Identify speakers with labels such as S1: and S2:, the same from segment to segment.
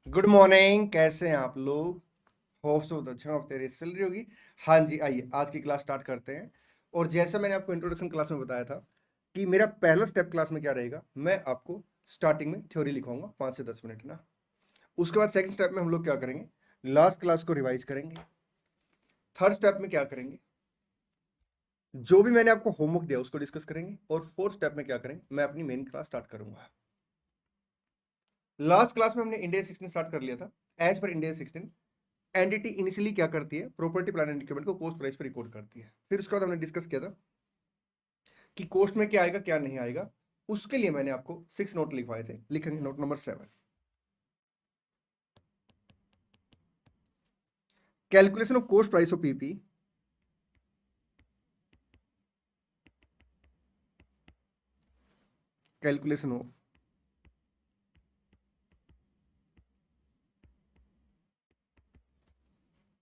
S1: Good morning. कैसे हैं आप लोग? होप सो बहुत अच्छा हफ्ते रेस चल रही होगी। हाँ जी, आइए आज की क्लास स्टार्ट करते हैं। और जैसा मैंने आपको इंट्रोडक्शन क्लास में बताया था कि मेरा पहला स्टेप क्लास में क्या रहेगा, मैं आपको स्टार्टिंग में थ्योरी लिखवाऊंगा 5 से 10 मिनट ना। उसके बाद सेकंड स्टेप में हम लोग क्या करेंगे, लास्ट क्लास को रिवाइज करेंगे। थर्ड स्टेप में क्या करेंगे, जो भी मैंने आपको होमवर्क दिया उसको डिस्कस करेंगे। और फोर्थ स्टेप में क्या करेंगे, मैं अपनी मेन क्लास स्टार्ट करूंगा। लास्ट क्लास में हमने इंडिया 16 स्टार्ट कर लिया था। As per India 16 entity initially क्या करती है, प्रॉपर्टी प्लान एंड इक्विपमेंट को कॉस्ट प्राइस पर रिकॉर्ड करती है। फिर उसके बाद हमने डिस्कस किया था कि कॉस्ट में क्या आएगा क्या नहीं आएगा। उसके लिए मैंने आपको 6 नोट लिखवाए थे, लिखेंगे note number 7, calculation of cost price of PP, calculation of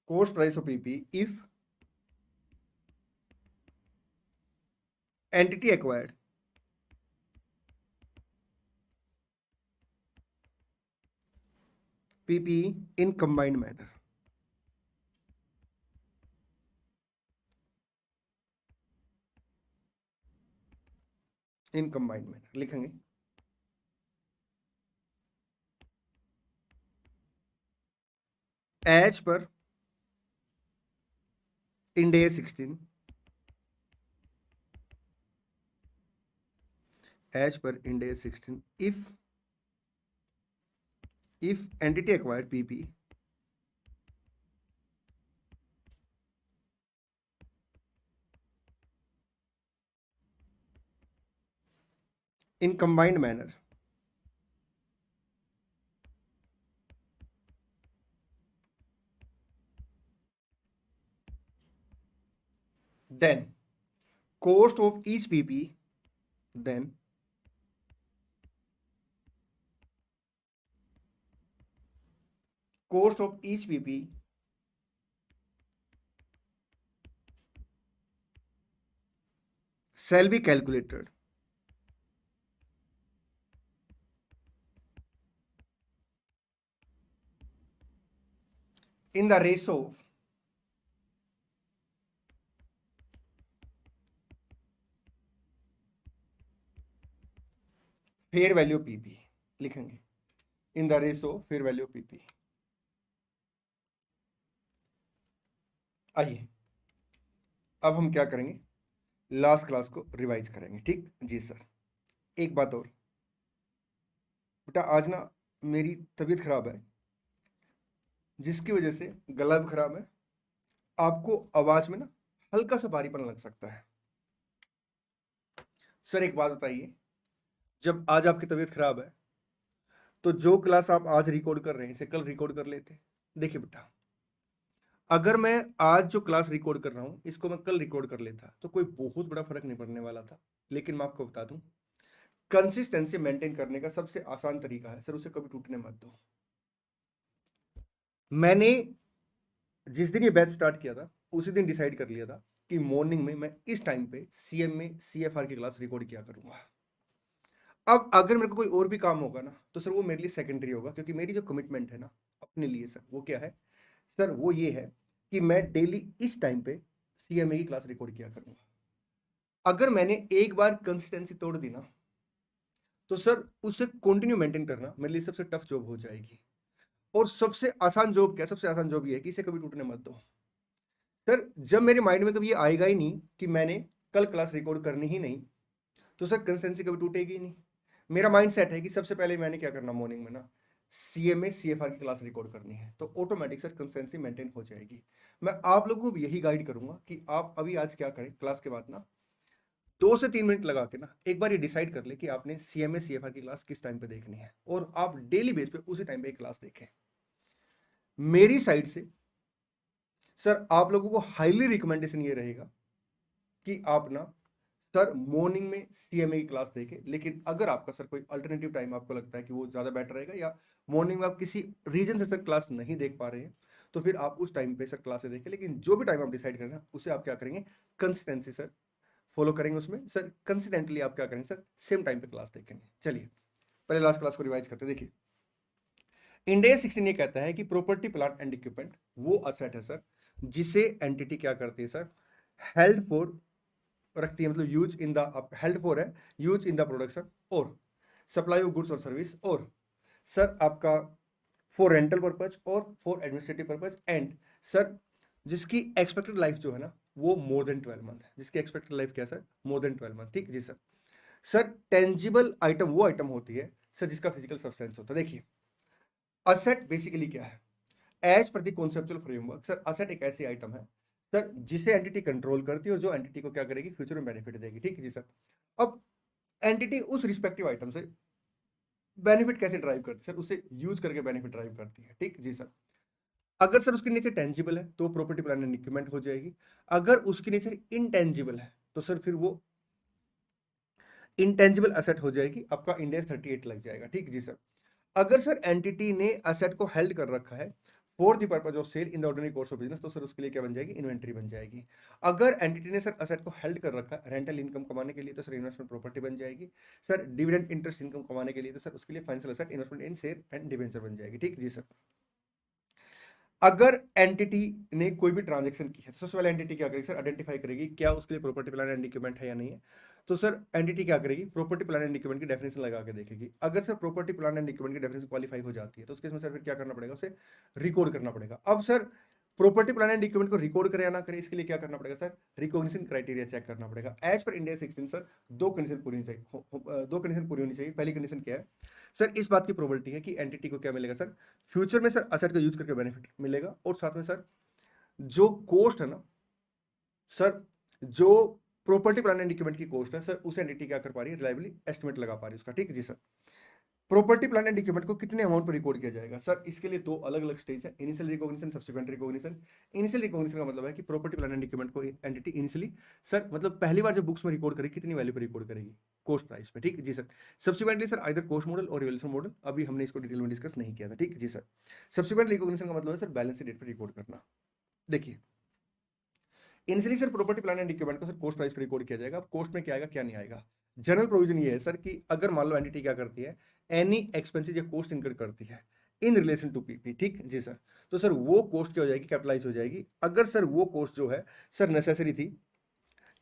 S1: cost price of PP if entity acquired PP in combined manner. In combined manner लिखेंगे। As per India 16, as per India 16 if entity acquired pp in combined manner, then cost of each pp, then cost of each pp shall be calculated in the ratio of fair value PP. लिखेंगे in the ratio fair value PP. आइए अब हम क्या करेंगे, last class को revise करेंगे। ठीक जी सर। एक बात और बेटा, आज ना मेरी तबीयत खराब है, जिसकी वजह से गला भी खराब है। आपको आवाज में ना हल्का सा भारीपन लग सकता है। सर एक बात बताइए, जब आज आपकी तबीयत खराब है तो जो क्लास आप आज रिकॉर्ड कर रहे हैं इसे कल रिकॉर्ड कर लेते। देखिए बेटा, अगर मैं आज जो क्लास रिकॉर्ड कर रहा हूं इसको मैं कल रिकॉर्ड कर लेता तो कोई बहुत बड़ा फर्क नहीं पड़ने वाला था। लेकिन मैं आपको बता दूं, कंसिस्टेंसी मेंटेन करने का सबसे आसान तरीका है सर, उसे कभी टूटने मत दो। मैंने जिस दिन ये बैच स्टार्ट किया था उसी दिन डिसाइड कर लिया था कि मॉर्निंग में मैं इस टाइम पे सीएम में सीएफआर की क्लास रिकॉर्ड किया करूंगा। अब अगर मेरे को कोई और भी काम होगा ना तो सर वो मेरे लिए सेकेंडरी होगा, क्योंकि मेरी जो कमिटमेंट है ना अपने लिए सर, वो क्या है सर, वो ये है कि मैं डेली इस टाइम पे सीएमए की क्लास रिकॉर्ड किया करूंगा। अगर मैंने एक बार कंसिस्टेंसी तोड़ दी ना तो सर उसे कंटिन्यू मेंटेन करना मेरे लिए सबसे टफ जॉब हो जाएगी। और सबसे आसान जॉब क्या, सबसे आसान जॉब ये है कि इसे कभी टूटने मत दो। सर जब मेरे माइंड में कभी ये आएगा ही नहीं कि मैंने कल क्लास रिकॉर्ड करनी ही नहीं, तो सर कंसिस्टेंसी कभी टूटेगी ही नहीं। मेरा माइंड सेट है कि सबसे पहले मैंने क्या करना, मॉर्निंग में ना सीएमए सीएफआर की क्लास रिकॉर्ड करनी है, तो ऑटोमेटिक सर कंसिस्टेंसी मेंटेन हो जाएगी। मैं आप लोगों को भी यही गाइड करूंगा कि आप अभी आज क्या करें, क्लास के बाद ना 2 से 3 मिनट लगा के ना एक बार ये डिसाइड कर ले कि आपने सीएमए सीएफआर की क्लास किस टाइम पे देखनी है, और आप डेली बेस पे उसी टाइम पे एक क्लास देखें। मेरी साइड से सर आप लोगों को हाईली रिकमेंडेशन ये रहेगा कि आप ना सर मॉर्निंग में सीएमए की क्लास देखें। लेकिन अगर आपका सर कोई अल्टरनेटिव टाइम आपको लगता है कि वो ज़्यादा बेटर रहेगा, या मॉर्निंग में आप किसी रीजन से सर क्लास नहीं देख पा रहे हैं, तो फिर आप उस टाइम पे सर क्लासेस देखें। लेकिन जो भी टाइम आप डिसाइड करें ना उसे आप क्या करेंगे, कंसिस्टेंसी सर फॉलो करेंगे। उसमें सर कंसिस्टेंटली आप क्या करेंगे सर, सेम टाइम पे क्लास देखेंगे। चलिए पहले लास्ट क्लास को रिवाइज करते देखिए। इंड AS 16 ये कहता है कि प्रॉपर्टी प्लांट एंड इक्विपमेंट वो असेट है सर जिसे एंटिटी क्या करती है सर, हेल्ड फॉर रखती है, मतलब use in the, held for है यूज इन द प्रोडक्शन और सप्लाई ऑफ गुड्स और सर्विस, और सर आपका फॉर रेंटल पर्पज और for administrative purpose, and sir जिसकी एक्सपेक्टेड लाइफ जो है ना वो मोर देन 12 मंथ है, जिसकी एक्सपेक्टेड लाइफ क्या है सर, मोर देन 12 मंथ। ठीक जी सर। सर टेंजिबल आइटम वो आइटम होती है सर जिसका फिजिकल सब्सटेंस होता है। देखिए असेट बेसिकली क्या है, as per the conceptual framework sir asset एक ऐसी आइटम है सर जिसे एंटिटी कंट्रोल करती है और जो एंटिटी को क्या करेगी, फ्यूचर में बेनिफिट देगी। ठीक जी सर। अब एंटिटी उस रिस्पेक्टिव आइटम से बेनिफिट कैसे ड्राइव करती है सर, उसे यूज करके बेनिफिट ड्राइव करती है। ठीक जी सर। अगर सर उसकी नेचर टेंजिबल है तो प्रॉपर्टी प्लांट एंड इक्विपमेंट हो जाएगी, अगर उसकी नेचर इनटेंजिबल है तो सर फिर वो इंटेंजिबल एसेट हो जाएगी, आपका इंड AS 38 लग जाएगा। ठीक जी सर। अगर सर एंटिटी ने एसेट को हेल्ड कर रखा है for the purpose of sale in the ordinary course of business तो सर उसके लिए क्या बन जाएगी, इन्वेंटरी बन जाएगी। अगर एंटिटी ने सर एसेट को हेल्ड कर रखा है रेंटल इनकम कमाने के लिए तो सर इन्वेस्टमेंट प्रॉपर्टी बन जाएगी। सर डिविडेंड इंटरेस्ट इनकम कमाने के लिए तो सर उसके लिए financial asset investment in share and debenture बन जाएगी। ठीक जी सर। अगर एंटिटी ने कोई भी ट्रांजैक्शन की है तो सबसे पहले एंटिटी क्या करेगी सर, आइडेंटिफाई करेगी क्या उसके लिए प्रॉपर्टी प्लांट एंड इक्विपमेंट है या नहीं है। तो सर एंटिटी क्या करेगी, प्रॉपर्टी प्लांट एंड इक्विपमेंट की डेफिनेशन लगा के देखेगी। अगर sir property plant and equipment की डेफिनेशन क्वालिफाई हो जाती है तो उसके इसमें सर फिर क्या करना पड़ेगा, उसे रिकॉर्ड करना पड़ेगा। अब sir property plant and equipment को रिकॉर्ड करे या ना करे इसके लिए क्या करना पड़ेगा सर, रिकॉग्निशन क्राइटेरिया चेक करना पड़ेगा। As per Ind AS 16 sir दो कंडीशन पूरी होनी चाहिए, दो कंडीशन पूरी होनी चाहिए। पहली कंडीशन क्या है सर, इस बात की प्रोबेबिलिटी है कि एंटिटी को क्या मिलेगा सर, फ्यूचर में सर असेट का यूज करके बेनिफिट मिलेगा, और साथ में सर जो कॉस्ट है ना सर, जो प्रॉपर्टी प्लांट एंड इक्विपमेंट की कॉस्ट है सर उसे एंटिटी क्या कर पा रही है, रिलायबली एस्टिमेट लगा पा रही है उसका। ठीक है जी sir. Property plant and equipment को कितने अमाउंट पर रिकॉर्ड किया जाएगा सर, इसके लिए दो अलग अलग स्टेज है, initial recognition, subsequent recognition. Initial recognition का मतलब है कि प्रॉपर्टी प्लांट एंड इक्विपमेंट को एंटिटी इनिशियली सर मतलब पहली बार जब बुक्स में रिकॉर्ड करेगी कितनी वैल्यू पर रिकॉर्ड करेगी, कॉस्ट प्राइस पे। ठीक जी sir. Subsequently sir either cost model और रिवैल्यूएशन मॉडल, अभी हमने इसको डिटेल में डिस्कस नहीं किया था। ठीक जी सर। सब्सिक्वेंट रिकॉग्निशन का मतलब है सर बैलेंस शीट पर रिकॉर्ड करना। देखिए initially sir property plant and equipment को सर कॉस्ट प्राइस पर रिकॉर्ड किया जाएगा। अब कॉस्ट में क्या आएगा क्या नहीं आएगा, जनरल प्रोविजन ये है सर कि अगर मान लो एंटिटी क्या करती है, एनी एक्सपेंसेस या कॉस्ट इनकर करती है इन रिलेशन टू पीपी, ठीक जी सर, तो सर वो कॉस्ट क्या हो जाएगी, कैपिटलाइज हो जाएगी। अगर सर वो कॉस्ट जो है सर नेसेसरी थी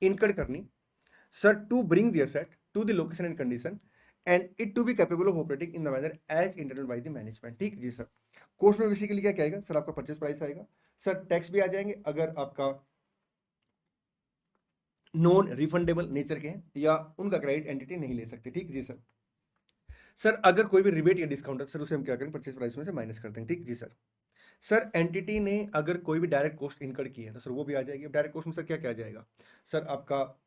S1: इनकर करनी sir to bring the asset to the location and condition and it to be capable of operating in the manner as internal by the management. ठीक जी सर। कॉस्ट में basically क्या आएगा sir, आपका purchase price आएगा sir, tax भी आ जाएंगे अगर आपका नॉन रिफंडेबल नेचर के हैं या उनका क्रेडिट एंटिटी नहीं ले सकती। ठीक जी सर। सर अगर कोई भी रिबेट या डिस्काउंट है सर उसे हम क्या करें, परचेज प्राइस में से माइनस करते हैं। ठीक जी सर। सर एंटिटी ने अगर कोई भी डायरेक्ट कॉस्ट इनकर की है तो सर वो भी आ जाएगी। डायरेक्ट कॉस्ट में सर क्या क्या आ जाएगा सर, आपका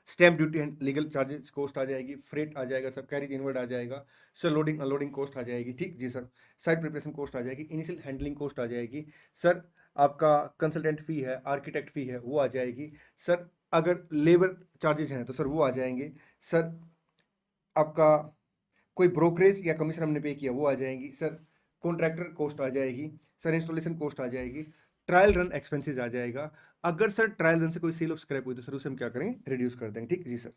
S1: stamp duty and legal charges cost आ जाएगी, फ्रेट आ जाएगा सर, कैरिज इनवर्ड आ जाएगा सर, लोडिंग अनलोडिंग कॉस्ट आ जाएगी। ठीक जी सर। साइट प्रिपरेशन कॉस्ट आ जाएगी, इनिशियल हैंडलिंग कॉस्ट आ जाएगी सर, आपका कंसल्टेंट फी है, आर्किटेक्ट फी है वो आ जाएगी सर, अगर लेबर चार्जेस हैं तो सर वो आ जाएंगे सर, आपका कोई ब्रोकरेज या कमीशन हमने पे किया वो आ जाएंगी सर, कॉन्ट्रैक्टर कॉस्ट आ जाएगी सर, इंस्टॉलेशन कॉस्ट आ जाएगी, ट्रायल रन एक्सपेंसेस आ जाएगा। अगर सर ट्रायल रन से कोई सेल ऑफ स्क्रैप हुई तो सर उसे हम क्या करेंगे, रिड्यूस कर देंगे। ठीक जी सर।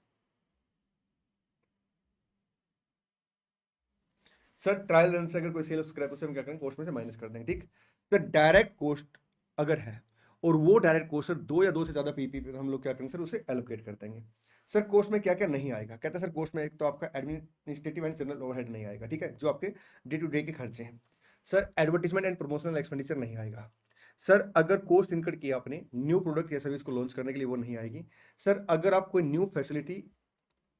S1: सर ट्रायल रन से अगर कोई सेल ऑफ स्क्रैप उसे हम क्या करेंगे, कॉस्ट में से माइनस कर देंगे। ठीक। सर डायरेक्ट कॉस्ट अगर है और वो डायरेक्ट कॉस्ट सर दो या दो से ज्यादा पीपी पे हम लोग क्या करेंगे सर, उसे एलोकेट कर देंगे। सर कॉस्ट में क्या क्या नहीं आएगा, कहता है सर कॉस्ट में एक तो आपका एडमिनिस्ट्रेटिव एंड जनरल ओवरहेड नहीं आएगा, ठीक है, जो आपके डे टू डे के खर्चे हैं। Sir advertisement and promotional expenditure नहीं आएगा। सर अगर कॉस्ट इनकर्ड किया आपने न्यू प्रोडक्ट या सर्विस को लॉन्च करने के लिए वो नहीं आएगी। सर अगर आप कोई न्यू फैसिलिटी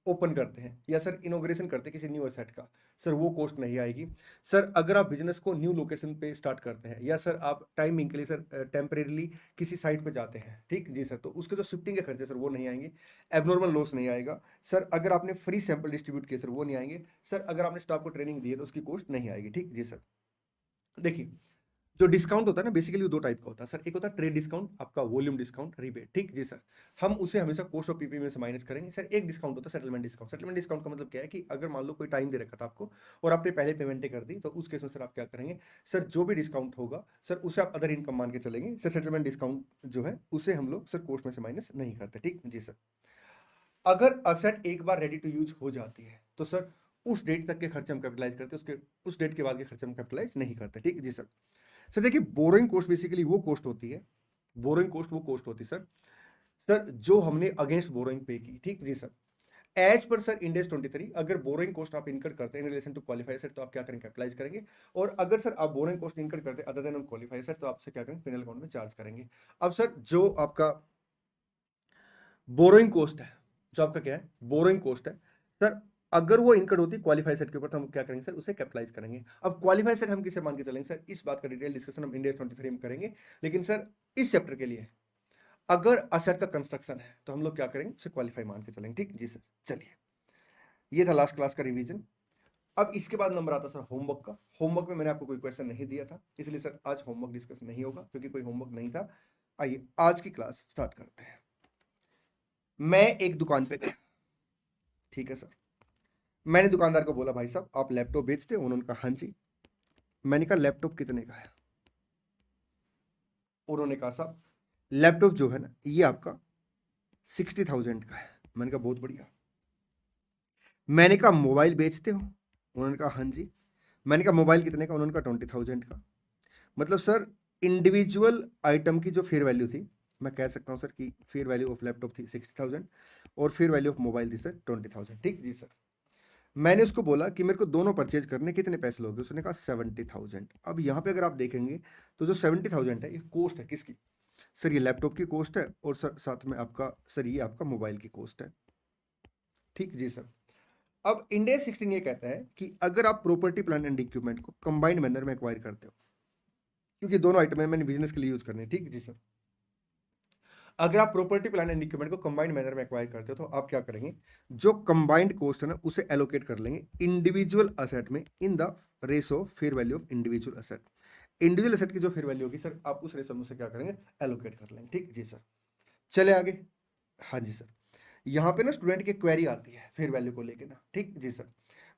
S1: ओपन करते हैं या सर इनोग्रेशन करते हैं किसी न्यू एसेट का सर वो कॉस्ट नहीं आएगी। सर अगर आप बिजनेस को न्यू लोकेशन पे स्टार्ट करते हैं या सर आप टाइमिंग के लिए सर टेम्परेरीली किसी साइट पे जाते हैं, ठीक जी सर, तो उसके जो शिफ्टिंग के खर्चे सर वो नहीं आएंगे। एबनॉर्मल लॉस नहीं आएगा सर, अगर आपने फ्री सैंपल डिस्ट्रीब्यूट किए सर वो नहीं आएंगे सर, अगर आपने स्टाफ को ट्रेनिंग दी है तो उसकी कॉस्ट नहीं आएगी। ठीक जी सर। देखिए जो डिस्काउंट होता है ना बेसिकली वो दो टाइप का होता है सर, एक होता है ट्रेड डिस्काउंट, आपका वॉल्यूम डिस्काउंट, रिबेट। ठीक जी सर। हम उसे हमेशा कॉस्ट ऑफ पीपी में से माइनस करेंगे सर। एक डिस्काउंट होता है सेटलमेंट डिस्काउंट। सेटलमेंट डिस्काउंट का मतलब क्या है कि अगर मान लो कोई टाइम दे रखा था आपको और आपने पहले पेमेंटें कर दी तो उस केस में सर आप क्या करेंगे सर, जो भी डिस्काउंट होगा सर उसे आप अदर इनकम मान के चलेंगे सर। सेटलमेंट डिस्काउंट जो है उसे हम लोग सर कॉस्ट में से माइनस नहीं करते। ठीक जी सर। अगर असेट एक बार रेडी टू यूज हो जाती है तो सर उस डेट तक के खर्चे हम कैपिटलाइज करते हैं, उसके उस डेट के बाद के खर्चे हम कैपिटलाइज नहीं करते। ठीक जी सर। सर देखिए, बोरोइंग कॉस्ट बेसिकली वो कॉस्ट होती है, बोरोइंग कॉस्ट वो कॉस्ट होती है सर, सर जो हमने अगेंस्ट बोरोइंग पे की। ठीक जी sir. As per sir index 23, अगर बोरोइंग कॉस्ट आप इनकर करते हैं in relation to qualify set तो आप क्या करेंगे, कैपिटलाइज करेंगे। और अगर सर आप बोरोइंग कॉस्ट इनकर करते हैं other than on qualify set तो आपसे क्या करेंगे, पेनल अकाउंट में चार्ज करेंगे। अब सर जो आपका बोरोइंग कॉस्ट है, जो आपका क्या है बोरोइंग कॉस्ट है सर, अगर वो इनकर्ड होती है क्वालिफाई सेट के ऊपर तो हम क्या करेंगे सर, उसे कैपिटलाइज करेंगे। अब क्वालिफाई सेट हम किसे मान के चलेंगे सर, इस बात का डिटेल डिस्कशन हम इंडेक्स 23 में करेंगे। लेकिन सर इस चैप्टर के लिए अगर असेट का कंस्ट्रक्शन है तो हम लोग क्या करेंगे, उसे क्वालिफाई मान के चलेंगे। ठीक जी सर। चलिए, ये था लास्ट क्लास का रिवीजन। अब इसके बाद नंबर आता सर होमवर्क का। होमवर्क में मैंने आपको कोई क्वेश्चन नहीं दिया था, इसलिए सर आज होमवर्क डिस्कस नहीं होगा क्योंकि कोई होमवर्क नहीं था। आइए आज की क्लास स्टार्ट करते हैं। मैं एक दुकान पे गया, ठीक है सर। मैंने दुकानदार को बोला भाई साहब आप लैपटॉप बेचते हो, उन्होंने कहा हाँ जी। मैंने कहा लैपटॉप कितने का है, उन्होंने कहा साहब लैपटॉप जो है ना ये आपका 60,000 का है। मैंने कहा बहुत बढ़िया। मैंने कहा मोबाइल बेचते हो, उन्होंने कहा हाँ जी। मैंने कहा मोबाइल कितने का, उन्होंने कहा 20,000 का। मतलब सर इंडिविजुअल आइटम की जो फेयर वैल्यू थी, मैं कह सकता हूँ सर कि फेयर वैल्यू ऑफ लैपटॉप थी 60,000 और फेयर वैल्यू ऑफ मोबाइल थी सर 20,000। ठीक जी सर। मैंने उसको बोला कि मेरे को दोनों परचेज करने कितने पैसे लोगे, उसने कहा 70,000। अब यहाँ पे अगर आप देखेंगे तो जो 70,000 है ये कॉस्ट है किसकी सर, ये लैपटॉप की कॉस्ट है और सर साथ में आपका सर ये आपका मोबाइल की कॉस्ट है। ठीक जी सर। अब इंडिया 16 ये कहता है कि अगर आप प्रॉपर्टी प्लांट एंड इक्विपमेंट को कंबाइंड मैनर में एक्वायर करते हो, क्योंकि दोनों आइटम है मैंने बिजनेस के लिए यूज करने हैं। ठीक जी सर। अगर आप प्रॉपर्टी प्लांट एंड इक्विपमेंट को कंबाइंड मैनर में एक्वायर करते हो तो आप क्या करेंगे, जो कंबाइंड कॉस्ट है ना उसे एलोकेट कर लेंगे इंडिविजुअल असेट में इन the ratio fair value of individual asset. Individual asset की जो फेयर वैल्यू होगी सर आप उस रेशो में से क्या करेंगे, एलोकेट कर लेंगे। ठीक जी सर। चले आगे। हाँ जी सर। यहाँ पे ना स्टूडेंट की क्वेरी आती है फेयर वैल्यू को लेके ना। ठीक जी सर।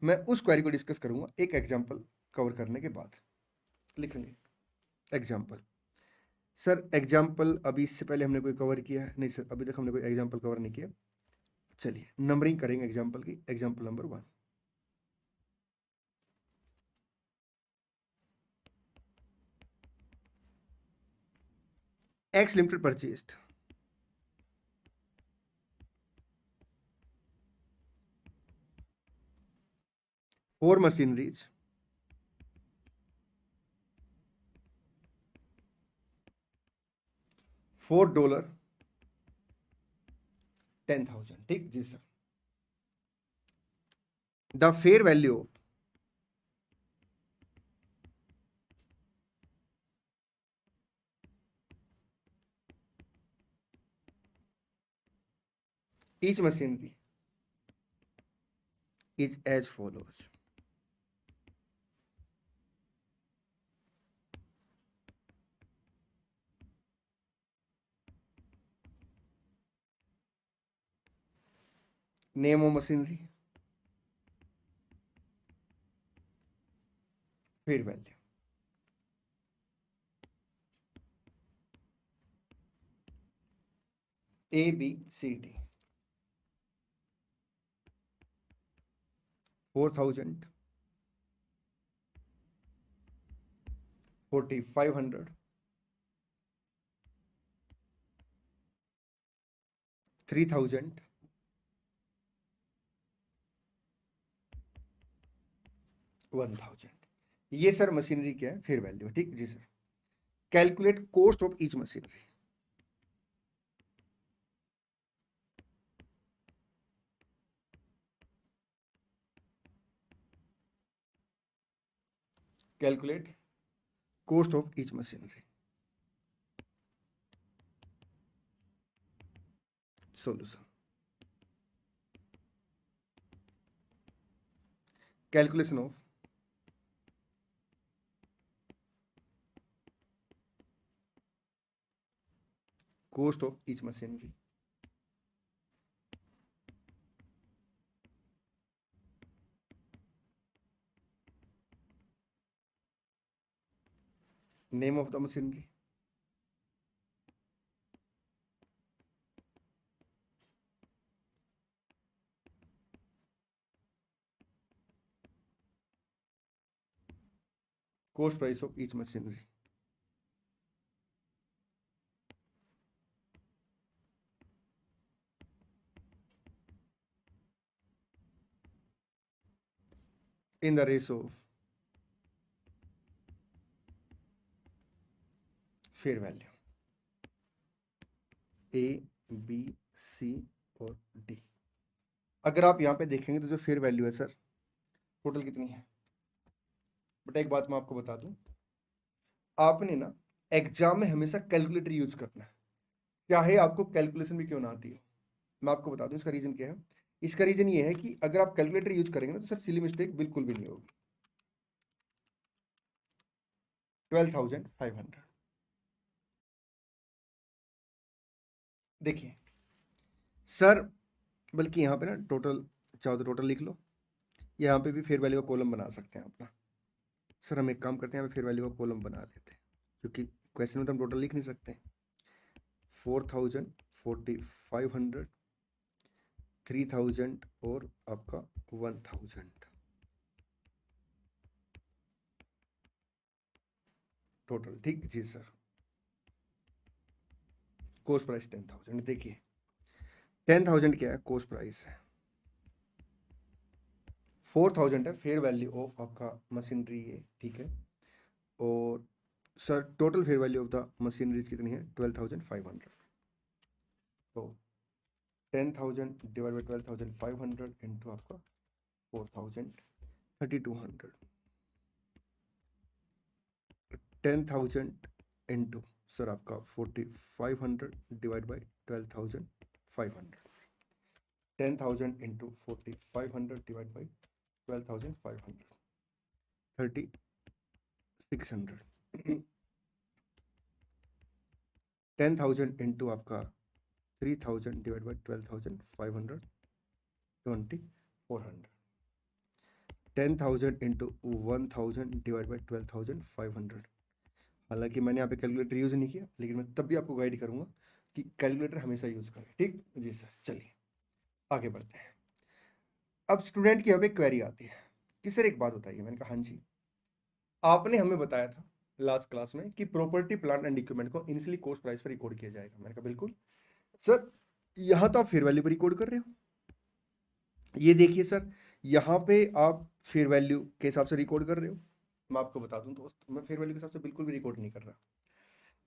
S1: मैं उस क्वेरी को डिस्कस करूंगा एक एग्जांपल कवर करने के बाद। लिखेंगे एग्जांपल। सर एग्जाम्पल अभी इससे पहले हमने कोई कवर किया है नहीं सर, अभी तक हमने कोई एग्जाम्पल कवर नहीं किया। चलिए नंबरिंग करेंगे एग्जाम्पल की। Example number 1, X limited purchased four machineries $4 10,000। ठीक जी sir. The fair value of each machinery is as follows. Name of machinery, fair value. A, B, C, D. 4,000, 4,500, 3,000, 1,000। ये सर मशीनरी क्या है, फेयर वैल्यू। ठीक जी sir. Calculate cost of each machinery. Calculate cost of each machinery. Solution. Calculation of cost of each machinery. Name of the machinery. cost price of each machinery. In the ratio of fair value. A, B, C और D. अगर आप यहाँ पे देखेंगे तो जो fair value है sir, total कितनी है? बट एक बात मैं आपको बता दूं, आपने ना एग्जाम में हमेशा कैलकुलेटर यूज करना है, चाहे आपको कैलकुलेशन भी क्यों ना आती हो। मैं आपको बता दूं इसका रीजन क्या है। इसका रीजन ये है कि अगर आप कैलकुलेटर यूज करेंगे ना तो सर सिली मिस्टेक बिल्कुल भी नहीं होगी। 12,500 देखिए सर, बल्कि यहाँ पे ना टोटल चाहो तो टोटल लिख लो, यहाँ पे भी फेयर वैल्यू का कॉलम बना सकते हैं अपना। सर हम एक काम करते हैं, यहाँ पे फेयर वैल्यू का कॉलम बना लेते हैं, क्योंकि क्वेश्चन में तो हम टोटल लिख नहीं सकते। 4,000, 4,500, 3,000 और आपका 1,000 टोटल। ठीक जी सर। Coast price 10,000। देखिए 10,000 क्या है? कोस्ट प्राइस है। 4,000 है फेयर वैल्यू ऑफ आपका मशीनरी है, ठीक है। और sir total fair value of the machineries कितनी है? 12,500। तो 10,000 डिवाइड बाई 12,500 इंटू आपका 4,000, 3,200। 10,000 इंटू सर आपका 4,500 divide by 12,500। 10,000 into 4,500 divide by 12,500, 3,600। 10,000 into आपका 3,000 divide by 12,500, 2,400। 10,000 into 1,000 divide by 12,500। हालांकि मैंने यहाँ पे कैलकुलेटर यूज़ नहीं किया, लेकिन मैं तब भी आपको गाइड करूँगा कि कैलकुलेटर हमेशा यूज़ करें। ठीक जी सर। चलिए आगे बढ़ते हैं। अब स्टूडेंट की यहाँ पे क्वेरी आती है कि सर एक बात बताइए। मैंने कहा हाँ जी, आपने हमें बताया था लास्ट क्लास में कि प्रॉपर्टी प्लांट एंड इक्विपमेंट को इनिशियली कॉस्ट प्राइस पर रिकॉर्ड किया जाएगा। मैंने कहा बिल्कुल सर, यहाँ तो आप फेयर वैल्यू पर रिकॉर्ड कर रहे हो। ये देखिए सर, यहाँ पे आप फेयर वैल्यू के हिसाब से रिकॉर्ड कर रहे हो। मैं आपको बता दूं दोस्त, मैं फेयर वैल्यू के हिसाब से बिल्कुल भी रिकॉर्ड नहीं कर रहा।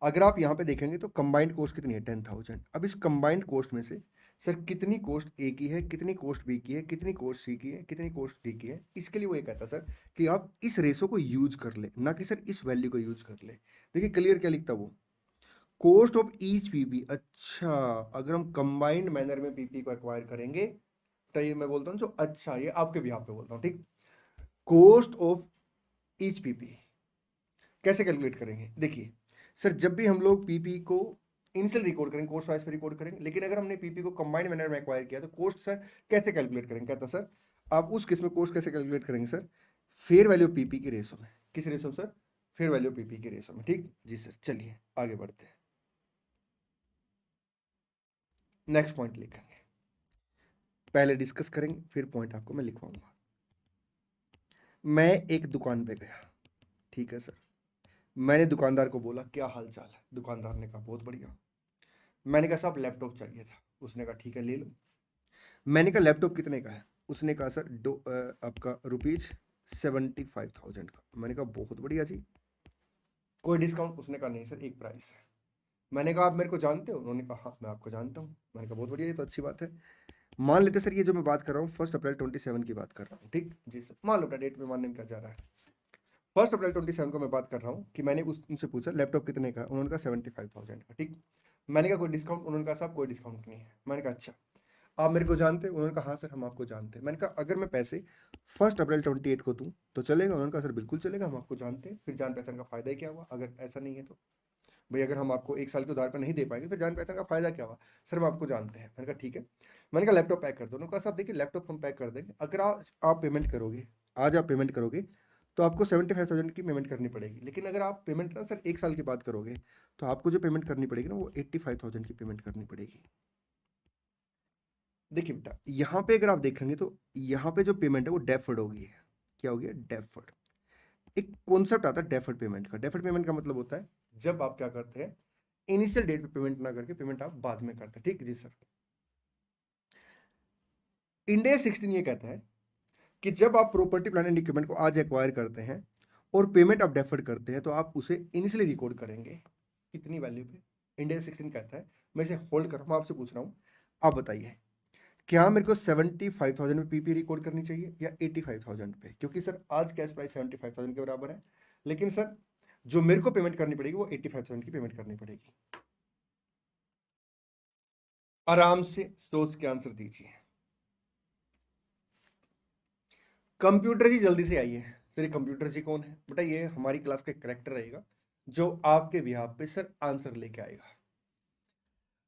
S1: अगर आप यहाँ पे देखेंगे तो कंबाइंड कॉस्ट कितनी है? 10,000। अब इस कंबाइंड कॉस्ट में से सर कितनी कॉस्ट ए की है, कितनी कॉस्ट बी की है, कितनी कॉस्ट सी की है, कितनी कॉस्ट डी की है, इसके लिए वो ये कहता है सर कि आप इस रेशो को यूज कर ले, ना कि सर इस वैल्यू को यूज कर ले। देखिए क्लियर क्या लिखता वो, कॉस्ट ऑफ ईच पीपी। अच्छा, अगर हम कंबाइंड मैनर में पीपी को एक्वायर करेंगे तो ये मैं बोलता हूँ जो, अच्छा ये आपके भी पे बोलता हूँ, ठीक। कॉस्ट ऑफ ईच पीपी कैसे कैलकुलेट करेंगे? देखिए सर, जब भी हम लोग पीपी को इनिशियल रिकॉर्ड करेंगे, कॉस्ट प्राइस पे रिकॉर्ड करेंगे, लेकिन अगर हमने पीपी को कंबाइंड मैनर में एक्वायर किया तो कॉस्ट सर कैसे कैलकुलेट करेंगे? कहता सर आप उस केस में कॉस्ट कैसे कैलकुलेट करेंगे सर? फेयर वैल्यू पीपी के रेशो में। किस रेशो में सर? फेयर वैल्यू पीपी के रेशो में। ठीक जी सर। चलिए आगे बढ़ते हैं, नेक्स्ट पॉइंट लिखेंगे। पहले डिस्कस करेंगे फिर पॉइंट आपको मैं लिखवाऊंगा। मैं एक दुकान पे गया, ठीक है सर। मैंने दुकानदार को बोला क्या हाल चाल है? दुकानदार ने कहा बहुत बढ़िया। मैंने कहा साहब लैपटॉप चाहिए था। उसने कहा ठीक है ले लो। मैंने कहा लैपटॉप कितने का है? उसने कहा सर आपका ₹75,000 का। मैंने कहा बहुत बढ़िया जी, कोई डिस्काउंट? उसने कहा नहीं सर एक प्राइस है। मैंने कहा आप मेरे को जानते हो? उन्होंने कहा हाँ मैं आपको जानता हूँ। मैंने कहा बहुत बढ़िया, ये तो अच्छी बात है। मान लेते सर ये जो मैं बात कर रहा हूँ 1 अप्रैल 27 की बात कर रहा हूँ, ठीक जी सर। मान लो अपना डेट में मानने में क्या जा रहा है, 1 अप्रैल 27 को मैं बात कर रहा हूँ कि मैंने उनसे पूछा लैपटॉप कितने का? उन्होंने कहा 75,000 का, ठीक। मैंने कहा कोई डिस्काउंट? उन्होंने कहा साहब कोई डिस्काउंट नहीं है। मैंने कहा अच्छा, आप मेरे को जानते हैं? उन्होंने कहा हाँ सर हम आपको जानते हैं। मैंने कहा अगर मैं पैसे 1 अप्रैल 28 को दूँ तो चलेगा? उन्होंने कहा सर बिल्कुल चलेगा, हम आपको जानते हैं। फिर जान पहचान का फायदा ही क्या हुआ अगर ऐसा नहीं है तो? भाई अगर हम आपको 1 साल के उधार पर नहीं दे पाएंगे फिर जान पहचान का फायदा क्या हुआ? सर हम आपको जानते हैं। मैंने कहा ठीक है। मैंने कहा लैपटॉप पैक कर दो। उन्होंने कहा साहब देखिए लैपटॉप हम पैक कर देंगे, अगर आप पेमेंट करोगे, आज आप पेमेंट करोगे तो आपको 75,000 की पेमेंट करनी पड़ेगी। लेकिन अगर आप पेमेंट ना सर 1 साल की बात करोगे तो आपको जो पेमेंट करनी पड़ेगी ना वो 85,000 की पेमेंट करनी पड़ेगी। देखिए बेटा यहाँ पे अगर आप देखेंगे तो यहाँ पे जो पेमेंट है वो डेफर्ड होगी। क्या हो गया? डेफर्ड। एक कॉन्सेप्ट आता है डेफर्ड पेमेंट का। डेफर्ड पेमेंट का मतलब होता है जब आप क्या करते हैं, इनिशियल डेट पे पेमेंट ना करके पेमेंट आप बाद में करते हैं। ठीक जी सर। इंडिया 16 ये कहता है कि जब आप प्रॉपर्टी प्लांट एंड इक्विपमेंट को आज एक्वायर करते हैं और पेमेंट आप डेफर्ड करते हैं तो आप उसे इनिशियली रिकॉर्ड करेंगे कितनी वैल्यू पे। इंडिया 16 कहता है, मैं इसे होल्ड कर रहा हूं, आपसे पूछ रहा हूं, आप बताइए क्या मेरे को 75,000 में पीपी रिकॉर्ड करनी चाहिए या 85,000 पे? क्योंकि सर आज कैश प्राइस 75,000 के बराबर है, लेकिन सर जो मेरे को पेमेंट करनी पड़ेगी वो 85,000 की पेमेंट करनी पड़ेगी। आराम से सोच के आंसर दीजिए। कंप्यूटर जी जल्दी से आइए। सर ये कंप्यूटर जी कौन है बेटा? ये हमारी क्लास का करेक्टर रहेगा जो आपके बिहाफ पे सर आंसर लेके आएगा।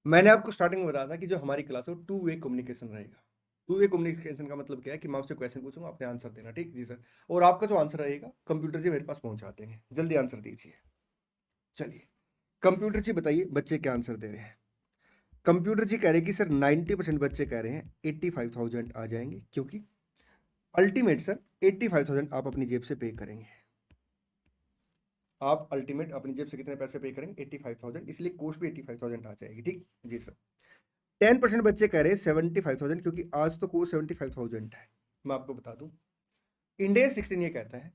S1: मैंने आपको स्टार्टिंग में बताया था कि जो हमारी क्लास है वो 2 वे कम्युनिकेशन रहेगा। 2 वे कम्युनिकेशन का मतलब क्या है कि मैं आपसे क्वेश्चन पूछूंगा, आपने आंसर देना। ठीक जी सर। और आपका जो आंसर रहेगा कंप्यूटर जी मेरे पास पहुंचा देंगे। जल्दी आंसर दीजिए। चलिए कंप्यूटर जी बताइए बच्चे क्या आंसर दे रहे हैं। कंप्यूटर जी कह रहे हैं कि सर 90% बच्चे कह रहे हैं 85,000 आ जाएंगे, क्योंकि अल्टीमेट सर 85,000 आप अपनी जेब से पे करेंगे। आप अल्टीमेट अपनी जेब से कितने पैसे पे करेंगे? 85,000, इसलिए कॉस्ट भी 85,000 आ जाएगी। ठीक जी सर। 10% बच्चे कह रहे हैं 75,000, क्योंकि आज तो कोर्स 75,000 है। मैं आपको बता दूं, इंडिया 16 ये कहता है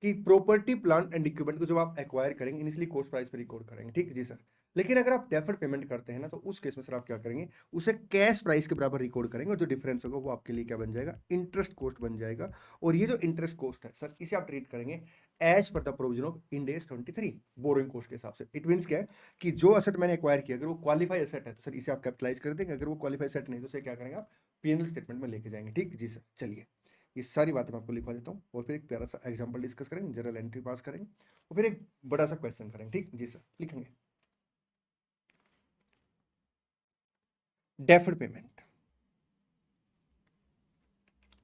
S1: कि प्रॉपर्टी प्लांट एंड इक्विपमेंट को जब आप एक्वायर करेंगे इनिशियली कॉस्ट प्राइस पर रिकॉर्ड करेंगे। ठीक जी सर। लेकिन अगर आप डेफर्ड पेमेंट करते हैं ना, तो उस केस में सर आप क्या करेंगे, उसे कैश प्राइस के बराबर रिकॉर्ड करेंगे, और जो डिफरेंस होगा वो आपके लिए क्या बन जाएगा? इंटरेस्ट कॉस्ट बन जाएगा। और ये जो इंटरेस्ट कॉस्ट है सर, इसे आप ट्रीट करेंगे as per the provision of Ind AS 23 borrowing cost के हिसाब से। इट मीन्स क्या है कि जो असेट मैंने एक्वायर किया, अगर वो क्वालिफाई असेट है तो सर इसे आप कैपिटलाइज कर देंगे, अगर वो क्वालिफाई असेट नहीं तो उसे क्या करेंगे आप? P&L स्टेटमेंट में लेके जाएंगे। ठीक जी सर। चलिए ये सारी बातें मैं आपको लिखवा देता हूँ, और फिर एक प्यारा सा एग्जांपल डिस्कस करेंगे, जनरल एंट्री पास करेंगे, और फिर एक बड़ा सा क्वेश्चन करेंगे। ठीक जी सर। लिखेंगे deferred payment.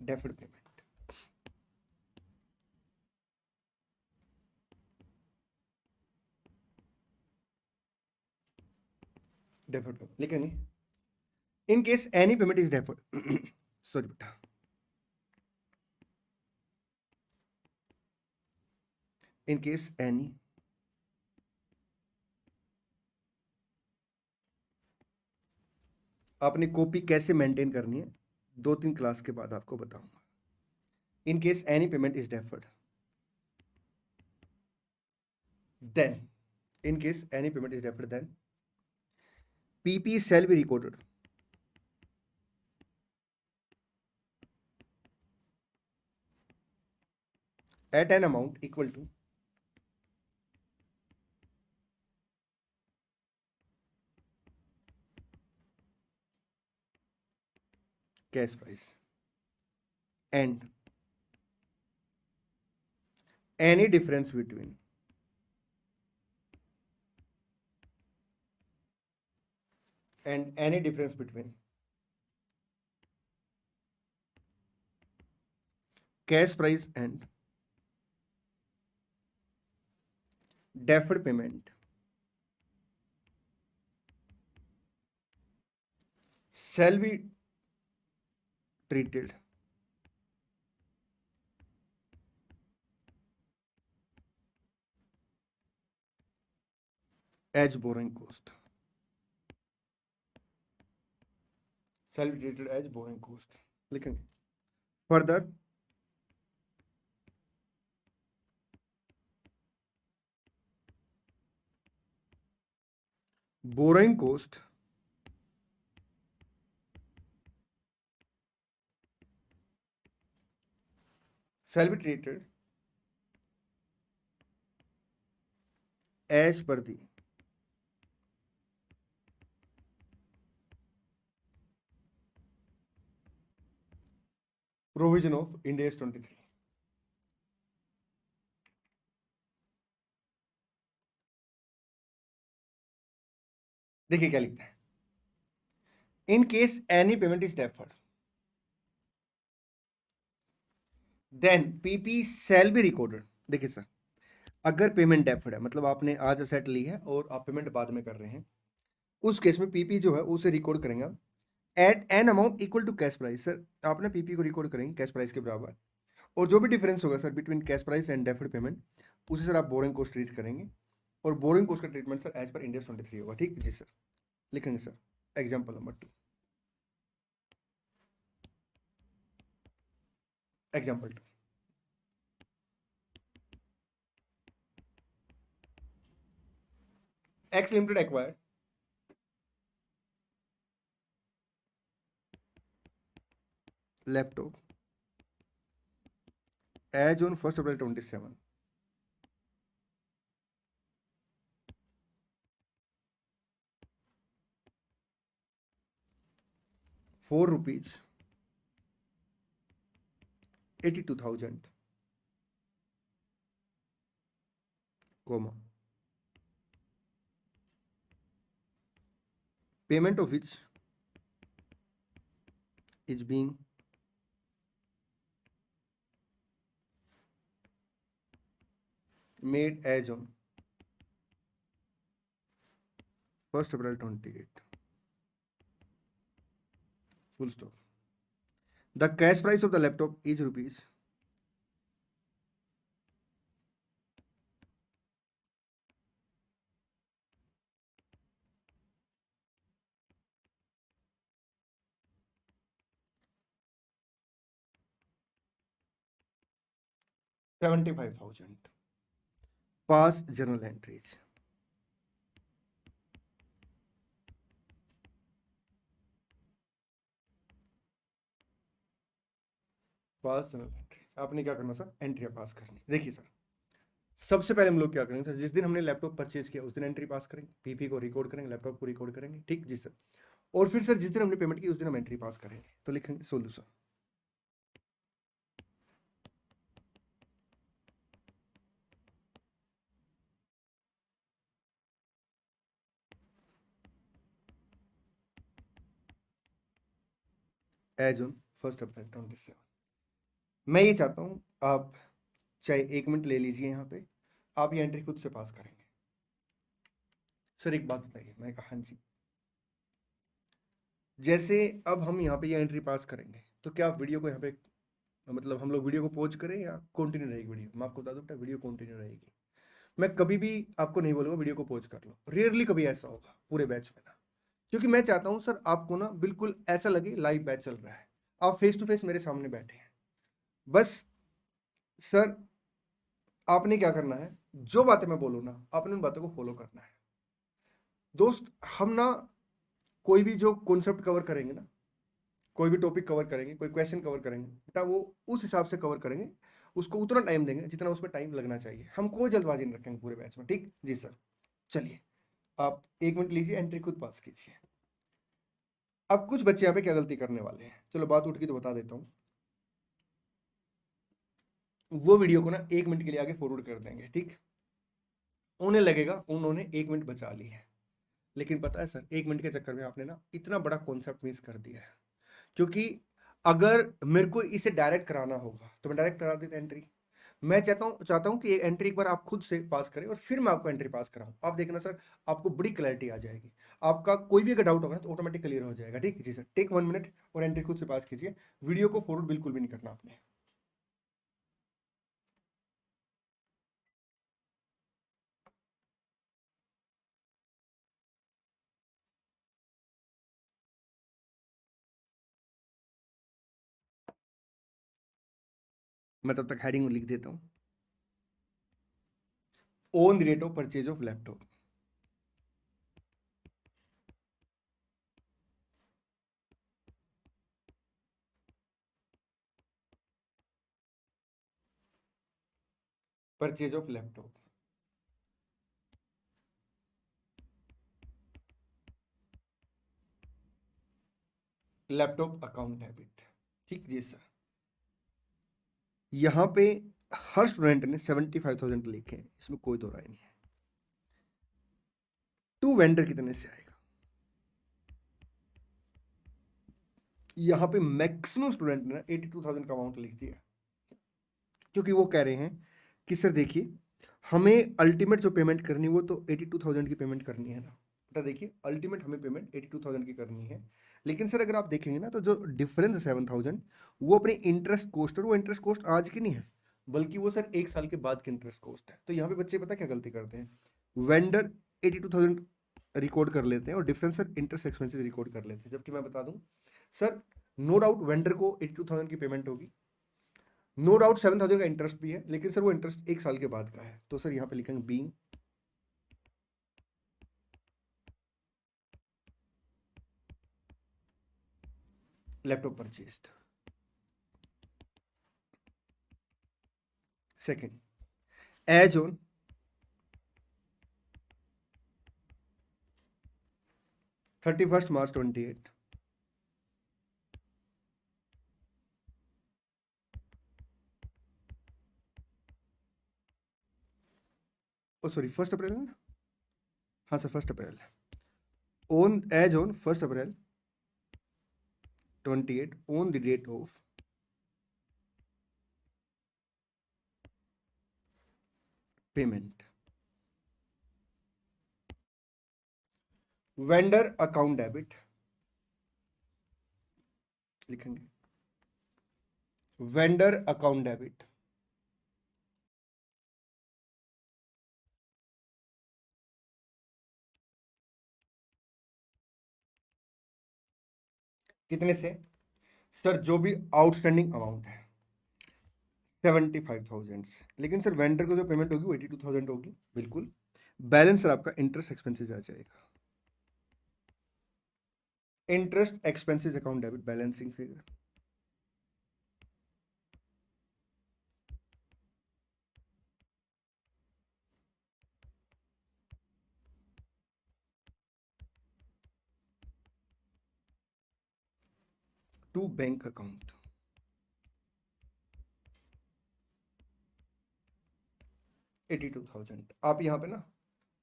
S1: Deferred payment, deferred payment लिखेंगे। In case any payment is deferred sorry बेटा, इन केस एनी आपने कॉपी कैसे मेंटेन करनी है 2-3 क्लास के बाद आपको बताऊंगा। In case any payment is deferred, then in case any payment is deferred, then PP shall be recorded at an amount equal to cash price and any difference between cash price and deferred payment shall be treated as borrowing cost, shall be treated as borrowing cost लिखेंगे। further borrowing cost shall be treated as per the provision of Ind AS 23। देखिए क्या लिखता है, in case any payment is deferred then PP shall be recorded. देखिए sir, अगर payment deferred है मतलब आपने आज असेट ली है और आप पेमेंट बाद में कर रहे हैं, उस केस में पीपी जो है उसे रिकॉर्ड करेंगे at an amount equal to cash price. Sir आपने पीपी को रिकॉर्ड करेंगे कैश प्राइस के बराबर, और जो भी डिफरेंस होगा sir between cash price and deferred payment, उसे सर आप बोरिंग कॉस्ट ट्रीट करेंगे, और बोरिंग कॉस्ट का treatment sir as per Ind AS 23 होगा। ठीक जी सर, लिखेंगे sir example number 2। Example 2, X Limited acquired laptop as on 1st April 27, for rupees 82,000, comma, payment of which is being made as on 1st April 28, full stop. The cash price of the laptop is rupees 75,000. Pass journal entries. Pass journal entries. आपने क्या करना sir, entry पास करनी। देखिए sir, सबसे पहले हम लोग क्या करेंगे सर, जिस दिन हमने लैपटॉप परचेज किया उस दिन एंट्री पास करेंगे, पीपी को रिकॉर्ड करेंगे, लैपटॉप को रिकॉर्ड करेंगे। ठीक जी सर। और फिर सर जिस दिन हमने पेमेंट की उस दिन हम एंट्री पास करेंगे। तो लिखेंगे solution, as on 1st April 27। मैं ये चाहता हूँ आप चाहे 1 मिनट ले लीजिए, यहाँ पे आप ये एंट्री खुद से पास करेंगे। सर एक बात बताइए, मैंने कहा हाँ जी। जैसे अब हम यहाँ पे ये एंट्री पास करेंगे तो क्या आप वीडियो को यहाँ पे, मतलब हम लोग वीडियो को पॉज करें या कंटिन्यू रहेगी वीडियो? मैं आपको बता दूं बेटा, वीडियो कंटिन्यू रहेगी। मैं कभी भी आपको नहीं बोलूंगा वीडियो को पॉज कर लो, रेयरली कभी ऐसा होगा पूरे बैच में ना, क्योंकि मैं चाहता हूं सर आपको ना बिल्कुल ऐसा लगे लाइव बैच चल रहा है, आप फेस टू फेस मेरे सामने बैठे हैं। बस सर आपने क्या करना है, जो बातें मैं बोलूँ ना आपने उन बातों को फॉलो करना है। दोस्त हम ना कोई भी जो कॉन्सेप्ट कवर करेंगे ना, कोई भी टॉपिक कवर करेंगे, कोई क्वेश्चन कवर करेंगे बेटा, वो उस हिसाब से कवर करेंगे, उसको उतना टाइम देंगे जितना उसमें टाइम लगना चाहिए। हम कोई जल्दबाजी नहीं रखेंगे पूरे बैच में। ठीक जी सर। चलिए आप 1 मिनट लीजिए, एंट्री खुद पास कीजिए। अब कुछ बच्चे यहाँ पे क्या गलती करने वाले हैं, चलो बात उठ की तो बता देता हूँ। वो वीडियो को ना 1 मिनट के लिए आगे फॉरवर्ड कर देंगे। ठीक, उन्हें लगेगा उन्होंने 1 मिनट बचा ली है, लेकिन पता है सर 1 मिनट के चक्कर में आपने ना इतना बड़ा कॉन्सेप्ट मिस कर दिया है। क्योंकि अगर मेरे को इसे डायरेक्ट कराना होगा तो मैं डायरेक्ट करा देता एंट्री। मैं चाहता हूं कि एंट्री एक बार आप खुद से पास करें और फिर मैं आपको एंट्री पास कराऊं। आप देखना सर आपको बड़ी क्लैरिटी आ जाएगी, आपका कोई भी अगर डाउट होगा ना तो ऑटोमेटिक क्लियर हो जाएगा। ठीक जी सर, टेक 1 मिनट और एंट्री खुद से पास कीजिए, वीडियो को फॉरवर्ड बिल्कुल भी नहीं करना आपने। मैं तब तक हेडिंग लिख देता हूँ, on the rate of purchase of laptop. Purchase of laptop, laptop account debit. ठीक जी सर। यहाँ पे हर स्टूडेंट ने 75,000 लिखे हैं, इसमें कोई दो राय नहीं है। टू वेंडर कितने से आएगा? यहाँ पे मैक्सिमम स्टूडेंट ने 82,000 का अमाउंट लिख दिया, क्योंकि वो कह रहे हैं कि सर देखिए हमें अल्टीमेट जो पेमेंट करनी है वो तो 82,000 की पेमेंट करनी है ना बेटा। देखिए अल्टीमेट हमें पेमेंट 82,000 की करनी है, लेकिन सर अगर आप देखेंगे ना तो जो डिफरेंस है 7,000 वो अपनी इंटरेस्ट कोस्ट, और वो इंटरेस्ट कोस्ट आज की नहीं है बल्कि वो सर 1 साल के बाद की इंटरेस्ट कोस्ट है। तो यहाँ पे बच्चे पता क्या गलती करते हैं, वेंडर 82,000 रिकॉर्ड कर लेते हैं और difference sir interest expenses record कर लेते हैं, जबकि मैं बता दूं सर नो डाउट वेंडर को 82,000 की पेमेंट होगी, नो डाउट 7,000 का इंटरेस्ट भी है, लेकिन सर वो इंटरेस्ट 1 साल के बाद का है। तो सर यहाँ पे लिखेंगे being laptop purchased. Second, as on 31st March 28, oh sorry 1 April ना, हाँ sir 1 April, on as on 1 April 28 on the date of payment, vendor account debit लिखेंगे, वेंडर अकाउंट डेबिट कितने से, सर जो भी आउटस्टैंडिंग अमाउंट है 75,000 से, लेकिन सर वेंडर को जो पेमेंट होगी वो 82,000 होगी बिल्कुल। बैलेंस सर आपका इंटरेस्ट एक्सपेंसेस आ जाएगा, interest expenses account debit balancing figure, to bank account, $82,000। आप यहाँ पे ना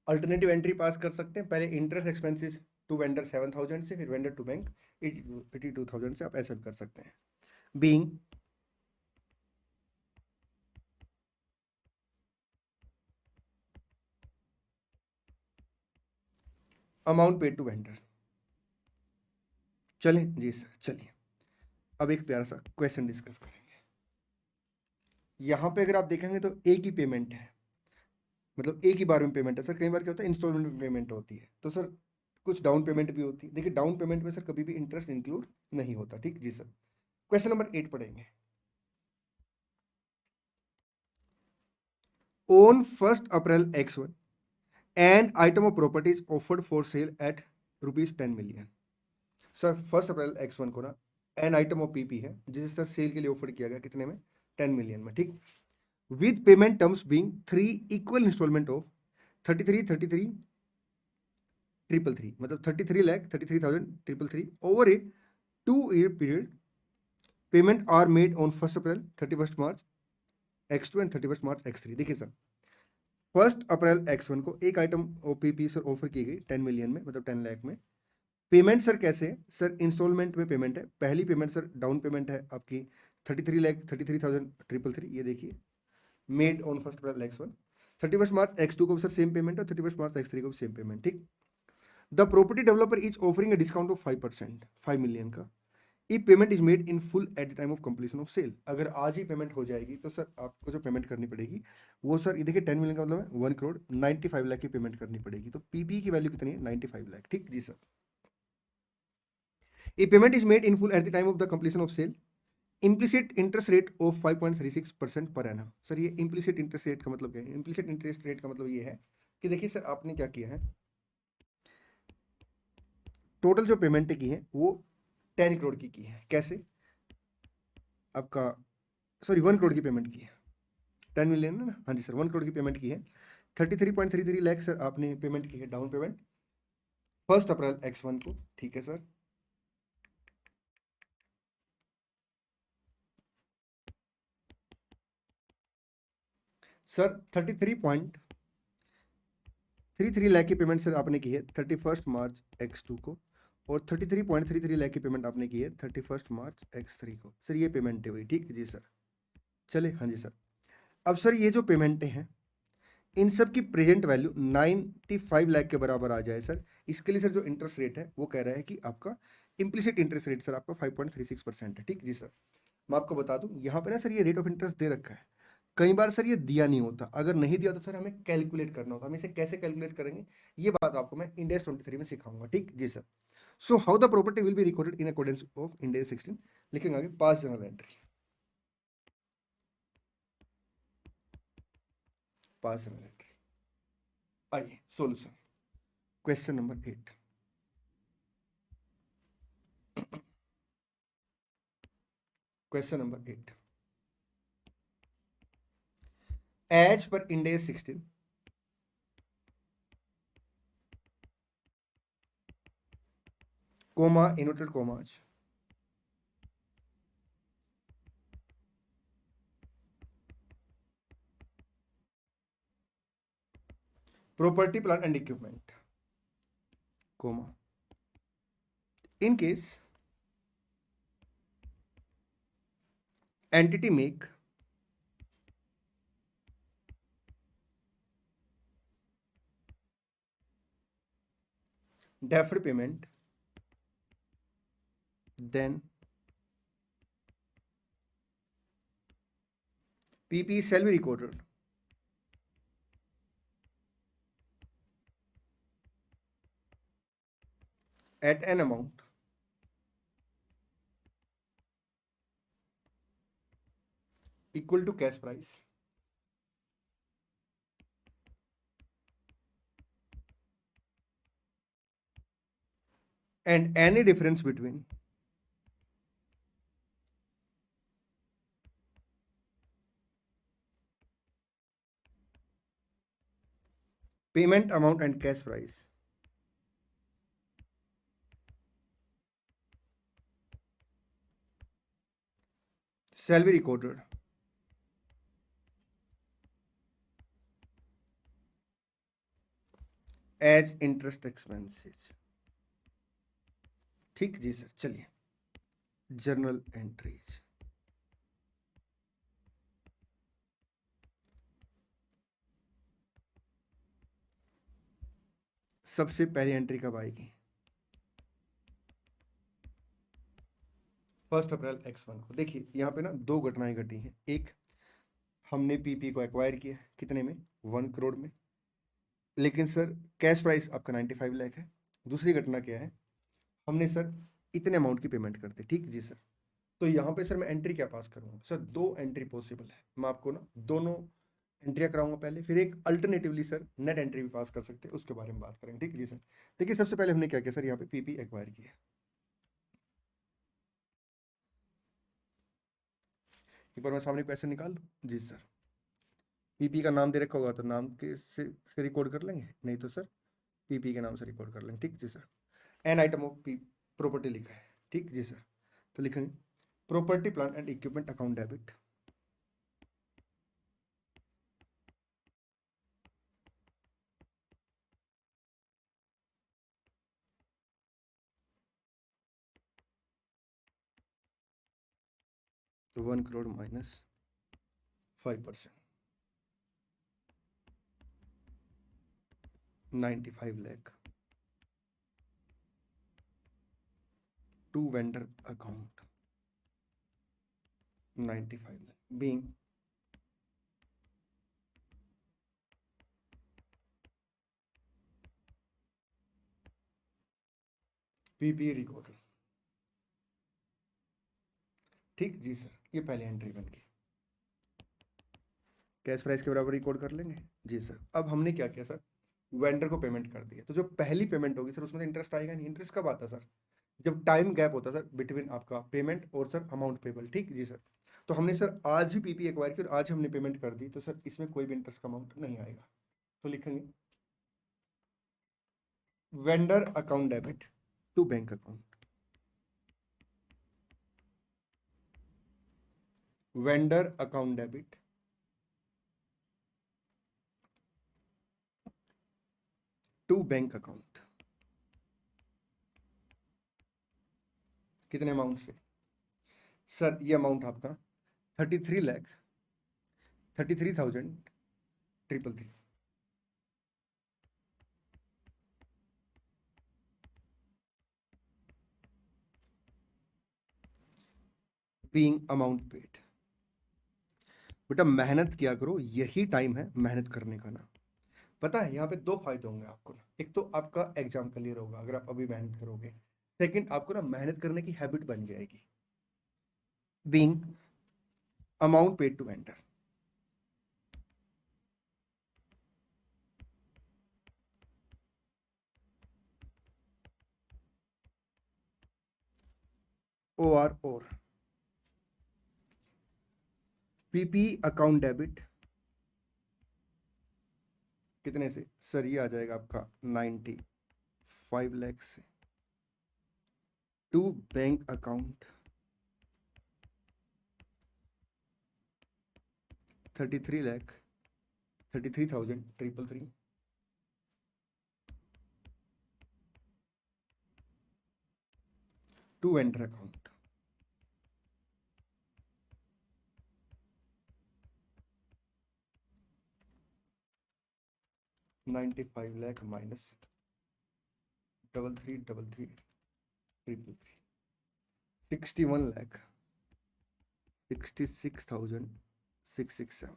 S1: अल्टरनेटिव एंट्री पास कर सकते हैं, पहले इंटरेस्ट एक्सपेंसेस टू वेंडर 7,000 से, फिर वेंडर टू बैंक 82,000 से, आप ऐसा भी कर सकते हैं। Being amount paid to vendor. चलें जी सर, चलिए अब एक प्यारा सा क्वेश्चन डिस्कस करेंगे। यहाँ पे अगर आप देखेंगे तो एक ही पेमेंट है, मतलब एक ही बार में पेमेंट है सर। कई बार क्या होता है इंस्टॉलमेंट में पेमेंट होती है, तो सर कुछ डाउन पेमेंट भी होती है। देखिए डाउन पेमेंट में सर कभी भी इंटरेस्ट इंक्लूड नहीं होता, ठीक जी सर। क्वेश्चन नंबर 8 पढ़ेंगे। On 1 April X1 an item of property is offered for sale at ₹10 million। Sir 1 April X1 को ना एन आइटम ऑफ पीपी है जिसे सर सेल के लिए ऑफर किया गया, कितने में, 10 million में, ठीक। With payment terms being 3 equal instalment of 33 333, मतलब 33,33,333 over a 2-year period. Payment are made on 1 April, 31st March X2 and 31st March X3। देखिए सर 1 April X1 को एक आइटम ओपीपी सर ऑफर की गई 10 million में, मतलब 10 लाख में। Payment sir कैसे है सर, इंस्टॉलमेंट में पेमेंट है। पहली पेमेंट सर डाउन पेमेंट है आपकी 33,33,333, ये देखिए made on 1 April X1। 31st March X2 को सर सेम पेमेंट है, 31st March X3 को सेम पेमेंट, ठीक। The property developer is offering a discount of 5%, 5 million का। If payment is made in full at the time of completion of sale, अगर आज ही payment हो जाएगी तो sir आपको जो पेमेंट करनी पड़ेगी वो सर ये देखिए 10 million का मतलब है 1,95 लाख की पेमेंट करनी पड़ेगी। तो पीपी की वैल्यू कितनी है, 95 लाख, ठीक जी sir. A payment is made in full at the time of the completion of sale, implicit interest rate of 5.36% per annum. Sir ये इम्प्लिसिट इंटरेस्ट रेट का मतलब क्या है, इम्प्लिसिट इंटरेस्ट रेट का मतलब ये है कि देखिए सर आपने क्या किया है, टोटल जो पेमेंट की है वो 10 करोड़ की है। कैसे, आपका सॉरी 1 करोड़ की पेमेंट की है, 10 million है ना, हाँ जी सर 1 करोड़ की पेमेंट की है। 33.33 लाख सर आपने पेमेंट की है डाउन पेमेंट 1 April X1 को, ठीक है सर। सर 33.33 लाख की पेमेंट सर आपने की है 31st March X2 को, और 33.33 लाख की पेमेंट आपने की है 31st March X3 को। सर ये पेमेंटें हुई, ठीक जी सर। चले हाँ जी सर। अब सर ये जो पेमेंटें हैं इन सब की प्रेजेंट वैल्यू 95 लाख के बराबर आ जाए सर, इसके लिए सर जो इंटरेस्ट रेट है वो कह रहा है कि आपका इम्प्लिसिट इंटरेस्ट रेट सर आपका 5.36% है। ठीक जी सर, मैं आपको बता दूं यहाँ पे ना सर ये रेट ऑफ इंटरेस्ट दे रखा है, कई बार सर ये दिया नहीं होता, अगर नहीं दिया तो सर हमें कैलकुलेट करना होता, हम इसे कैसे कैलकुलेट करेंगे ये बात आपको मैं इंड AS 23 में सिखाऊंगा। ठीक जी sir, so how the property will be recorded in accordance of Ind AS 16, लिखेंगे आगे pass journal entry, pass journal entry. आइए solution, question number 8, question number 8, as per Ind AS 16 comma inverted commas property plant and equipment comma in case entity make deferred payment then PP shall be recorded at an amount equal to cash price and any difference between payment amount and cash price shall be recorded as interest expenses। ठीक जी sir, चलिए journal entries, सबसे पहली entry कब आएगी? 1 अप्रैल X1 को। देखिए यहाँ पे ना दो घटनाएं घटी हैं, एक हमने PP को एक्वायर किया कितने में, 1 करोड़ में, लेकिन सर कैश प्राइस आपका 95 लाख है। दूसरी घटना क्या है, हमने सर इतने अमाउंट की पेमेंट कर दी। ठीक जी सर, तो यहाँ पे सर मैं एंट्री क्या पास करूंगा? सर दो एंट्री पॉसिबल है, मैं आपको ना दोनों एंट्रियाँ कराऊंगा पहले, फिर एक अल्टरनेटिवली सर नेट एंट्री भी पास कर सकते हैं, उसके बारे में बात करेंगे। ठीक जी सर, देखिए सबसे पहले हमने क्या किया सर, यहाँ पे PP एक्वायर किया, एक बार मैं सामने पैसे निकाल दूँ जी सर, PP का नाम दे रखा होगा तो नाम के से रिकॉर्ड कर लेंगे, नहीं तो सर PP के नाम से रिकॉर्ड कर लेंगे। ठीक जी sir, an item of P property लिखा है। ठीक जी सर, तो लिखेंगे property plant and equipment account debit, तो 1 crore minus 5%, 95 lakh to vendor account, 95 lakh being PP recorded. ठीक जी सर, ये पहली एंट्री बन गई, कैश प्राइस के बराबर रिकॉर्ड कर लेंगे जी सर। अब हमने क्या किया सर, वेंडर को पेमेंट कर दिया, तो जो पहली पेमेंट होगी सर उसमें तो इंटरेस्ट आएगा नहीं। इंटरेस्ट कब आता सर, जब टाइम गैप होता सर बिटवीन आपका पेमेंट और सर अमाउंट पेबल। ठीक जी सर, तो हमने सर आज ही PP एक्वायर की और आज हमने पेमेंट कर दी, तो सर इसमें कोई भी इंटरेस्ट का अमाउंट नहीं आएगा, तो लिखेंगे vendor account debit to bank account, vendor account debit to bank account, कितने अमाउंट से सर, ये अमाउंट आपका 33,33,333, बीइंग अमाउंट पेड। बेटा मेहनत किया करो, यही टाइम है मेहनत करने का ना। पता है यहाँ पे दो फायदे होंगे आपको ना। एक तो आपका एग्जाम क्लियर होगा अगर आप अभी मेहनत करोगे। सेकंड, आपको ना मेहनत करने की हैबिट बन जाएगी। Being amount paid to vendor. Or और पीपी अकाउंट डेबिट कितने से? सर ये आ जाएगा आपका 95 लाख से to bank account 33,33,333 to vendor account. $95 minus 33,33,333 61 lakh 66,667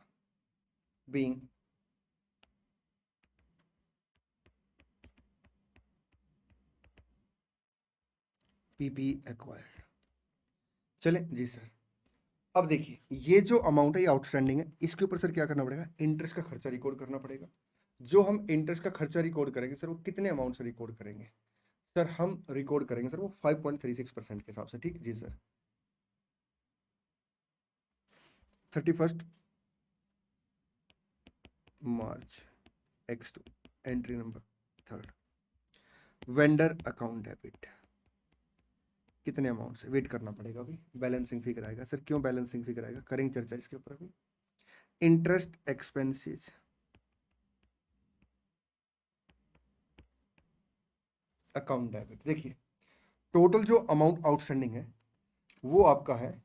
S1: being PP acquired. चले जी सर। अब देखिए ये जो अमाउंट है ये आउटस्टैंडिंग है, इसके ऊपर सर क्या करना पड़ेगा? इंटरेस्ट का खर्चा रिकॉर्ड करना पड़ेगा। जो हम इंटरेस्ट का खर्चा रिकॉर्ड करेंगे सर वो कितने अमाउंट से रिकॉर्ड करेंगे? सर हम रिकॉर्ड करेंगे सर वो 5.36% के हिसाब से। ठीक जी सर। 31 मार्च X2 entry number 3 vendor account debit कितने अमाउंट से? वेट करना पड़ेगा, अभी बैलेंसिंग फिगर आएगा। सर क्यों बैलेंसिंग फिगर आएगा? करेंगे चर्चा इसके ऊपर अभी। Interest expenses account debit. देखिए टोटल जो अमाउंट आउटस्टैंडिंग है वो आपका है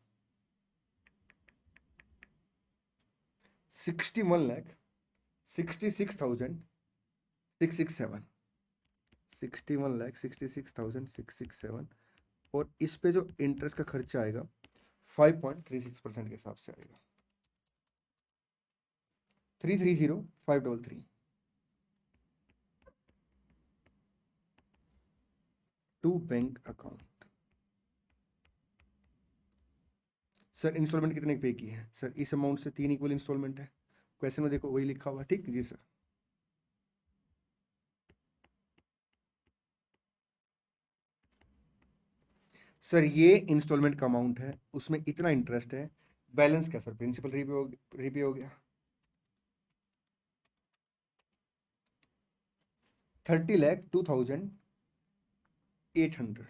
S1: 61,66,667 61,66,667 और इस पे जो इंटरेस्ट का खर्चा आएगा 5.36% के हिसाब से आएगा 330,533 to bank account. Sir instalment कितने पे की है? सर इस अमाउंट से 3 इक्वल इंस्टॉलमेंट है, क्वेश्चन में देखो वही लिखा हुआ। ठीक जी सर। सर ये इंस्टॉलमेंट का अमाउंट है, उसमें इतना इंटरेस्ट है, बैलेंस क्या सर? प्रिंसिपल रीपे हो गया 30,02,800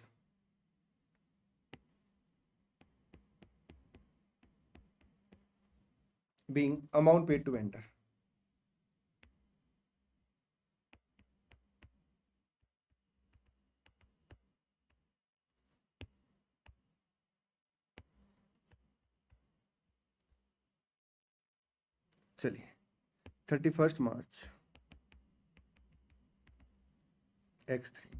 S1: being amount paid to vendor। चलिए 31 मार्च X3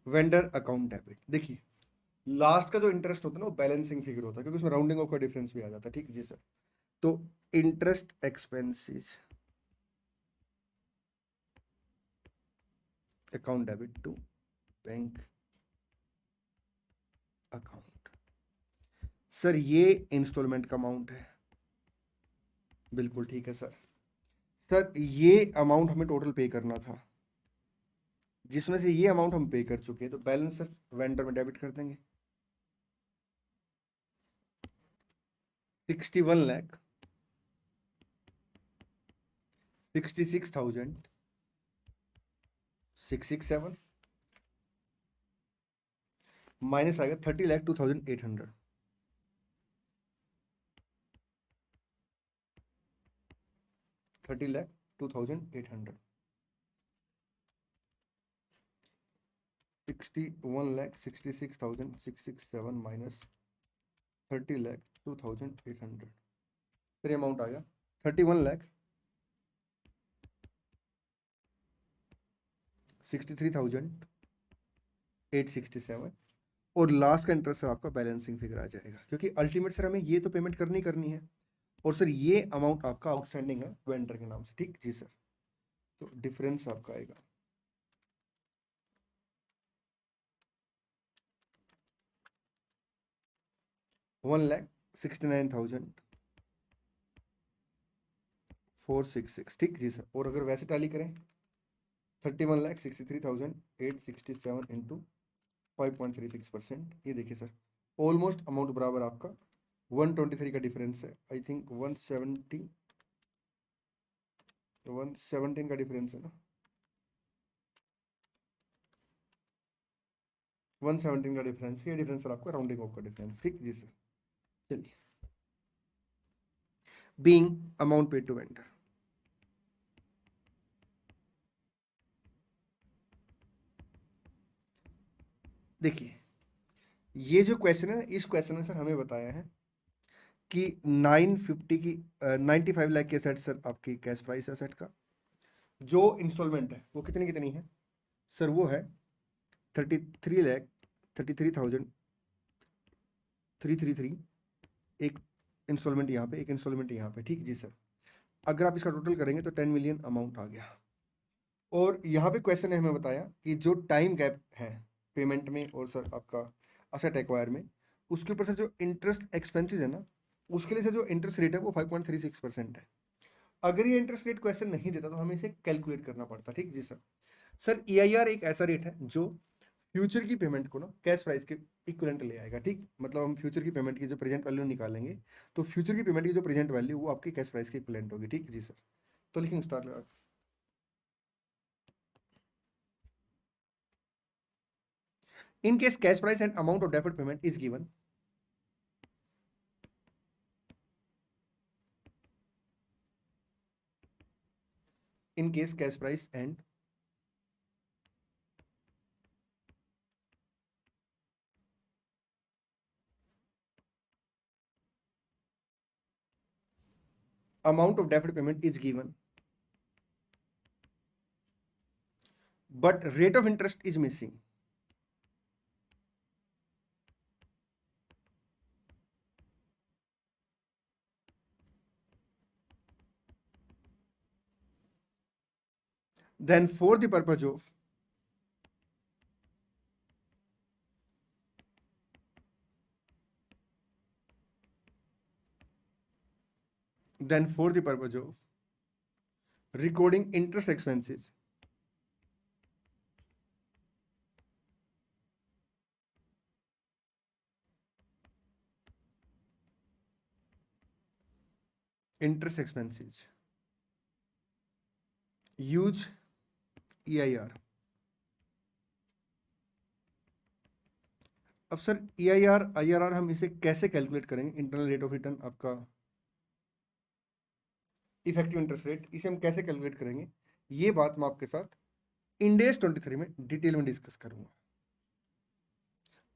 S1: वेंडर अकाउंट डेबिट। देखिए लास्ट का जो इंटरेस्ट होता है ना वो बैलेंसिंग फिगर होता है क्योंकि उसमें राउंडिंग ऑफ का डिफरेंस भी आ जाता है। ठीक जी सर। तो interest expenses account debit to bank account. Sir ये इंस्टॉलमेंट का अमाउंट है, बिल्कुल ठीक है सर। सर ये अमाउंट हमें टोटल पे करना था, जिसमें से ये अमाउंट हम पे कर चुके हैं, तो बैलेंस सर वेंडर में डेबिट कर देंगे 61,66,667 माइनस आएगा 30,02,800 30,02,800 61,66,667 माइनस 30,02,800। फिर अमाउंट आ गया 31 63,867 और लास्ट का इंटरेस्ट सर आपका बैलेंसिंग फिगर आ जाएगा, क्योंकि अल्टीमेट सर हमें ये तो पेमेंट करनी है और सर ये अमाउंट आपका आउटस्टैंडिंग है वेंडर के नाम से। ठीक जी सर, तो डिफरेंस आपका आएगा 1,69,466। ठीक जी सर, और अगर वैसे टैली करें 31,63,867 इंटू 5.36%, ये देखिए सर ऑलमोस्ट अमाउंट बराबर आपका 123 का डिफरेंस है। आई थिंक 117 का डिफरेंस है ना, 117 का डिफरेंस, ये डिफरेंस सर आपका राउंडिंग ऑफ का डिफरेंस। ठीक जी सर, चलिए being amount paid to vendor. देखिए ये जो क्वेश्चन है, इस क्वेश्चन में सर हमें बताया है कि 950 की 95 लाख के सेट सर आपकी कैश प्राइस है सेट का, जो इंस्टॉलमेंट है वो कितनी कितनी है सर, वो है 33,33,333, एक इंस्टॉलमेंट यहाँ पे, एक इंस्टॉलमेंट यहाँ पे। ठीक जी सर, अगर आप इसका टोटल करेंगे तो 10 मिलियन अमाउंट आ गया। और यहाँ पे क्वेश्चन ने हमें बताया कि जो टाइम गैप है पेमेंट में और सर आपका असेट एक्वायर में, उसके ऊपर सर जो इंटरेस्ट एक्सपेंसेस है ना, उसके लिए सर जो इंटरेस्ट रेट है वो 5.36% है। अगर ये इंटरेस्ट रेट क्वेश्चन नहीं देता तो हमें इसे कैलकुलेट करना पड़ता। ठीक जी सर, सर EIR एक ऐसा रेट है जो फ्यूचर की पेमेंट को ना कैश प्राइस के इक्विवेलेंट ले आएगा। ठीक, मतलब हम फ्यूचर की पेमेंट की जो प्रेजेंट वैल्यू निकालेंगे तो फ्यूचर की पेमेंट की जो प्रेजेंट वैल्यू वो आपकी कैश प्राइस के इक्विवेलेंट होगी। ठीक जी सर, तो लिखेंगे स्टार्ट लगा। In case cash price and amount of deferred payment is given, in case cash price and amount of deferred payment is given, but rate of interest is missing, then for the purpose of recording interest expenses, use EIR। अब sir EIR IRR हम इसे कैसे calculate करेंगे, internal rate of return आपका effective interest rate, इसे हम कैसे calculate करेंगे, ये बात मैं आपके साथ इंडेस 23 में डिटेल में डिस्कस करूंगा।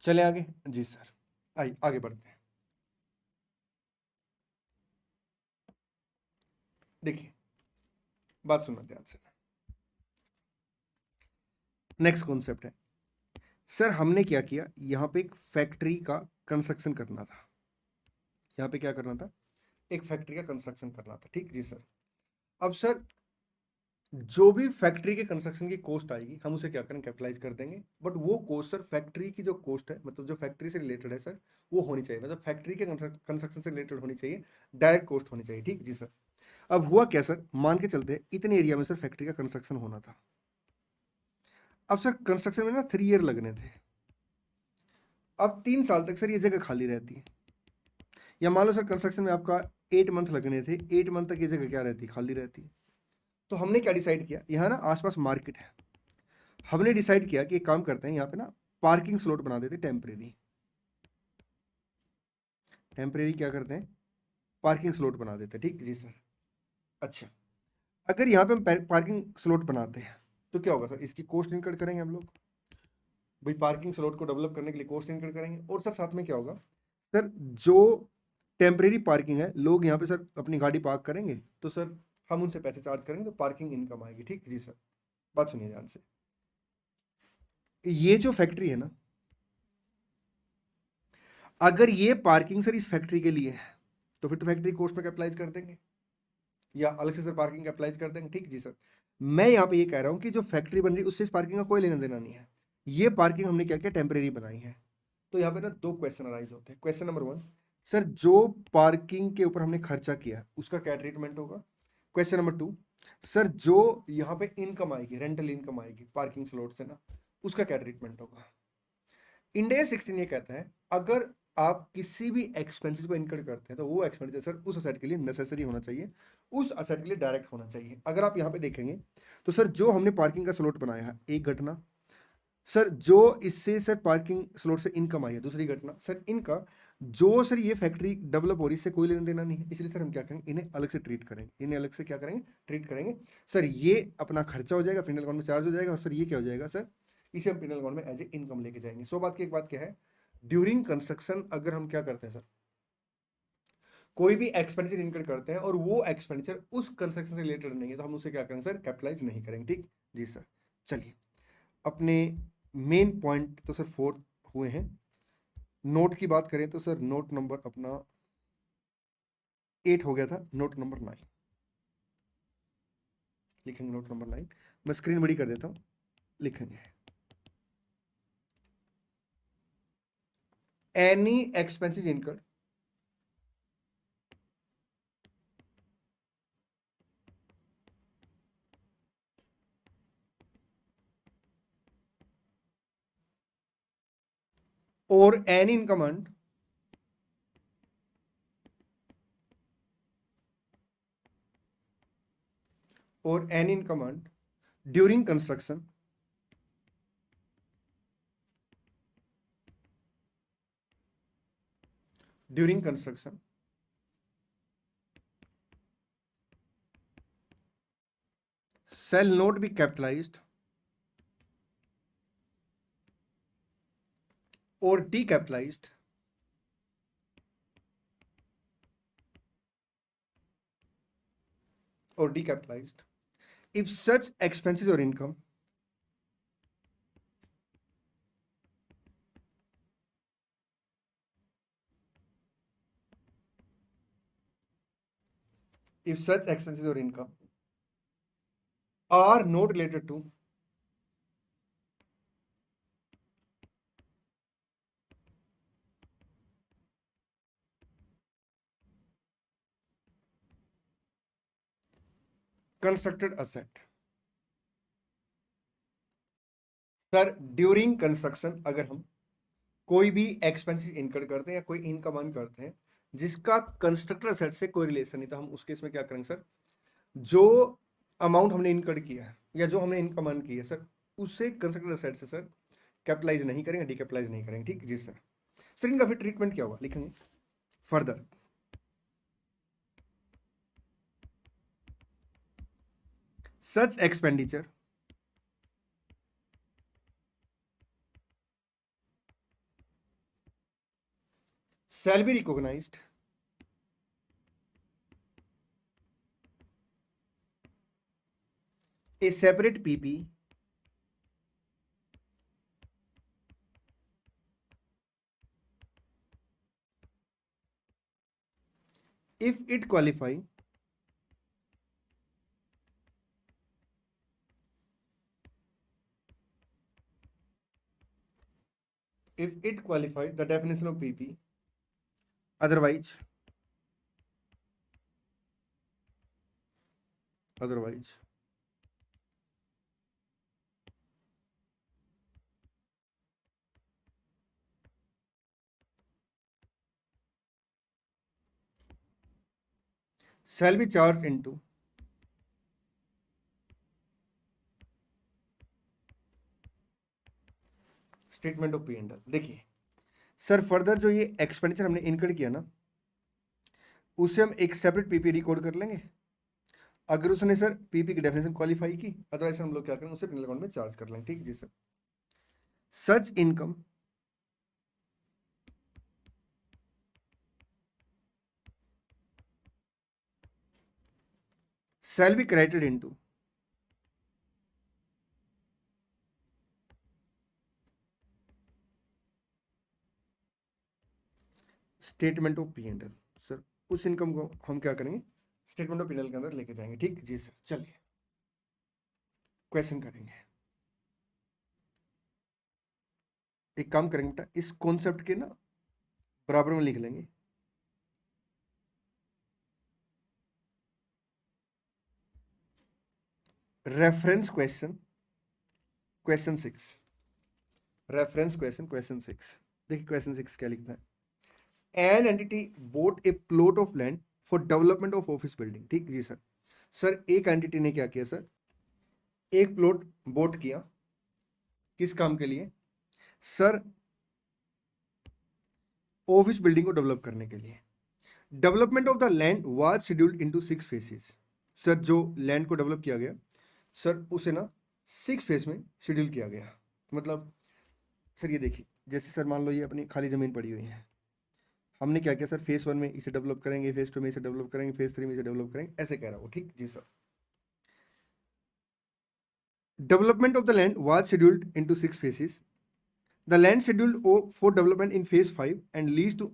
S1: चले आगे जी सर, आइए आगे बढ़ते हैं। देखिए बात सुनना ध्यान से, नेक्स्ट कॉन्सेप्ट है सर, हमने क्या किया, यहाँ पे एक फैक्ट्री का कंस्ट्रक्शन करना था, यहाँ पे क्या करना था, एक फैक्ट्री का कंस्ट्रक्शन करना था। ठीक जी सर, अब सर जो भी फैक्ट्री के कंस्ट्रक्शन की कॉस्ट आएगी हम उसे क्या करेंगे, कैपिटलाइज कर देंगे। बट वो कॉस्ट सर फैक्ट्री की जो कॉस्ट है, मतलब जो फैक्ट्री से रिलेटेड है सर, वो होनी चाहिए, मतलब फैक्ट्री के कंस्ट्रक्शन से रिलेटेड होनी चाहिए, डायरेक्ट कॉस्ट होनी चाहिए। ठीक जी सर, अब हुआ क्या सर, मान के चलते इतने एरिया में सर फैक्ट्री का कंस्ट्रक्शन होना था। अब सर कंस्ट्रक्शन में ना 3 ईयर लगने थे। अब 3 साल तक सर ये जगह खाली रहती है, या मान लो सर कंस्ट्रक्शन में आपका 8 मंथ लगने थे, 8 मंथ तक ये जगह क्या रहती, खाली रहती। तो हमने क्या डिसाइड किया, यहाँ ना आसपास मार्केट है, हमने डिसाइड किया कि एक काम करते हैं, यहाँ पे ना पार्किंग स्लॉट बना देते, टेम्परेरी क्या करते हैं, पार्किंग स्लॉट बना देते। ठीक जी सर, अच्छा अगर यहाँ पे हम पार्किंग स्लॉट बनाते हैं तो क्या होगा सर, इसकी कॉस्ट इनकर्ड करेंगे हम लोग, भाई पार्किंग स्लॉट को डेवलप करने के लिए कॉस्ट इनकर्ड करेंगे। और सर साथ में क्या होगा सर, जो टेम्परेरी पार्किंग है, लोग यहाँ पे सर अपनी गाड़ी पार्क करेंगे तो सर हम उनसे पैसे चार्ज करेंगे, तो पार्किंग इनकम आएगी। ठीक जी सर, बात सुनिए ध्यान से, ये जो फैक्ट्री है ना, अगर ये पार्किंग सर इस फैक्ट्री के लिए है तो फिर तो फैक्ट्री कॉस्ट में कैपिटलाइज कर देंगे या अलग से सर पार्किंग कैपिटलाइज कर देंगे। ठीक जी सर, मैं यहाँ पे ये कह रहा हूँ कि जो फैक्ट्री बन रही है उससे इस पार्किंग का कोई लेना देना नहीं है। ये पार्किंग हमने क्या किया, टेम्परेरी बनाई है। तो यहाँ पे ना दो क्वेश्चन अराइज होते हैं। क्वेश्चन नंबर 1, सर जो पार्किंग के ऊपर हमने खर्चा किया उसका क्या ट्रीटमेंट होगा। क्वेश्चन नंबर 2, सर जो यहाँ पे इनकम आएगी, रेंटल इनकम आएगी पार्किंग स्लॉट से ना, उसका क्या ट्रीटमेंट होगा। इंडिया 16 ये कहता है अगर आप किसी भी एक्सपेंसेस को इनकर करते हैं तो वो एक्सपेंडिचर सर उस असेट के लिए नेसेसरी होना चाहिए, उस असेट के लिए डायरेक्ट होना चाहिए। अगर आप यहाँ पे देखेंगे तो सर जो हमने पार्किंग का स्लॉट बनाया है, एक घटना। सर जो इससे सर पार्किंग स्लॉट से इनकम आई है, दूसरी घटना। सर इनका जो सर ये फैक्ट्री डेवलप हो रही है इससे कोई लेना देना नहीं है, इसलिए सर हम क्या करेंगे, इन्हें अलग से ट्रीट करेंगे। इन्हें अलग से क्या करेंगे, ट्रीट करेंगे। सर ये अपना खर्चा हो जाएगा, पिनल अकाउंट में चार्ज हो जाएगा, और सर ये क्या हो जाएगा सर, इसे हम पिनल अकाउंट में एज ए इनकम लेके जाएंगे। सो बात की एक बात क्या है, ड्यूरिंग कंस्ट्रक्शन अगर हम क्या करते हैं सर, कोई भी एक्सपेंडिचर इनकर करते हैं और वो एक्सपेंडिचर उस कंस्ट्रक्शन से रिलेटेड नहीं है तो हम उसे क्या करेंगे सर, कैपिटलाइज नहीं करेंगे। ठीक जी सर, चलिए अपने मेन पॉइंट तो सर 4 हुए हैं। नोट की बात करें तो सर नोट नंबर अपना 8 हो गया था, नोट नंबर 9 लिखेंगे। नोट नंबर 9 मैं स्क्रीन बड़ी कर देता हूं, लिखेंगे एनी एक्सपेंसेस इनकर्ड और any income earned or any income earned during construction shall not be capitalized or decapitalized if such expenses or income are not related to constructed asset। Sir during construction अगर हम कोई भी expenses इनकर करते हैं या कोई इनकम अर्न करते हैं जिसका कंस्ट्रक्टर असेट से कोई रिलेशन नहीं, तो हम उस केस में क्या करेंगे सर, जो अमाउंट हमने इनकर किया है या जो हमने इनकम अर्न की है सर, उससे कंस्ट्रक्टर असेट से सर कैपिटलाइज नहीं करेंगे, डिकैपिटलाइज नहीं करेंगे। ठीक जी सर। सर इनका फिर ट्रीटमेंट क्या होगा, लिखेंगे further such expenditure shall be recognized a separate PP if it qualify the definition of PP, otherwise shall be charged into statement of P&L। देखिए सर फर्दर जो ये एक्सपेंडिचर हमने इनकर्ड किया ना, उसे हम एक सेपरेट पीपी रिकॉर्ड कर लेंगे। अगर उसने सर पीपी की डेफिनेशन क्वालिफाई की, अदरवाइज हम लोग क्या करेंगे, उसे पिनल अकाउंट में चार्ज कर लेंगे। ठीक जी sir. Such income shall be credited into statement of P&L। Sir उस इनकम को हम क्या करेंगे, स्टेटमेंट ऑफ P&L के अंदर लेके जाएंगे। ठीक जी सर, चलिए क्वेश्चन करेंगे। एक काम करेंगे बेटा, इस कॉन्सेप्ट के ना बराबर में लिख लेंगे। Reference question, question 6, reference question, question 6। देखिए क्वेश्चन 6 क्या लिखता है, an entity boat A plot of land for development of office building. ठीक जी सर। सर एक एंटिटी ने क्या किया सर, एक प्लॉट बोट किया, किस काम के लिए सर, ऑफिस बिल्डिंग को डेवलप करने के लिए। Development of the land was scheduled into 6 phases. Sir जो लैंड को डेवलप किया गया सर, उसे ना 6 फेज में शेड्यूल किया गया। मतलब सर ये देखिए, जैसे सर मान लो ये अपनी खाली ज़मीन पड़ी हुई है, हमने क्या किया सर, फेज 1 में इसे डेवलप करेंगे, फेज 2 में इसे डेवलप करेंगे, फेज 3 में इसे डेवलप करेंगे, ऐसे कह रहा हूँ। ठीक जी sir. Development of the land was scheduled into 6 phases. The land scheduled for development in phase 5 and leased to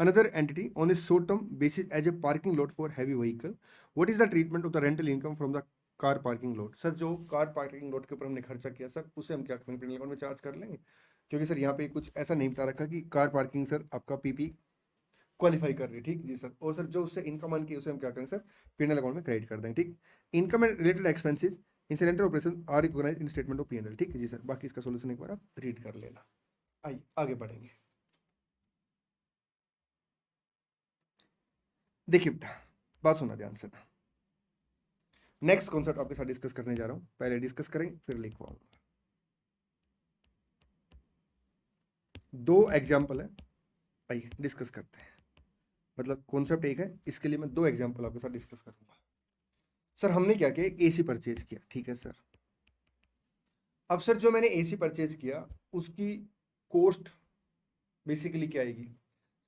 S1: another entity on a short-term basis as a parking lot for heavy vehicle. What is the treatment of the rental income from the car parking lot? Sir जो car parking lot के ऊपर हमने खर्चा किया sir, उसे हम क्या करेंगे, P&L अकाउंट में चार्ज कर लेंगे। क्योंकि सर यहाँ पे कुछ ऐसा नहीं बता रखा कि कार पार्किंग सर आपका पीपी क्वालिफाई कर रही है। ठीक जी सर। और सर जो उससे इनकम आन की उसे हम क्या करेंगे सर, P&L अकाउंट में क्रेडिट कर देंगे। ठीक, income and related expenses incidental operation are recognised in statement of P&L। ठीक है जी सर। बाकी इसका सॉल्यूशन एक बार आप रीड कर लेना। आइए आगे बढ़ेंगे। देखिए बेटा, बात सुना ध्यान से ना। नेक्स्ट कॉन्सेप्ट आपके साथ डिस्कस करने जा रहा हूं, पहले डिस्कस करेंगे फिर लिखवाऊंगा। दो एग्जाम्पल है, आइए डिस्कस करते हैं। मतलब कॉन्सेप्ट एक है, इसके लिए मैं दो एग्जाम्पल आपके साथ डिस्कस करूंगा। सर हमने क्या किया, एक एसी परचेज किया। ठीक है सर। अब सर जो मैंने एसी परचेज किया उसकी कॉस्ट बेसिकली क्या आएगी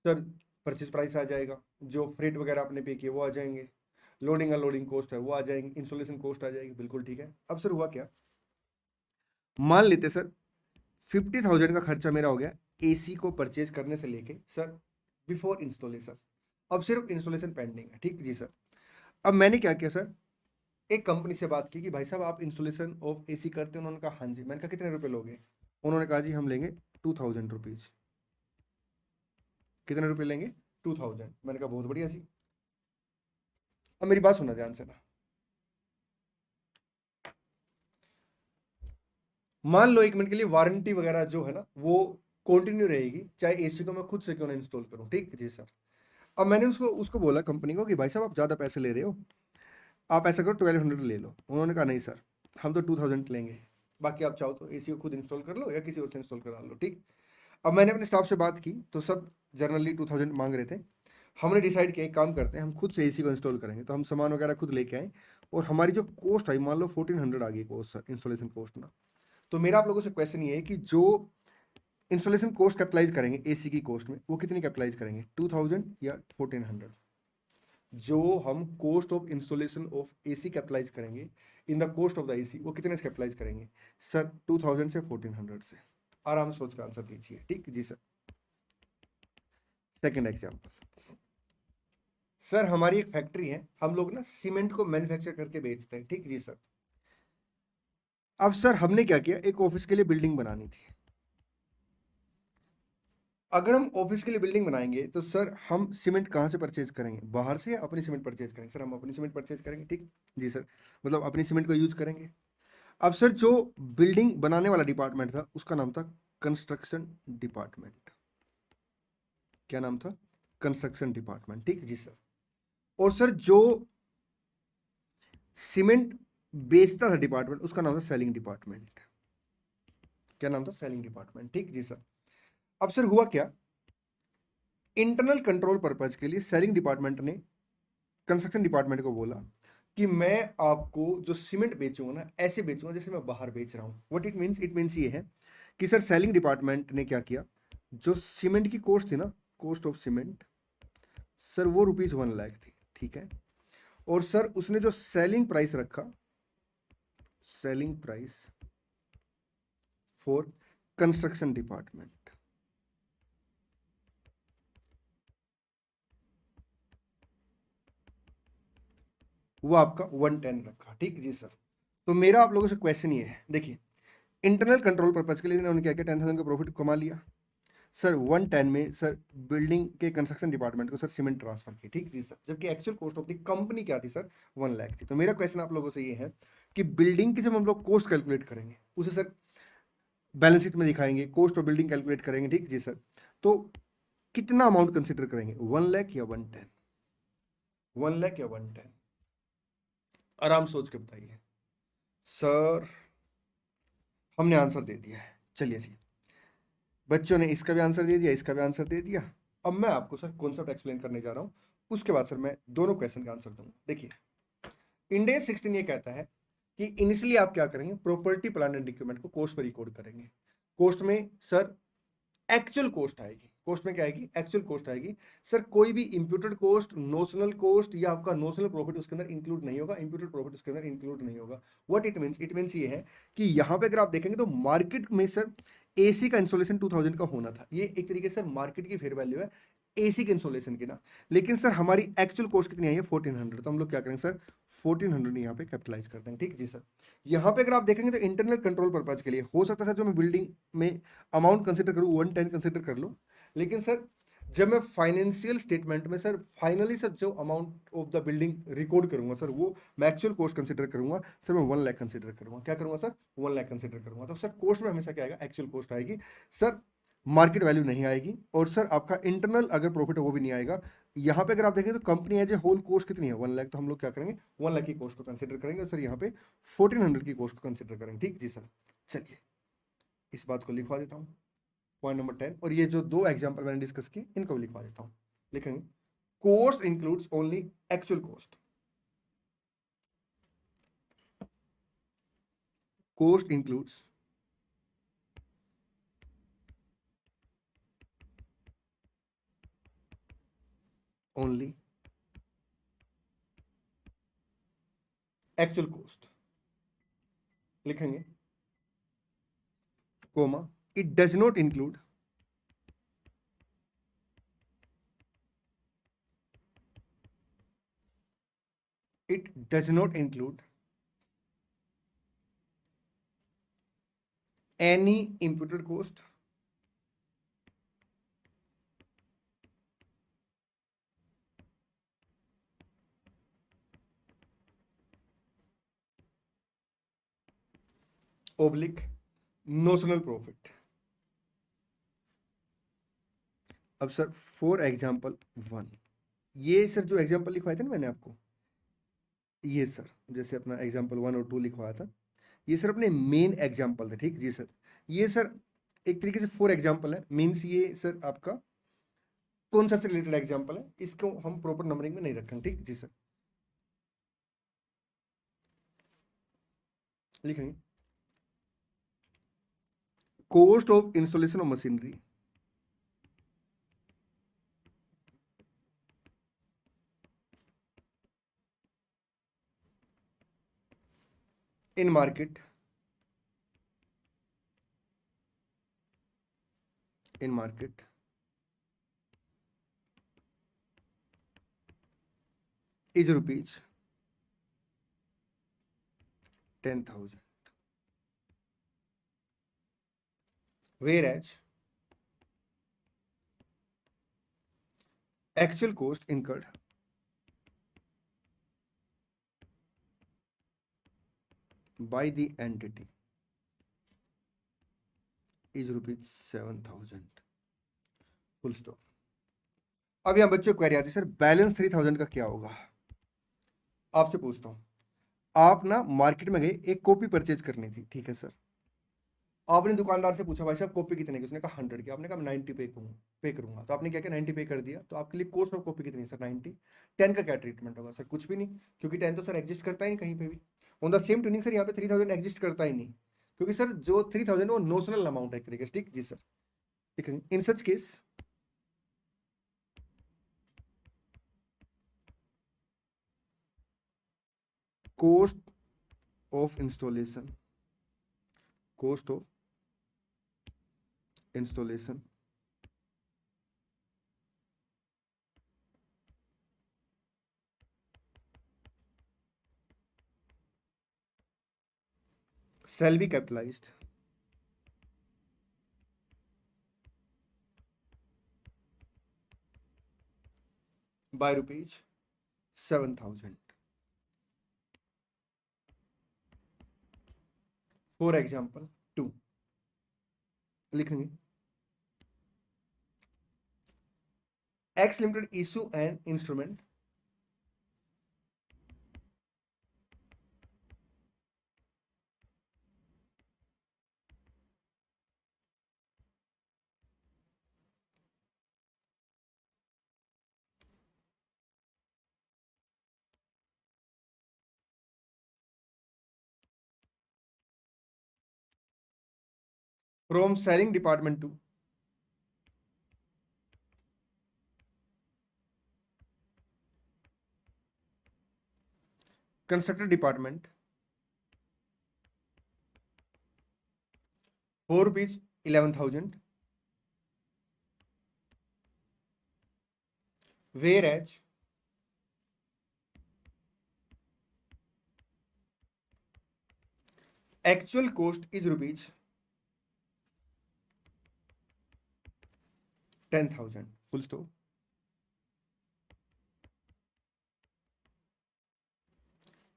S1: सर, परचेज प्राइस आ जाएगा, जो फ्रेट वगैरह आपने पे किए वो आ जाएंगे, लोडिंग अनलोडिंग कॉस्ट है वो आ जाएंगी, इंस्टॉलेशन कॉस्ट आ जाएगी। बिल्कुल ठीक है। अब सर हुआ क्या, मान लेते सर 50,000 का खर्चा मेरा हो गया एसी को परचेज करने से लेके सर बिफोर इंस्टॉलेशन। अब सिर्फ इंस्टॉलेशन पेंडिंग है। ठीक जी सर। अब मैंने क्या किया सर, एक कंपनी से बात की कि भाई साहब आप इंस्टॉलेशन ऑफ एसी करते हैं। उन्होंने कहा हाँ जी। मैंने कहा कितने रुपए लोगे, उन्होंने कहा जी हम लेंगे 2,000 रुपीज। कितने रुपए लेंगे, 2,000। मैंने कहा बहुत बढ़िया जी। अब मेरी बात सुनना ध्यान से ना, मान लो 1 मिनट के लिए वारंटी वगैरह जो है ना वो कंटिन्यू रहेगी, चाहे एसी को मैं खुद से क्यों ना इंस्टॉल करूं। ठीक जी सर। अब मैंने उसको उसको बोला कंपनी को कि भाई साहब आप ज़्यादा पैसे ले रहे हो, आप ऐसा करो 1,200 ले लो। उन्होंने कहा नहीं सर हम तो 2,000 लेंगे, बाकी आप चाहो तो एसी को खुद इंस्टॉल कर लो या किसी और से इंस्टॉल करा लो। ठीक। अब मैंने अपने स्टाफ से बात की तो सब जनरली 2,000 मांग रहे थे। हमने डिसाइड किया एक काम करते हैं, हम खुद से एसी को इंस्टॉल करेंगे। तो हम सामान वगैरह खुद लेके आए और हमारी जो कॉस्ट आई मान लो 1,400 आ गई कॉस्ट, इंस्टॉलेशन कॉस्ट ना। तो मेरा आप लोगों से क्वेश्चन ये है कि जो इंस्टॉलेशन कॉस्ट कैपिटलाइज करेंगे एसी की कॉस्ट में, वो कितनी कैपिटलाइज करेंगे, 2,000 या 1,400? जो हम cost of installation of AC capitalize करेंगे in the cost of the AC, वो कितने से कैपिटलाइज करेंगे सर, 2,000 से 1,400 से। आराम से सोच कर आंसर दीजिए। ठीक जी सर। सेकंड एग्जांपल, सर हमारी एक फैक्ट्री है, हम लोग ना सीमेंट को मैन्युफैक्चर करके बेचते हैं। ठीक जी सर। अब सर हमने क्या किया, एक ऑफिस के लिए बिल्डिंग बनानी थी। अगर हम ऑफिस के लिए बिल्डिंग बनाएंगे तो सर हम सीमेंट कहाँ से परचेज करेंगे, बाहर से या अपनी सीमेंट परचेज करेंगे। सर हम अपनी सीमेंट परचेज करेंगे। ठीक जी सर। मतलब अपनी सीमेंट को यूज करेंगे। अब सर जो बिल्डिंग बनाने वाला डिपार्टमेंट था उसका नाम था कंस्ट्रक्शन डिपार्टमेंट। क्या नाम था, कंस्ट्रक्शन डिपार्टमेंट। ठीक जी सर। और सर जो सीमेंट बेचता था डिपार्टमेंट, उसका नाम था सेलिंग डिपार्टमेंट। क्या नाम था, सेलिंग डिपार्टमेंट। ठीक जी सर। अब सर हुआ क्या, इंटरनल कंट्रोल पर्पज के लिए सेलिंग डिपार्टमेंट ने कंस्ट्रक्शन डिपार्टमेंट को बोला कि मैं आपको जो सीमेंट बेचूंगा ना ऐसे बेचूंगा जैसे मैं बाहर बेच रहा हूं। What it means, it means ये है कि सर सेलिंग डिपार्टमेंट ने क्या किया, जो सीमेंट की कॉस्ट थी ना, कॉस्ट ऑफ सीमेंट सर वो ₹1,00,000 थी। ठीक है। और सर उसने जो सेलिंग प्राइस रखा, selling price for construction department, वो आपका 110 रखा, ठीक जी सर। तो मेरा आप लोगों से क्वेश्चन ये है, देखिए इंटरनल कंट्रोल पर्पज के लिए उन्होंने क्या किया, 10,000 का प्रॉफिट कमा लिया सर। 110 में सर बिल्डिंग के कंस्ट्रक्शन डिपार्टमेंट को सर सीमेंट ट्रांसफर की, ठीक जी सर, जबकि actual cost of the company क्या थी सर, 1 लाख थी। तो मेरा क्वेश्चन आप लोगों से ये है कि बिल्डिंग की जब हम लोग कॉस्ट कैलकुलेट करेंगे उसे सर बैलेंस शीट में दिखाएंगे, कॉस्ट ऑफ बिल्डिंग कैलकुलेट करेंगे, ठीक जी सर। तो कितना अमाउंट कंसिडर करेंगे, 1 लाख या 110, 1 लाख या 110, आराम सोच के बताइए सर। हमने आंसर दे दिया है, चलिए जी, बच्चों ने इसका भी आंसर दे दिया, इसका भी आंसर दे दिया। अब मैं आपको सर कॉन्सेप्ट एक्सप्लेन करने जा रहा हूं, उसके बाद सर मैं दोनों क्वेश्चन का आंसर दूंगा। देखिए इंडेस 16 ये कहता है कि इनिशियली आप क्या करेंगे, प्रॉपर्टी प्लांट एंड इक्विपमेंट को कॉस्ट पर रिकॉर्ड करेंगे। कॉस्ट में सर एक्चुअल कॉस्ट आएगी, कॉस्ट में क्या आएगी, एक्चुअल कॉस्ट आएगी सर। कोई भी इंप्यूटेड कॉस्ट, नोशनल कॉस्ट या आपका नोशनल प्रॉफिट उसके अंदर इंक्लूड नहीं होगा, इंप्यूटेड प्रॉफिट उसके अंदर इंक्लूड नहीं होगा। व्हाट इट मींस ये है कि यहां पे अगर आप देखेंगे तो मार्केट में सर एसी का इंस्टॉलेशन 2000 का होना था, ये एक तरीके से मार्केट की फेयर वैल्यू है एसी के इंस्टॉलेशन की ना। लेकिन सर हमारी एक्चुअल कॉस्ट कितनी आई है, 1400, तो हम लोग क्या करेंगे सर 1400 यहाँ पे कैपिटलाइज कर देंगे, ठीक जी सर। यहाँ पे अगर आप देखेंगे तो इंटरनल कंट्रोल पर्पज के लिए हो सकता है सर जो मैं बिल्डिंग में अमाउंट कंसिडर करूँ 110 कंसिडर कर लो, लेकिन सर जब मैं फाइनेंशियल स्टेटमेंट में सर फाइनली सर जो amount of the building record करूंगा सर वो मैं एक्चुअल कॉस्ट कंसिडर करूंगा सर, मैं 1 लाख कंसिडर करूंगा, क्या करूंगा सर 1 लाख कंसिडर करूंगा। तो सर कॉस्ट में हमेशा क्या आएगा, एक्चुअल कॉस्ट आएगी सर, मार्केट वैल्यू नहीं आएगी। और सर आपका इंटरनल अगर प्रॉफिट है वो भी नहीं आएगा। यहाँ पे अगर आप देखें तो company as a whole cost कितनी है, 1 लाख, तो हम लोग क्या करेंगे 1 लाख की कॉस्ट को कंसिडर करेंगे सर, यहाँ पे 1400 की कॉस्ट को कंसिडर करेंगे, ठीक जी सर। चलिए इस बात को लिखवा देता हूँ, पॉइंट नंबर 10, और ये जो दो एग्जाम्पल मैंने डिस्कस किए इनको भी लिखवा देता हूँ। लिखेंगे cost includes only actual cost, cost includes only actual cost, लिखेंगे comma, it does not include it does not include any imputed cost oblique notional profit। अब सर फॉर एग्जाम्पल 1, ये सर जो एग्जाम्पल लिखवाए थे ना मैंने आपको, ये सर जैसे अपना एग्जाम्पल 1 और 2 लिखवाया था, ये सर अपने मेन एग्जाम्पल थे, ठीक जी सर। ये सर एक तरीके से फॉर एग्जाम्पल है, मीन्स ये सर आपका कॉन्सेप्ट से रिलेटेड एग्जाम्पल है, इसको हम प्रॉपर नंबरिंग में नहीं रखेंगे, ठीक जी सर। लिखेंगे cost of installation of machinery in market, in market is rupees 10,000, whereas actual cost incurred by the entity is rupees 7,000, full stop. अब यहाँ बच्चों क्वेरी आती है सर बैलेंस 3,000 का क्या होगा। आपसे पूछता हूँ, आप ना मार्केट में गए, एक कॉपी परचेज करनी थी, ठीक है सर। आपने दुकानदार से पूछा भाई साहब कॉपी कितने की, उसने कहा 100 की, आपने कहा 90 पे करूंगा, तो आपने क्या किया 90 पे कर दिया, तो आपके लिए कॉस्ट ऑफ कॉपी कितनी है सर 90। 10 का क्या ट्रीटमेंट होगा सर, कुछ भी नहीं, क्योंकि 10 तो सर एग्जिस्ट करता ही नहीं कहीं पे भी। On the same tuning sir यहाँ पे 3,000 एग्जिस्ट करता ही नहीं, क्योंकि सर जो 3,000 वो नोशनल अमाउंट है एक तरीके से, ठीक जी सर। ठीक है, in such case cost of installation, cost of installation shall be capitalized by rupees 7,000. For example 2 लिखेंगे X Limited issue an instrument from selling department to constructor department for rupees 11,000, whereas actual cost is rupees 10,000. Full stop.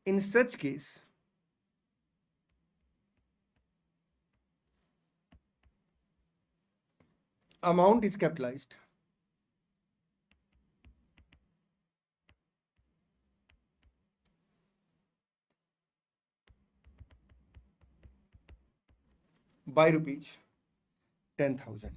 S1: In such case, amount is capitalized by rupees 10,000.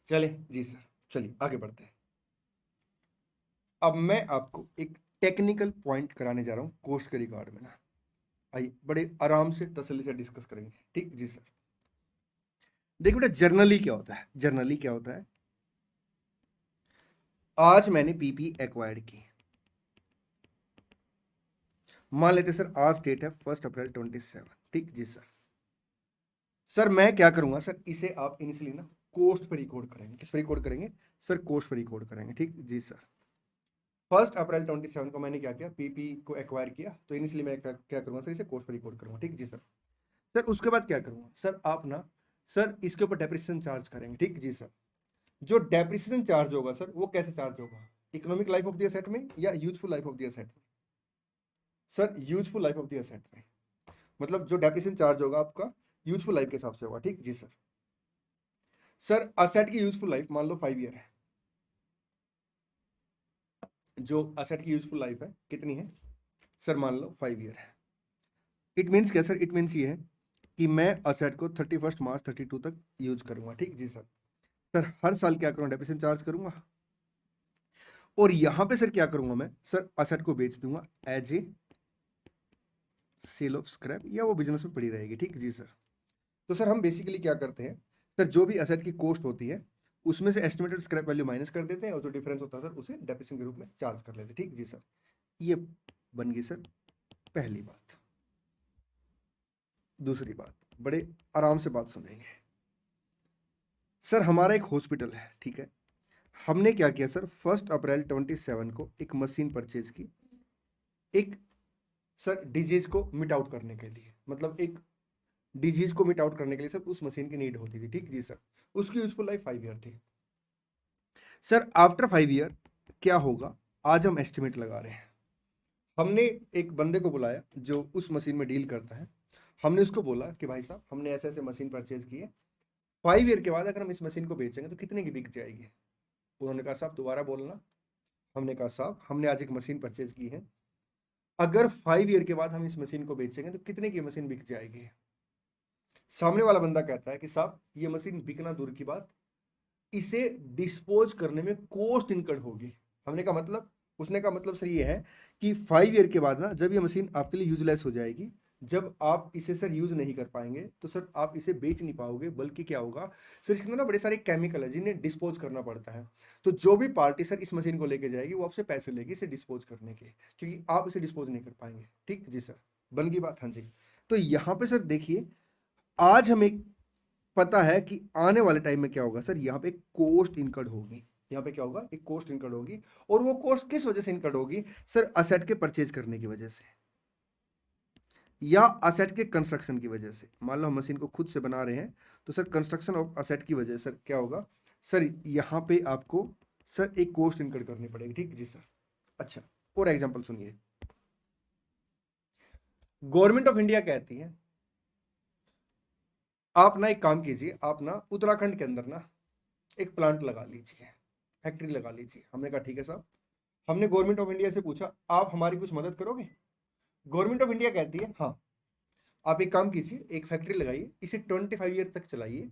S1: चले जी sir, चलिए आगे बढ़ते हैं। अब मैं आपको एक टेक्निकल पॉइंट कराने जा रहा हूं कोस्ट के रिगार्ड में ना, आइए बड़े आराम से तसल्ली से डिस्कस करेंगे। ठीक जी सर। देखिए बेटा, जर्नली क्या होता है, जर्नली क्या होता है, आज मैंने पीपी एक्वायर्ड की, मान लेते सर आज डेट है 1 अप्रैल 27। ठीक जी सर। सर मैं क्या करूंगा सर, इसे आप इनिशियली ना कोस्ट पर रिकॉर्ड करेंगे। किस पर रिकॉर्ड करेंगे सर? कोस्ट पर रिकॉर्ड करेंगे। ठीक जी सर। 1 अप्रैल 27 को मैंने क्या किया, पीपी को एक्वायर किया, तो इनिशियली मैं क्या करूंगा सर, इसे कोस्ट पर रिकॉर्ड करूंगा। ठीक जी सर। सर उसके बाद क्या करूंगा सर, आप ना सर इसके ऊपर डेप्रिसिएशन चार्ज करेंगे। ठीक जी सर। जो डेप्रिसिएशन चार्ज होगा सर, वो कैसे चार्ज होगा, economic life of the asset में या useful life of the asset में? Sir useful life of the asset में, मतलब जो डेप्रिसिएशन चार्ज होगा आपका यूजफुल लाइफ के हिसाब से होगा। ठीक जी सर। सर असेट की यूजफुल लाइफ मान लो 5 ईयर है, जो असेट की यूजफुल लाइफ है कितनी है सर, मान लो 5 ईयर है। इट मीन्स क्या सर, इट मीन्स ये है कि मैं असेट को 31 मार्च 32 तक यूज करूंगा। ठीक जी सर। सर हर साल क्या करूंगा, डेप्रिसिएशन चार्ज करूंगा, और यहां पे सर क्या करूंगा मैं सर, असेट को बेच दूंगा as a sale of scrap, या वो बिजनेस में पड़ी रहेगी। ठीक जी सर। तो सर हम बेसिकली क्या करते हैं सर, जो भी असेट की कॉस्ट होती है उसमें से एस्टिमेटेड स्क्रैप वैल्यू माइनस कर देते हैं, और जो डिफरेंस होता है सर उसे डेप्रिसिएशन के रूप में चार्ज कर लेते हैं। ठीक जी सर। ये बन गई सर पहली बात। दूसरी बात, बड़े आराम से बात सुनेंगे सर। हमारा एक हॉस्पिटल है, ठीक है, हमने क्या किया सर, 1 अप्रैल 27 को एक मशीन परचेज की, एक सर डिजीज को मिट आउट करने के लिए, मतलब एक डिजीज को मिट आउट करने के लिए सर उस मशीन की नीड होती थी। ठीक जी सर। उसकी यूजफुल लाइफ 5 ईयर थी। सर आफ्टर 5 ईयर क्या होगा, आज हम एस्टिमेट लगा रहे हैं। हमने एक बंदे को बुलाया जो उस मशीन में डील करता है, हमने उसको बोला कि भाई साहब हमने ऐसे ऐसे मशीन परचेज की है, 5 ईयर के बाद अगर हम इस मशीन को बेचेंगे तो कितने की बिक जाएगी? उन्होंने कहा साहब दोबारा बोलना। हमने कहा साहब हमने आज एक मशीन परचेज की है, अगर 5 ईयर के बाद हम इस मशीन को बेचेंगे तो कितने की मशीन बिक जाएगी? सामने वाला बंदा कहता है कि साहब ये मशीन बिकना दूर की बात, इसे डिस्पोज करने में कॉस्ट इनकर्ड होगी। हमने कहा मतलब? उसने कहा मतलब सर ये है कि 5 ईयर के बाद ना जब ये मशीन आपके लिए यूजलेस हो जाएगी, जब आप इसे सर यूज नहीं कर पाएंगे तो सर आप इसे बेच नहीं पाओगे, बल्कि क्या होगा सर, इसके अंदर ना बड़े सारे केमिकल है जिन्हें डिस्पोज करना पड़ता है। तो जो भी पार्टी सर इस मशीन को लेके जाएगी वो आपसे पैसे लेगी इसे डिस्पोज करने के, क्योंकि आप इसे डिस्पोज नहीं कर पाएंगे। ठीक जी सर, बन गई बात? हाँ जी। तो यहाँ पे सर देखिए, आज हम एक पता है कि आने वाले टाइम में क्या होगा सर, यहाँ पे कॉस्ट इनकर्ड होगी, यहाँ पे क्या होगा, एक कॉस्ट इनकर्ड होगी। और वो कॉस्ट किस वजह से इनकर्ड होगी सर, असेट के परचेज करने की वजह से या असेट के कंस्ट्रक्शन की वजह से। मान लो हम मशीन को खुद से बना रहे हैं, तो सर कंस्ट्रक्शन ऑफ असेट की वजह से सर क्या होगा सर, यहाँ पे आपको सर एक कॉस्ट इनकर्ड करनी पड़ेगी। ठीक जी सर। अच्छा, और एग्जांपल सुनिए। गवर्नमेंट ऑफ इंडिया कहती है आप ना एक काम कीजिए, आप ना उत्तराखंड के अंदर ना एक प्लांट लगा लीजिए, फैक्ट्री लगा लीजिए। हमने कहा ठीक है साहब। हमने गवर्नमेंट ऑफ इंडिया से पूछा आप हमारी कुछ मदद करोगे? गवर्नमेंट ऑफ इंडिया कहती है हाँ, आप एक काम कीजिए, एक फैक्ट्री लगाइए, इसे 25 ईयर तक चलाइए,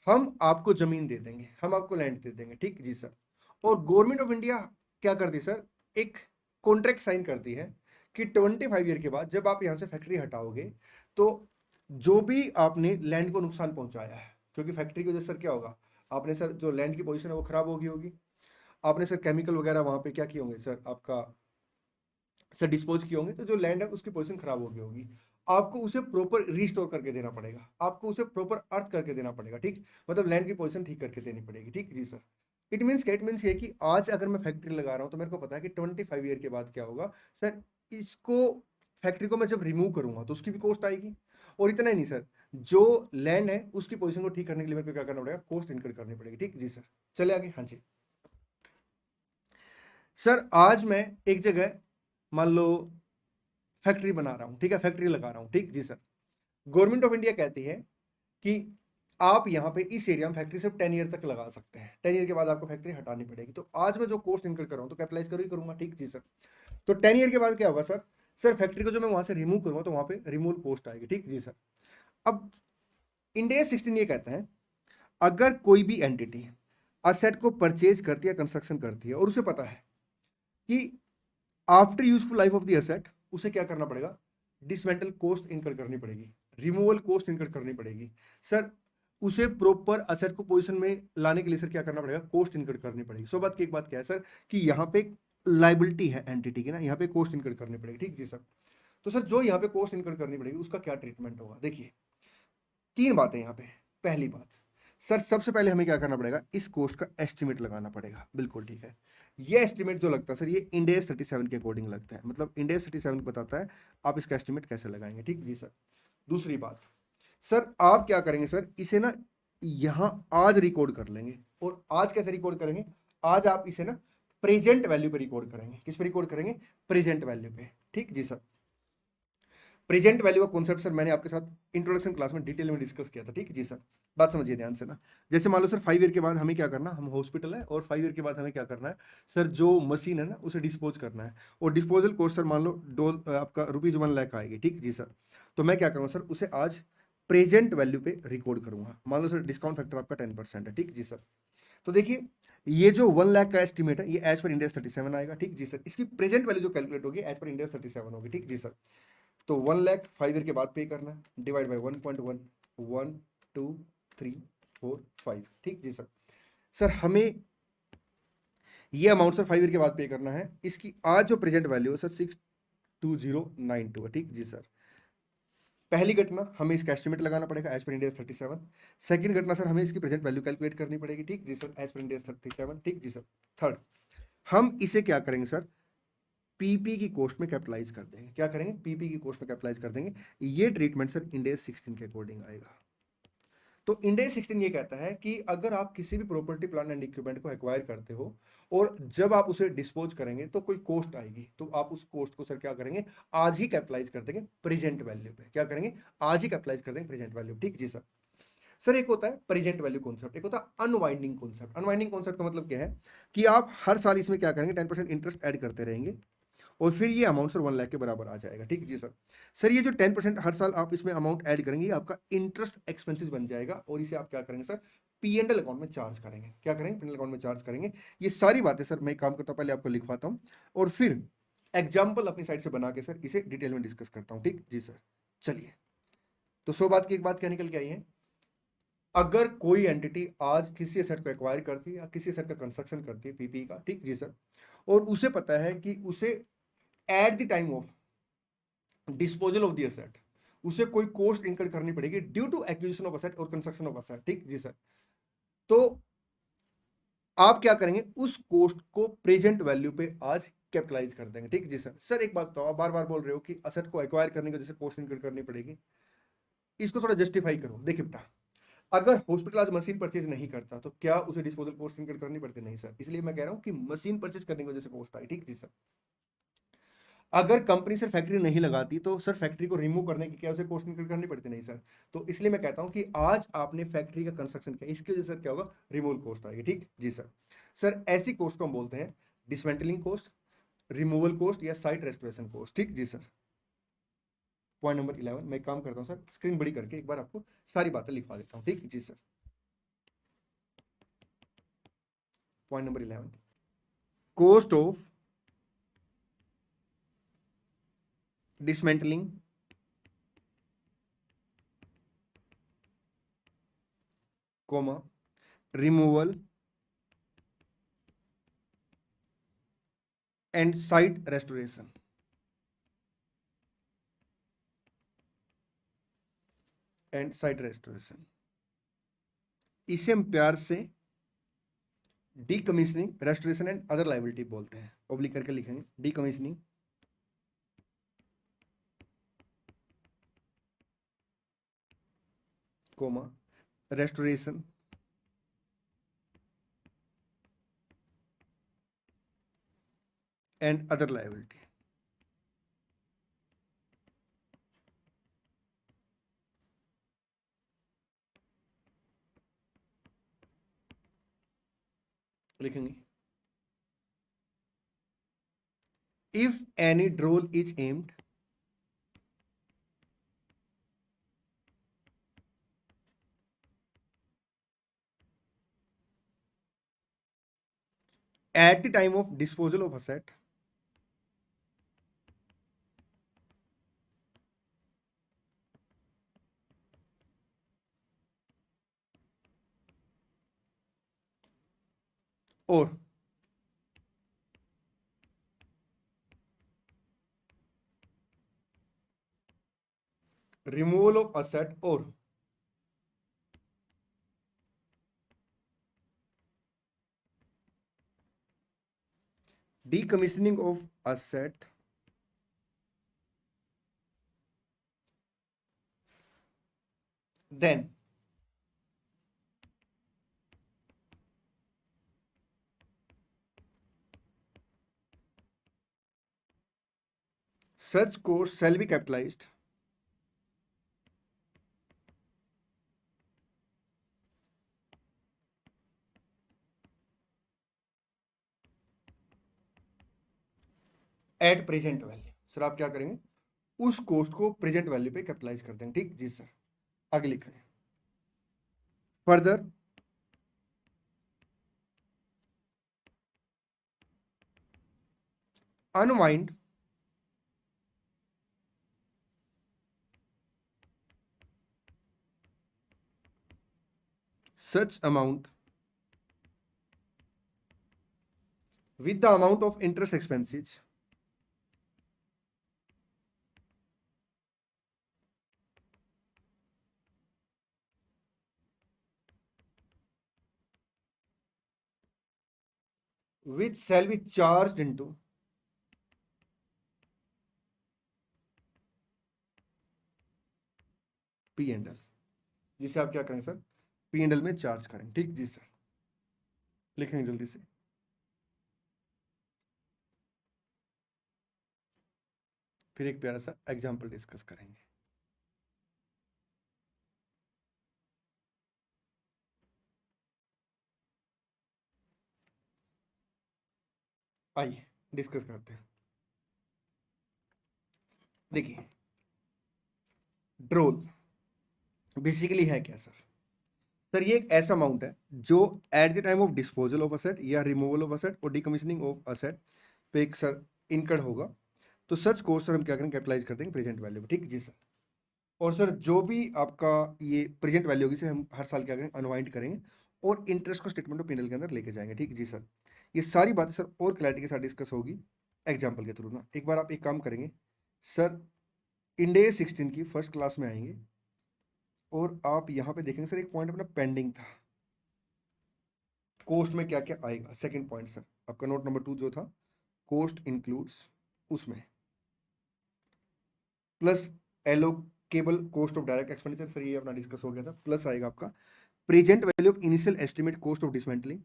S1: हम आपको जमीन दे देंगे, हम आपको लैंड दे देंगे। ठीक जी सर। और गवर्नमेंट ऑफ इंडिया क्या करती है सर, एक कॉन्ट्रैक्ट साइन करती है कि 25 ईयर के बाद जब आप यहाँ से फैक्ट्री हटाओगे तो जो भी आपने लैंड को नुकसान पहुंचाया है, क्योंकि फैक्ट्री की वजह से सर क्या होगा, आपने सर जो लैंड की पोजीशन है वो खराब होगी, आपने सर केमिकल वगैरह वहां पे क्या किए होंगे सर, आपका सर डिस्पोज किए होंगे, तो जो लैंड है उसकी पोजीशन खराब होगी, आपको उसे प्रॉपर रिस्टोर करके देना पड़ेगा, आपको उसे प्रॉपर अर्थ करके देना पड़ेगा। ठीक, मतलब लैंड की पोजीशन ठीक करके देनी पड़ेगी। ठीक जी सर। इट मीन्स क्या, इट मीन्स ये कि आज अगर मैं फैक्ट्री लगा रहा हूं तो मेरे को पता है कि 25 ईयर के बाद क्या होगा सर, इसको फैक्ट्री को मैं जब रिमूव करूंगा तो उसकी भी कॉस्ट आएगी। और इतना ही नहीं सर, जो लैंड है उसकी पोजीशन को ठीक करने के लिए मेरे को क्या करना पड़ेगा, कॉस्ट इनकर करनी पड़ेगी। ठीक जी सर। चले आगे। हाँ जी सर, आज मैं एक जगह मान लो फैक्ट्री बना रहा हूं, ठीक है, फैक्ट्री लगा रहा हूं। ठीक जी सर। गवर्नमेंट ऑफ इंडिया कहती है कि आप यहाँ पे इस एरिया में फैक्ट्री सिर्फ 10 ईयर तक लगा सकते हैं, 10 ईयर के बाद आपको फैक्ट्री हटानी पड़ेगी। तो आज मैं जो कॉस्ट इनकर कर रहा हूँ तो कैपिटलाइज करूँ ही करूंगा। ठीक जी सर। तो 10 ईयर के बाद क्या होगा सर, सर फैक्ट्री को जो मैं वहां से रिमूव करूंगा तो वहां पे रिमूवल कॉस्ट आएगी। ठीक जी सर। अब इंडिया 16 ये कहता है अगर कोई भी एंटिटी असेट को परचेज करती है, कंस्ट्रक्शन करती है, और उसे पता है कि after useful life of the asset उसे क्या करना पड़ेगा, डिसमेंटल कॉस्ट इनकर करनी पड़ेगी, रिमूवल कॉस्ट इनकर करनी पड़ेगी सर, उसे प्रॉपर असेट को पोजीशन में लाने के लिए सर क्या करना पड़ेगा, कॉस्ट इनकर करनी पड़ेगी। सो बात की एक बात क्या है सर कि यहाँ पे लाइबिलिटी है एंटिटी की ना, यहाँ पे कॉस्ट इनकर करनी पड़ेगी। ठीक जी सर। तो सर जो यहाँ पे कॉस्ट इनकर करनी पड़ेगी उसका क्या ट्रीटमेंट होगा, देखिए 3 बातें यहाँ पे। पहली बात सर, सबसे पहले हमें क्या करना पड़ेगा, इस कॉस्ट का एस्टिमेट लगाना पड़ेगा। बिल्कुल ठीक है। ये एस्टिमेट जो लगता है सर, ये इंड AS 37 के अकॉर्डिंग लगता है, मतलब इंड AS 37 बताता है आप इसका एस्टिमेट कैसे लगाएंगे। ठीक जी सर। दूसरी बात सर, आप क्या करेंगे सर, इसे ना यहां आज रिकॉर्ड कर लेंगे। और आज कैसे रिकॉर्ड करेंगे, आज आप इसे ना प्रेजेंट वैल्यू पे रिकॉर्ड करेंगे। किस पे रिकॉर्ड करेंगे, प्रेजेंट वैल्यू पे। ठीक जी सर। प्रेजेंट वैल्यू का कॉन्सेप्ट सर मैंने आपके साथ इंट्रोडक्शन क्लास में डिटेल में डिस्कस किया था। ठीक जी सर। बात समझिए ध्यान से ना। जैसे मान लो सर 5 ईयर के बाद हमें क्या करना, हम हॉस्पिटल है और 5 ईयर के बाद हमें क्या करना है सर, जो मशीन है ना उसे डिस्पोज करना है। और डिस्पोजल कॉस्ट सर मान लो आपका ₹1 लाख आएगी। ठीक जी सर। तो मैं क्या करूँगा सर, उसे आज प्रेजेंट वैल्यू पे रिकॉर्ड करूंगा। मान लो सर डिस्काउंट फैक्टर आपका 10% है। ठीक जी सर। तो देखिए ये जो 1 लाख का एस्टिमेट है ये एज पर इंडिया 37 आएगा। ठीक जी सर। इसकी प्रेजेंट वैल्यू जो कैलकुलेट होगी एज पर इंडिया 37 होगी। ठीक जी सर। तो 1 लाख 5 ईयर के बाद पे करना है, डिवाइड बाई 1.1, 1 2 3 4 5। ठीक जी सर। सर हमें ये अमाउंट सर 5 ईयर के बाद पे करना है। इसकी आज जो प्रेजेंट वैल्यू है सर 62092 है। ठीक जी सर। पहली घटना हमें इसका एस्टिमेट लगाना पड़ेगा एज पर इंडिया 37। सेकंड घटना सर हमें इसकी प्रेजेंट वैल्यू कैलकुलेट करनी पड़ेगी। ठीक जी सर, एज पर इंडिया 37। ठीक जी सर। थर्ड, हम इसे क्या करेंगे सर, पीपी की कॉस्ट में कैपिटलाइज कर देंगे। क्या करेंगे, पीपी की कॉस्ट में कैपिटलाइज कर देंगे। ये ट्रीटमेंट सर इंडेस 16 के अकॉर्डिंग आएगा। तो इंडेस 16 ये कहता है कि अगर आप किसी भी प्रॉपर्टी प्लांट एंड इक्विपमेंट को एक्वायर करते हो और जब आप उसे डिस्पोज करेंगे तो कोई कॉस्ट आएगी, तो आप उस कॉस्ट को सर क्या करेंगे, आज ही कैपिटलाइज कर देंगे प्रेजेंट वैल्यू पे। क्या करेंगे, आज ही कैपिटलाइज कर देंगे प्रेजेंट वैल्यू। ठीक जी सर। सर एक होता है प्रेजेंट वैल्यू कॉन्सेप्ट, एक होता है अनवाइंडिंग कॉन्सेप्ट। अनवाइंडिंग कॉन्सेप्ट का मतलब क्या है कि आप हर साल इसमें क्या करेंगे, 10% इंटरेस्ट ऐड करते रहेंगे और फिर ये अमाउंट सर 1 लाख के बराबर आ जाएगा। ठीक जी सर। सर ये जो 10% हर साल आप इसमें अमाउंट ऐड करेंगे आपका इंटरेस्ट एक्सपेंसेस बन जाएगा और इसे आप क्या करेंगे सर, P&L अकाउंट में चार्ज करेंगे। क्या करेंगे, P&L अकाउंट में चार्ज करेंगे। ये सारी बातें सर मैं एक काम करता हूँ, पहले आपको लिखवाता हूँ और फिर एग्जाम्पल अपनी साइड से बना के सर इसे डिटेल में डिस्कस करता हूँ। ठीक जी सर। चलिए, तो 100 बात की एक बात क्या निकल के आई है, अगर कोई एंटिटी आज किसी एसेट को एक्वायर करती है या किसी एसेट का कंस्ट्रक्शन करती है पीपी का, ठीक जी सर, और उसे पता है कि उसे at the time of disposal of the asset उसे कोई कॉस्ट इनकर करनी पड़ेगी due to acquisition of asset और कंस्ट्रक्शन ऑफ असेट। ठीक जी सर। तो आप क्या करेंगे, उस कॉस्ट को प्रेजेंट वैल्यू पे आज कैपिटलाइज कर देंगे। ठीक जी सर। सर एक बात बताओ, आप बार बार बोल रहे हो कि असेट को एक्वायर करने की वजह से कॉस्ट इनकर करनी पड़ेगी, इसको थोड़ा जस्टिफाई करो। देखिए बेटा, अगर हॉस्पिटल आज मशीन परचेज नहीं करता तो क्या उसे डिस्पोजल कॉस्ट इनकर करनी पड़ती? नहीं सर। इसलिए मैं कह रहा हूं कि मशीन परचेज करने की वजह से कॉस्ट आई। ठीक जी सर। अगर कंपनी सर फैक्ट्री नहीं लगाती तो सर फैक्ट्री को रिमूव करने की क्या उसे कॉस्ट इनकर करनी पड़ती? नहीं सर। तो इसलिए मैं कहता हूं कि आज आपने फैक्ट्री का कंस्ट्रक्शन किया, इसकी वजह से सर क्या होगा, रिमूवल कॉस्ट आएगी। ठीक जी सर। सर ऐसी कॉस्ट को हम बोलते हैं डिसमेंटलिंग कॉस्ट, रिमूवल कॉस्ट या साइट रेस्टोरेशन कॉस्ट। ठीक जी सर। पॉइंट नंबर 11, मैं काम करता हूं सर, स्क्रीन बड़ी करके एक बार आपको सारी बातें लिखवा देता हूं। ठीक जी sir. Point number 11, cost of dismantling, comma, removal and site restoration। And site restoration, इसे हम प्यार से decommissioning, restoration and other liability बोलते हैं। ओब्लिक करके लिखेंगे decommissioning, comma, restoration and other liability. लिखेंगे if any DROL is aimed at the time of disposal of asset or removal of asset or decommissioning of asset then such costs shall be capitalized at present value. Sir आप क्या करेंगे, उस cost को present value पे capitalise कर देंगे। ठीक जी सर। आगे लिख रहे हैं further unwind such amount with the amount of interest expenses which shall be charged into P and L, जिसे आप क्या करेंगे सर, पी एंड एल में चार्ज करेंगे। ठीक जी सर। लिखेंगे जल्दी से, फिर एक प्यारा सा एग्जाम्पल डिस्कस करेंगे। आइए डिस्कस करते हैं। देखिए ड्रोल बेसिकली है क्या सर? सर ये एक ऐसा अमाउंट है जो eight the time of disposal of asset या रिमूवल ऑफ असेट और डिकमीशनिंग ऑफ असेट पे एक सर इनकर्ड होगा। तो सच कोस्ट सर हम क्या करेंगे, कैपिटलाइज कर देंगे प्रेजेंट वैल्यू में। ठीक जी सर। और सर जो भी आपका ये प्रेजेंट वैल्यू होगी, से हम हर साल क्या करेंगे, अनवाइंड करेंगे और इंटरेस्ट को स्टेटमेंट ऑफ P&L के अंदर लेके जाएंगे। ठीक जी सर। ये सारी बातें सर और क्लैरिटी के साथ डिस्कस होगी एग्जाम्पल के थ्रू ना। एक बार आप एक काम करेंगे सर, इंड AS 16 की फर्स्ट क्लास में आएंगे और आप यहाँ पे देखेंगे सर एक पॉइंट अपना पेंडिंग था, कोस्ट में क्या क्या आएगा। सेकंड पॉइंट सर आपका नोट नंबर 2 जो था, कोस्ट इंक्लूड्स, उसमें plus allocable cost of direct expenditure, sir ये अपना डिस्कस हो गया था। प्लस आएगा आपका present value of initial estimate cost of dismantling,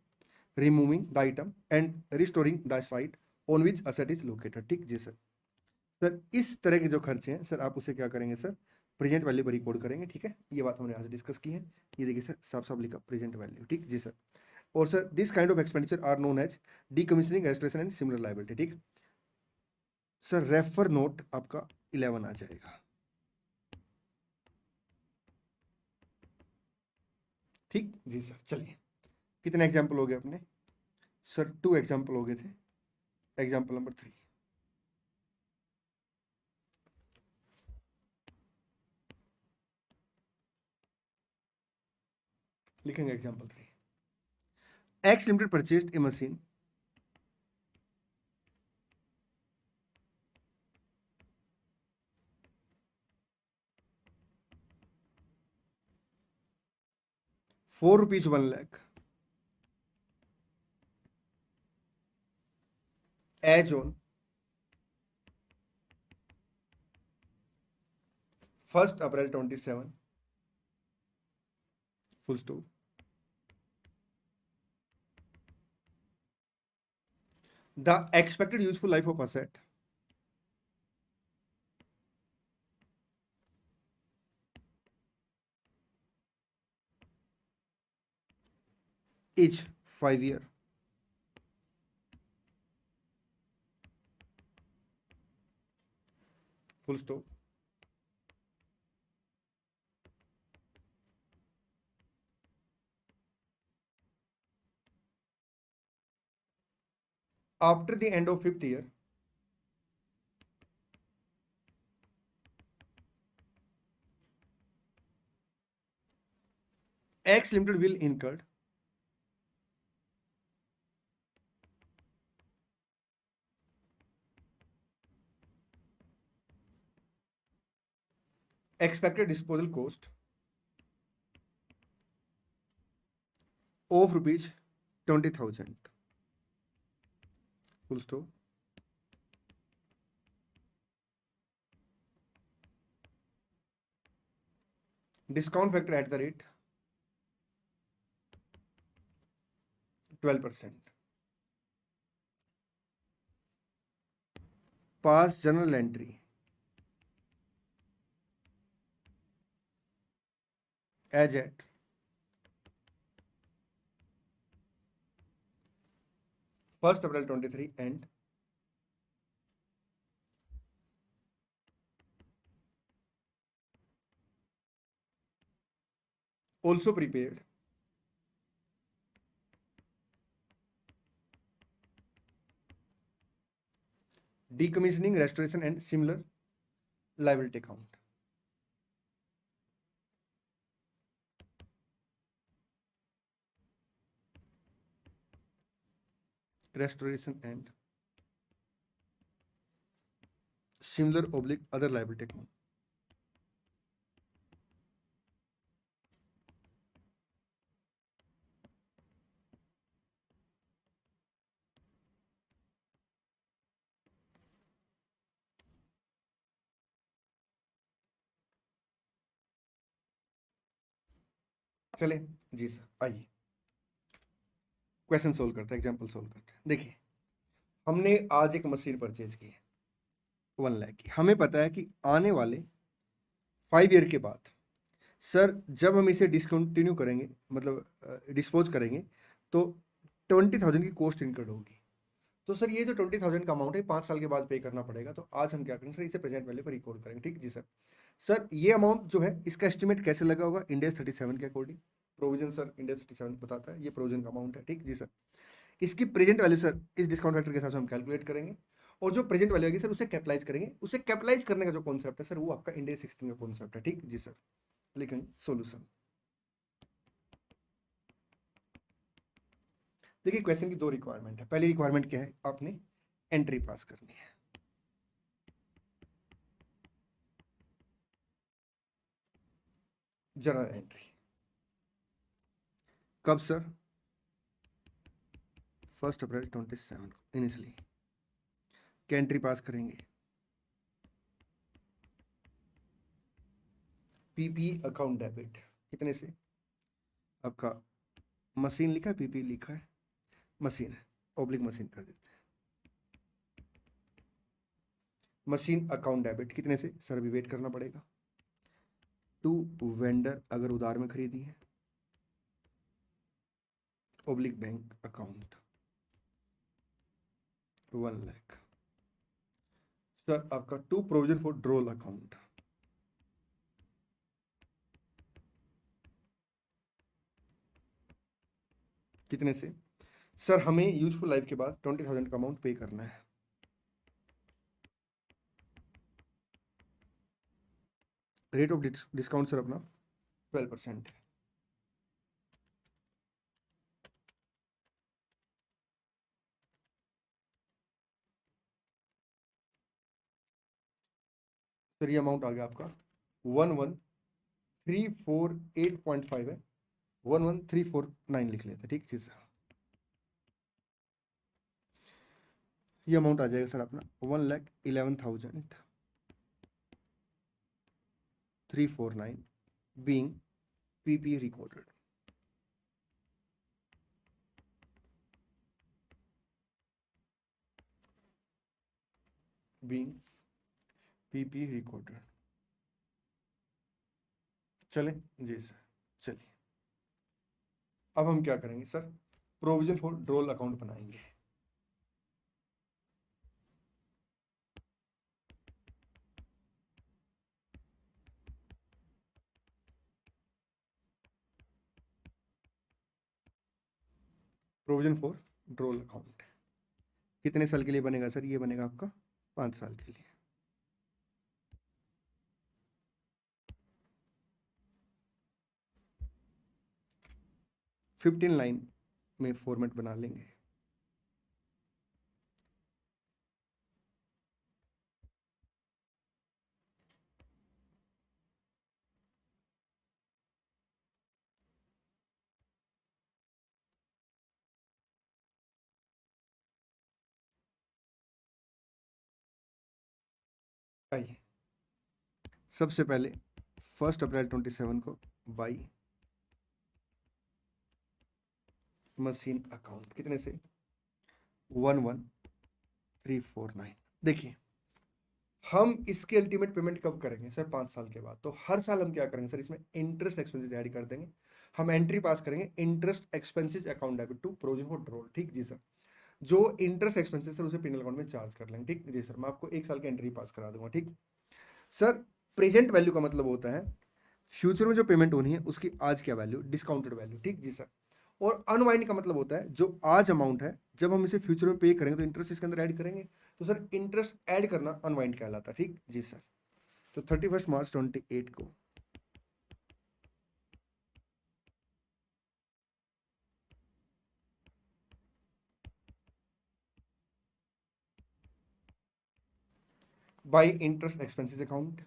S1: removing the item and restoring the site on which asset is located. ठीक जी सर। सर इस तरह के जो खर्चे हैं सर आप उसे क्या करेंगे सर, प्रेजेंट वैल्यू पर रिकॉर्ड करेंगे। ठीक है, ये बात हमने आज डिस्कस की है। ये देखिए सर साफ साफ लिखा प्रेजेंट वैल्यू। ठीक जी सर। और sir this kind of expenditure are known as decommissioning, restoration and similar liability. ठीक सर, रेफर नोट आपका 11 आ जाएगा। ठीक जी सर। चलिए कितने एग्जाम्पल हो गए अपने सर? 2 एग्जाम्पल हो गए थे। एग्जाम्पल नंबर 3 लिखेंगे। Example 3, x limited purchased A machine ₹4 1 lakh as on 1st April 27, full stop. The expected useful life of asset is 5 year. Full stop. After the end of 5th year, X Limited will incur expected disposal cost of ₹20,000. Full stop. Discount factor at the rate 12%. Past journal entry as at first April 23 and also prepared decommissioning, restoration and similar liability account. Restoration and similar oblique other liability account. चले जी sir, आइए question solve करते हैं, example solve करते हैं। देखिए हमने आज एक मशीन परचेज की है 1 लाख की। हमें पता है कि आने वाले 5 ईयर के बाद सर जब हम इसे डिसकंटिन्यू करेंगे, मतलब डिस्पोज करेंगे, तो 20,000 की कॉस्ट इनकर्ड होगी। तो सर ये जो 20,000 का अमाउंट है 5 साल के बाद पे करना पड़ेगा। तो आज हम क्या करेंगे सर, इसे प्रेजेंट वैल्यू पर रिकॉर्ड करेंगे। ठीक जी सर। सर ये अमाउंट जो है इसका एस्टिमेट कैसे लगा होगा, इंड AS 37 के according. Provision sir Ind AS 37 बताता है, ये प्रोविजन का अमाउंट है। ठीक जी सर। इसकी प्रेजेंट वैल्यू सर इस डिस्काउंट फैक्टर के हिसाब से हम कैलकुलेट करेंगे, और जो प्रेजेंट वैल्यू आएगी सर उसे कैपिटलाइज करेंगे। उसे कैपिटलाइज करने का जो कॉन्सेप्ट है सर वो आपका इंड AS 16 का कॉन्सेप्ट है। ठीक जी सर। लिखेंगे सोल्यूशन। देखिए क्वेश्चन की 2 रिक्वायरमेंट है। पहली रिक्वायरमेंट क्या है, आपने एंट्री पास करनी है। जर्नल एंट्री कब सर? 1 अप्रैल 27 को इनिशियली क्या एंट्री पास करेंगे? पीपी अकाउंट डेबिट कितने से? आपका मशीन लिखा है, पीपी लिखा है, मशीन है, ओब्लिक मशीन कर देते हैं। मशीन अकाउंट डेबिट कितने से सर? अभी वेट करना पड़ेगा। टू वेंडर अगर उधार में खरीदी है, oblique bank account 1 lakh. Sir आपका टू प्रोविजन फॉर ड्रोल अकाउंट कितने से? सर हमें यूजफुल लाइफ के बाद 20,000 का अमाउंट पे करना है। रेट ऑफ डिस्काउंट सर अपना 12% है। सर ये अमाउंट आ गया आपका 11,348.5 है, 11,349 लिख लेते हैं, ठीक चीज। ये अमाउंट आ जाएगा सर अपना 1,11,349 being PP recorded. Being PP recorded. चले जी सर, चलिए अब हम क्या करेंगे सर? प्रोविजन फॉर ड्रोल अकाउंट बनाएंगे। प्रोविजन फॉर ड्रोल अकाउंट कितने साल के लिए बनेगा सर? ये बनेगा आपका 5 साल के लिए। फिफ्टीन लाइन में फॉर्मेट बना लेंगे। आइए सबसे पहले 1 अप्रैल 27 को बाई मशीन अकाउंट कितने से? 11,349। देखिए हम इसके अल्टीमेट पेमेंट कब करेंगे सर? 5 साल के बाद। तो हर साल हम क्या करेंगे सर? इसमें इंटरेस्ट एक्सपेंसेस ऐड कर देंगे। हम एंट्री पास करेंगे interest expenses account debit to provision for DROL, ठीक जी सर। जो इंटरेस्ट एक्सपेंसेस सर उसे पिनल अकाउंट में चार्ज कर लेंगे, ठीक जी सर। मैं आपको 1 साल की एंट्री पास करा दूंगा, ठीक सर। प्रेजेंट वैल्यू का मतलब होता है फ्यूचर में जो पेमेंट होनी है उसकी आज क्या वैल्यू, डिस्काउंटेड वैल्यू, ठीक जी सर। और अनवाइंड का मतलब होता है जो आज अमाउंट है जब हम इसे फ्यूचर में पे करेंगे तो इंटरेस्ट इसके अंदर ऐड करेंगे, तो सर इंटरेस्ट ऐड करना अनवाइंड कहलाता है, ठीक जी सर। तो 31 मार्च 28 को by interest expenses account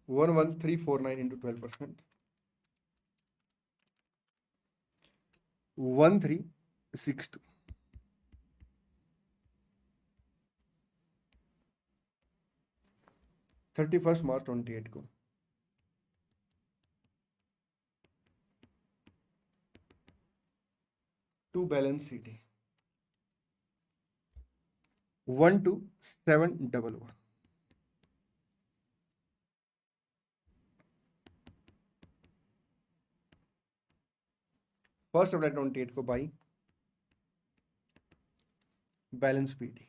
S1: 11,349 into 12%, 1362। 31 मार्च 28 को टू बैलेंस सीटी 12,711। 1 अप्रैल 28 को by balance PT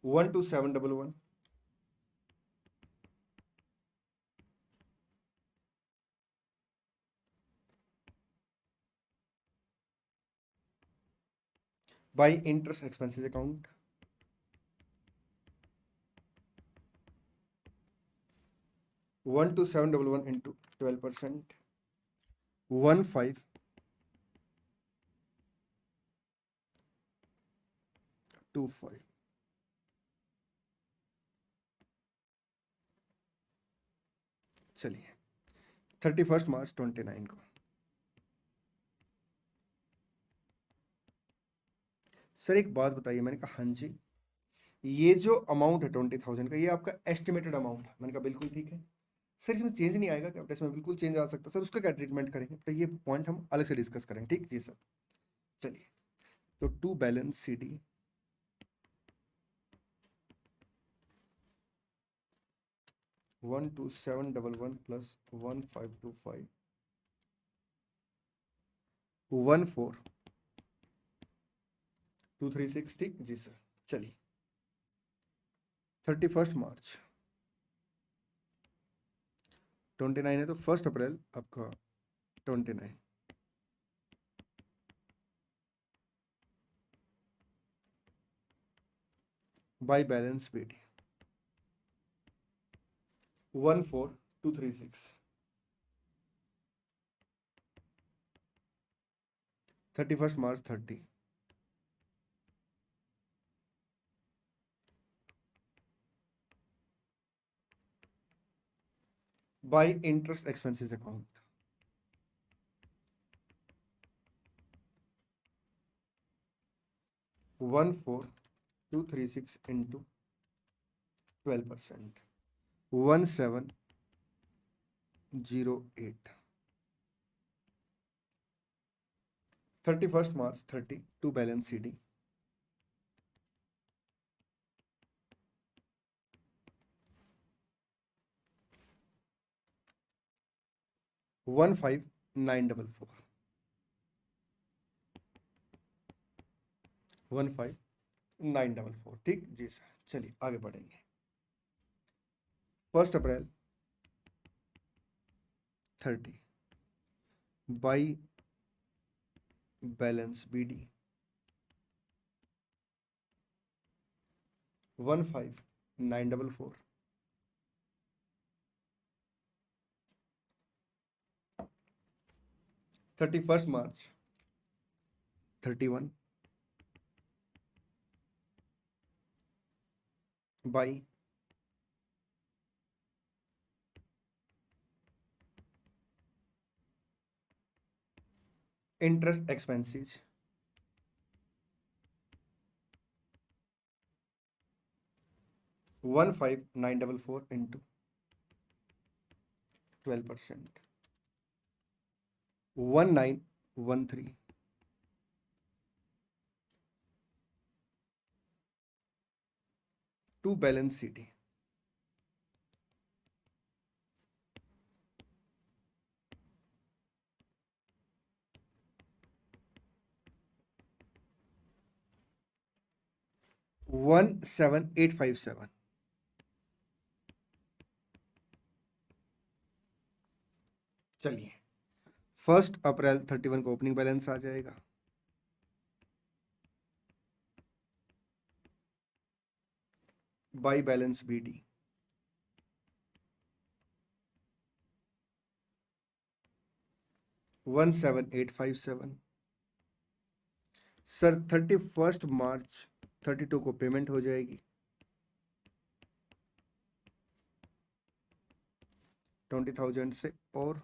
S1: 12,711 by interest expenses account 12,711 into 12%, 15 25। चलिए 31 मार्च 29 को। सर एक बात बताइए, मैंने कहा हाँ जी, ये जो अमाउंट है 20,000 का, ये आपका एस्टिमेटेड अमाउंट है। मैंने कहा बिल्कुल ठीक है सर, इसमें चेंज नहीं आएगा क्या? इसमें बिल्कुल चेंज आ सकता है सर, उसका क्या ट्रीटमेंट करेंगे? तो ये पॉइंट हम अलग से डिस्कस करेंगे, ठीक जी सर। चलिए तो to balance C D 12711 plus 1525 14236, ठीक जी सर। चलिए 31 मार्च 29 है तो 1 अप्रैल आपका 29 by balance B D 14236 31 March 30 by interest expenses account 14236 into 12%, 1708। 31 March 30 to balance C D 15944 15944, ठीक जी सर। चलिए आगे बढ़ेंगे। 1 April 30 by balance B D 15944 31 March 31 by interest expenses 15944 into 12%, 1913। To balance C D 17857। चलिए 1 अप्रैल 31 को opening balance आ जाएगा, by balance B D 17857। Sir 31 March 32 को पेमेंट हो जाएगी 20,000 से, और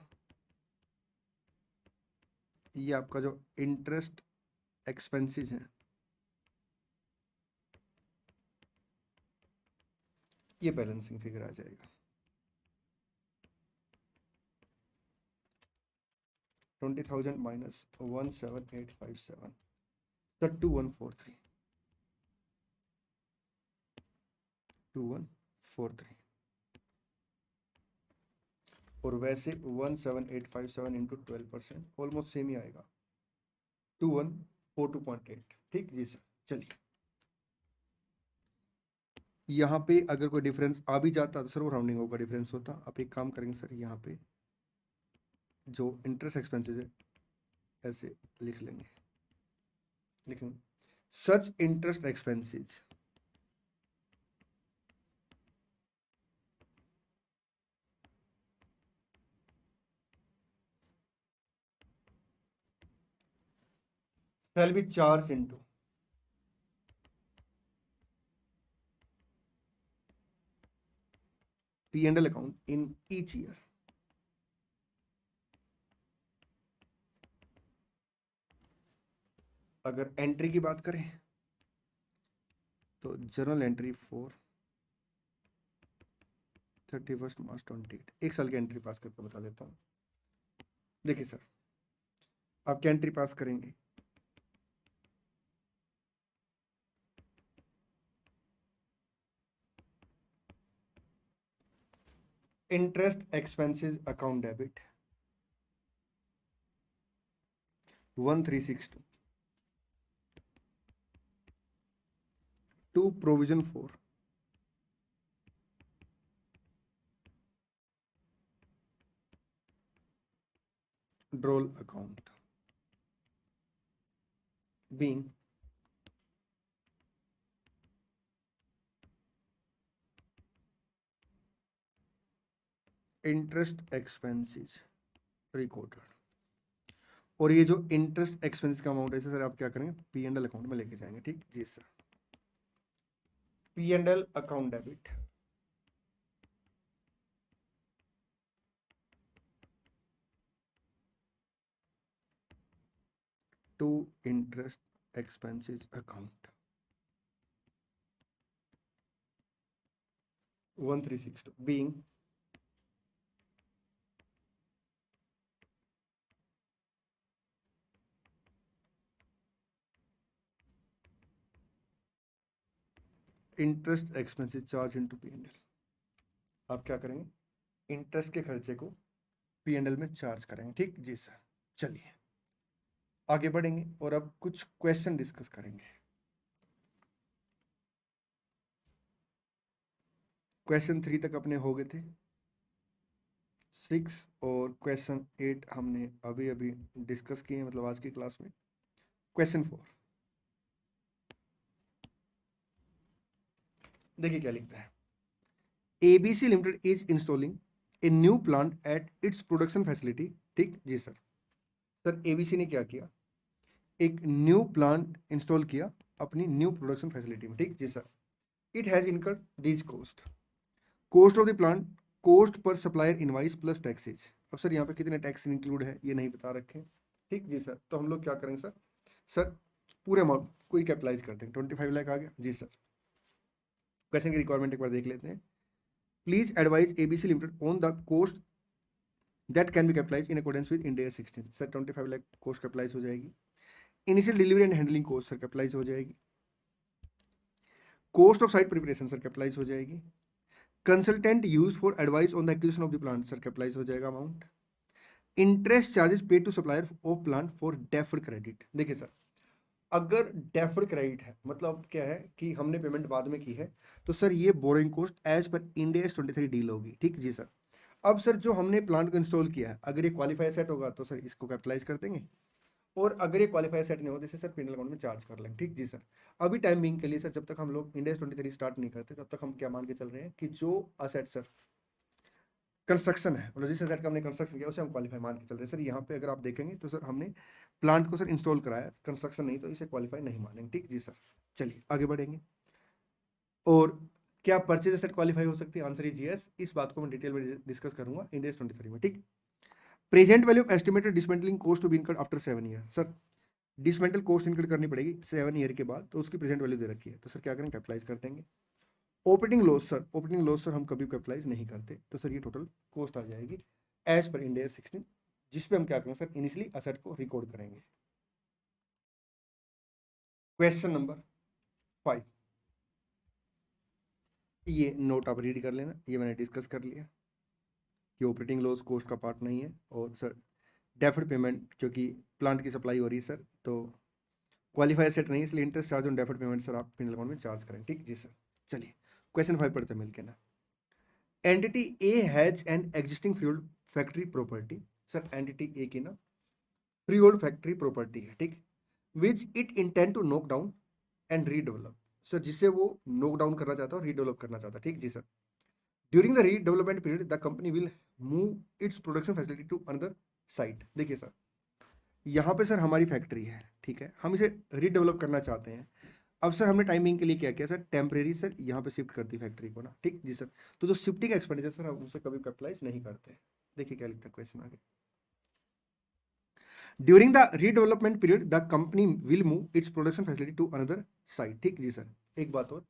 S1: ये आपका जो इंटरेस्ट एक्सपेंसेस हैं ये बैलेंसिंग फिगर आ जाएगा 20,000 माइनस 17857, सर 2143 2143। और वैसे 17857 इंटू 12% ऑलमोस्ट सेम ही आएगा 2142.8, ठीक जी सर। चलिए यहाँ पे अगर कोई डिफरेंस आ भी जाता तो सर वो राउंडिंग ऑफ का डिफरेंस होता। आप एक काम करेंगे सर, यहाँ पे जो इंटरेस्ट एक्सपेंसेस है ऐसे लिख लेंगे, लिखेंगे such interest expenses shall be charged into P&L account in each year. अगर एंट्री की बात करें तो जर्नल एंट्री फॉर 31 मार्च 28, एक साल की एंट्री पास करके बता देता हूँ। देखिए सर, आप क्या एंट्री पास करेंगे, interest expenses account debit 1362 to provision for withdrawal account being interest expenses recorded। और ये जो इंटरेस्ट एक्सपेंस का अमाउंट है सर आप क्या करेंगे, P&L अकाउंट में लेके जाएंगे। ठीक जी sir, P&L account debit to interest expenses account 1362 being interest expenses charge into P&L। आप क्या करेंगे, इंटरेस्ट के खर्चे को P&L में चार्ज करेंगे। ठीक जी सर, चलिए आगे बढ़ेंगे और अब कुछ क्वेश्चन डिस्कस करेंगे। क्वेश्चन 3 तक अपने हो गए थे, 6 और क्वेश्चन 8 हमने अभी अभी डिस्कस किए, मतलब आज की क्लास में। क्वेश्चन 4 देखिए क्या लिखता है, ABC limited is installing a new plant at its production facility. ठीक जी सर, सर ABC ने क्या किया, एक न्यू प्लांट इंस्टॉल किया अपनी न्यू प्रोडक्शन फैसिलिटी में। ठीक जी sir, it has incurred these cost, cost of the plant, cost per supplier invoice plus taxes. अब सर यहाँ पे कितने टैक्स इंक्लूड है ये नहीं बता रखे। ठीक जी सर, तो हम लोग क्या करेंगे सर, सर पूरे अमाउंट को ही कैपिटलाइज करते हैं। 25 लाख आ गया जी सर। क्वेश्चन की रिक्वायरमेंट एक बार देख लेते हैं, please advise ABC limited on the cost that can be capitalize in accordance with India 16। Sir 25 lakh cost capitalize हो जाएगी। Initial delivery and handling cost sir capitalize हो जाएगी। Cost of site preparation sir capitalize हो जाएगी। Consultant use for advice on the acquisition of the plant sir capitalize हो जाएगा amount. Interest charges paid to supplier of plant for deferred credit. देखिए sir, अगर deferred credit है मतलब क्या है कि हमने पेमेंट बाद में की है, तो सर ये borrowing cost as per India 23 deal होगी। ठीक जी सर, अब सर जो हमने प्लांट को इंस्टॉल किया है अगर ये क्वालिफाई सेट होगा तो सर इसको कैपिटलाइज कर देंगे, और अगर ये क्वालिफाई सेट नहीं हो जैसे सर P&L अकाउंट में चार्ज कर लेंगे। ठीक जी सर, अभी टाइम बिंग के लिए सर जब तक हम लोग इंडिया 23 स्टार्ट नहीं करते तब तक हम क्या मान के चल रहे हैं कि जो असेट सर कंस्ट्रक्शन है, मतलब जिस असेट का हमने कंस्ट्रक्शन किया उसे हम क्वालिफाई मान के चल रहे हैं। सर यहाँ पे अगर आप देखेंगे तो सर हमने प्लांट को सर इंस्टॉल कराया, कंस्ट्रक्शन नहीं, तो इसे क्वालिफाई नहीं मानेंगे। ठीक जी सर, चलिए आगे बढ़ेंगे। और क्या परचेज एसेट क्वालिफाई हो सकती है, आंसर इज यस। इस बात को मैं डिटेल में डिस्कस करूंगा इंडिया 23 में। ठीक, present value of estimated dismantling cost to be incurred after 7 year. Sir dismantle cost incurred करनी पड़ेगी 7 ईयर के बाद, तो उसकी प्रेजेंट वैल्यू दे रखी है, तो सर क्या करें, कैपिटलाइज कर देंगे। Operating loss sir, operating loss sir हम कभी कैपिटलाइज नहीं करते, तो सर ये टोटल कॉस्ट आ जाएगी एज पर इंडिया 16, जिसपे हम क्या करेंगे सर, इनिशियली असेट को रिकॉर्ड करेंगे। क्वेश्चन नंबर 5, ये नोट आप रीड कर लेना, ये मैंने डिस्कस कर लिया कि ऑपरेटिंग लॉस कॉस्ट का पार्ट नहीं है, और सर डेफर्ड पेमेंट क्योंकि प्लांट की सप्लाई हो रही है सर, तो क्वालिफाई सेट नहीं, इसलिए interest charge on deferred payment sir आप P&L अकाउंट में चार्ज करें। ठीक जी सर, चलिए क्वेश्चन 5 पढ़ते हैं मिलके ना। Entity A has an existing freehold factory property. Sir entity A की ना फ्रीहोल्ड फैक्ट्री प्रॉपर्टी है, ठीक, which it intend to knock down and redevelop. Sir जिसे वो नॉक डाउन करना चाहता है और रीडेवलप करना चाहता है। ठीक जी sir, during the redevelopment period the company will move its production facility to another site. देखिए सर, यहाँ पे सर हमारी फैक्ट्री है, ठीक है, हम इसे रीडेवलप करना चाहते हैं, अब सर हमने टाइमिंग के लिए क्या किया सर, टेम्परेरी सर यहाँ पे शिफ्ट कर दी फैक्ट्री को ना, ठीक जी सर। तो जो शिफ्टिंग एक्सपेंडिचर सर हम उसे कभी कैपिटलाइज नहीं करते। देखिए क्या लिखता है क्वेश्चन आगे। During the redevelopment period the company will move its production facility to another site, ठीक जी सर। एक बात और,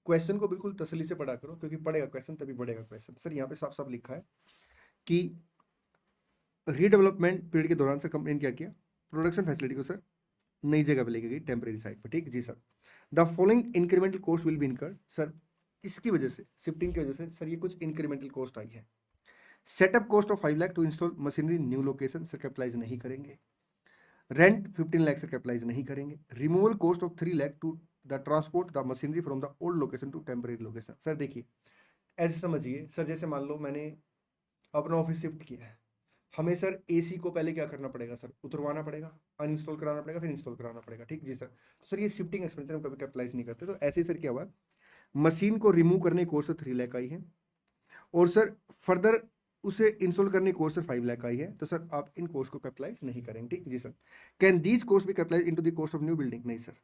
S1: क्वेश्चन को बिल्कुल तसल्ली से पढ़ा करो, क्योंकि पढ़ेगा क्वेश्चन तभी बढ़ेगा क्वेश्चन। सर यहाँ पे साफ साफ लिखा है कि रीडेवलपमेंट पीरियड के दौरान सर कंपनी ने क्या किया, प्रोडक्शन फैसिलिटी को सर नई जगह पे लेके गई, टेम्परेरी साइट पर, ठीक जी sir. The following incremental cost will be incurred, sir इसकी वजह से, शिफ्टिंग की वजह से सर ये कुछ इंक्रीमेंटल कॉस्ट आई है। Setup cost of 5 lakh to install machinery new location, sir capitalize नहीं करेंगे। रेंट 15 लाख सर कैपिटलाइज नहीं करेंगे। Removal cost of 3 lakh to the transport the machinery from the old location to temporary location. Sir देखिए ऐसे समझिए sir, जैसे मान लो मैंने अपना ऑफिस शिफ्ट किया है, हमें सर एसी को पहले क्या करना पड़ेगा सर, उतरवाना पड़ेगा, अनइंस्टॉल कराना पड़ेगा, फिर इंस्टॉल कराना पड़ेगा, ठीक जी सर। तो सर ये शिफ्टिंग एक्सपेंडिचर हम कभी कैपिटलाइज नहीं करते। तो ऐसे ही सर क्या हुआ, मशीन को रिमूव करने की कॉस्ट 3 लाख आई है, और सर फर्दर उसे इंस्टॉल करने की कॉस्ट सर 5 लाख आई है। तो सर आप इन कॉस्ट को कैपिटलाइज नहीं करेंगे, ठीक जी sir. Can these cost be capitalize into the cost of new building, नहीं sir.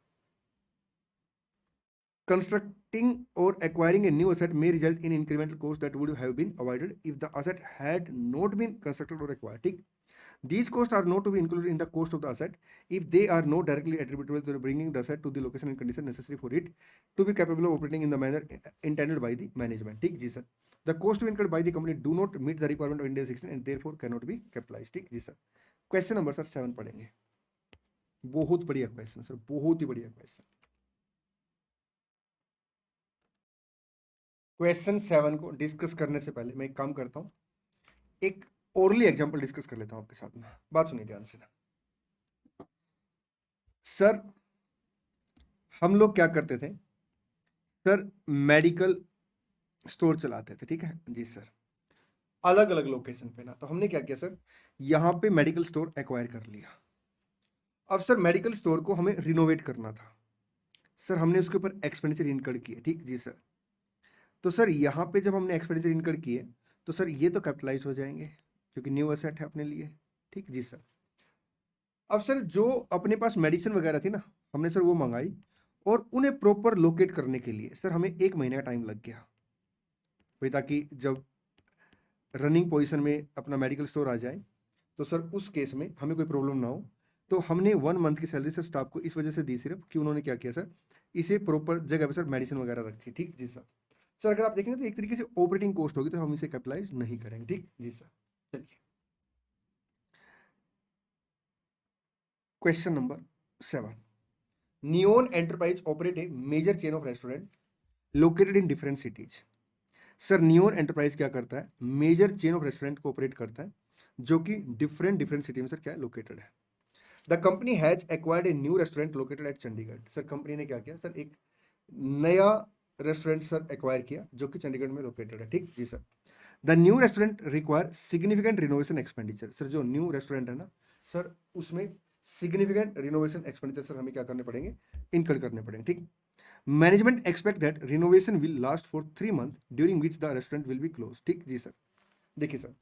S1: Constructing or acquiring a new asset may result in incremental costs that would have been avoided if the asset had not been constructed or acquired, ठीक। These costs are not to be included in the cost of the asset if they are not directly attributable to bringing the asset to the location and condition necessary for it to be capable of operating in the manner intended by the management, ठीक जी sir. The cost to be incurred by the company do not meet the requirement of Ind AS 16 and therefore cannot be capitalized, ठीक जी sir. Question number sir 7 पढ़ेंगे। बहुत बढ़िया question sir, बहुत ही बढ़िया question. Question 7 को डिस्कस करने से पहले मैं एक काम करता हूं, एक ओरली एग्जांपल डिस्कस कर लेता हूं आपके साथ में। बात सुनिए ध्यान से। सर हम लोग क्या करते थे सर, मेडिकल स्टोर चलाते थे, ठीक है जी सर, अलग अलग लोकेशन पे ना। तो हमने क्या किया सर, यहां पे मेडिकल स्टोर एक्वायर कर लिया। अब सर मेडिकल स्टोर को हमें रिनोवेट करना था, सर हमने उसके ऊपर एक्सपेंडिचर इनकर्ड किए, ठीक जी सर। तो सर यहाँ पे जब हमने एक्सपेंडिचर इनकर्ड किए तो सर ये तो कैपिटलाइज हो जाएंगे क्योंकि न्यू एसेट है अपने लिए, ठीक जी सर। अब सर जो अपने पास मेडिसिन वगैरह थी ना, हमने सर वो मंगाई, और उन्हें प्रॉपर लोकेट करने के लिए सर हमें 1 महीने का टाइम लग गया भाई, ताकि जब रनिंग पोजीशन में अपना मेडिकल स्टोर आ जाए तो सर उस केस में हमें कोई प्रॉब्लम ना हो। तो हमने 1 मंथ की सैलरी सर स्टाफ को इस वजह से दी सिर्फ कि उन्होंने क्या किया सर, इसे प्रॉपर जगह पर सर मेडिसिन वगैरह रखी, ठीक जी सर। सर अगर आप देखेंगे तो एक तरीके से ऑपरेटिंग कॉस्ट होगी, तो हम इसे कैपिटलाइज नहीं करेंगे, ठीक जी सर। चलिए question number 7। Neon enterprise operate a major chain of restaurant located in different cities. Sir Neon enterprise क्या करता है, मेजर चेन ऑफ रेस्टोरेंट को ऑपरेट करता है जो कि डिफरेंट डिफरेंट सिटी में सर क्या लोकेटेड है। The company has acquired a new restaurant located at Chandigarh. Sir company ने क्या किया सर, एक नया रेस्टोरेंट सर एक्वायर किया जो कि चंडीगढ़ में लोकेटेड है, ठीक जी sir. The new restaurant require significant renovation expenditure. Sir जो न्यू रेस्टोरेंट है ना सर, उसमें सिग्निफिकेंट रिनोवेशन एक्सपेंडिचर सर हमें क्या करने पड़ेंगे, इनकर्ड करने पड़ेंगे, ठीक। Management expect that renovation will last for 3 month during which the restaurant will be close, ठीक जी सर। देखिए सर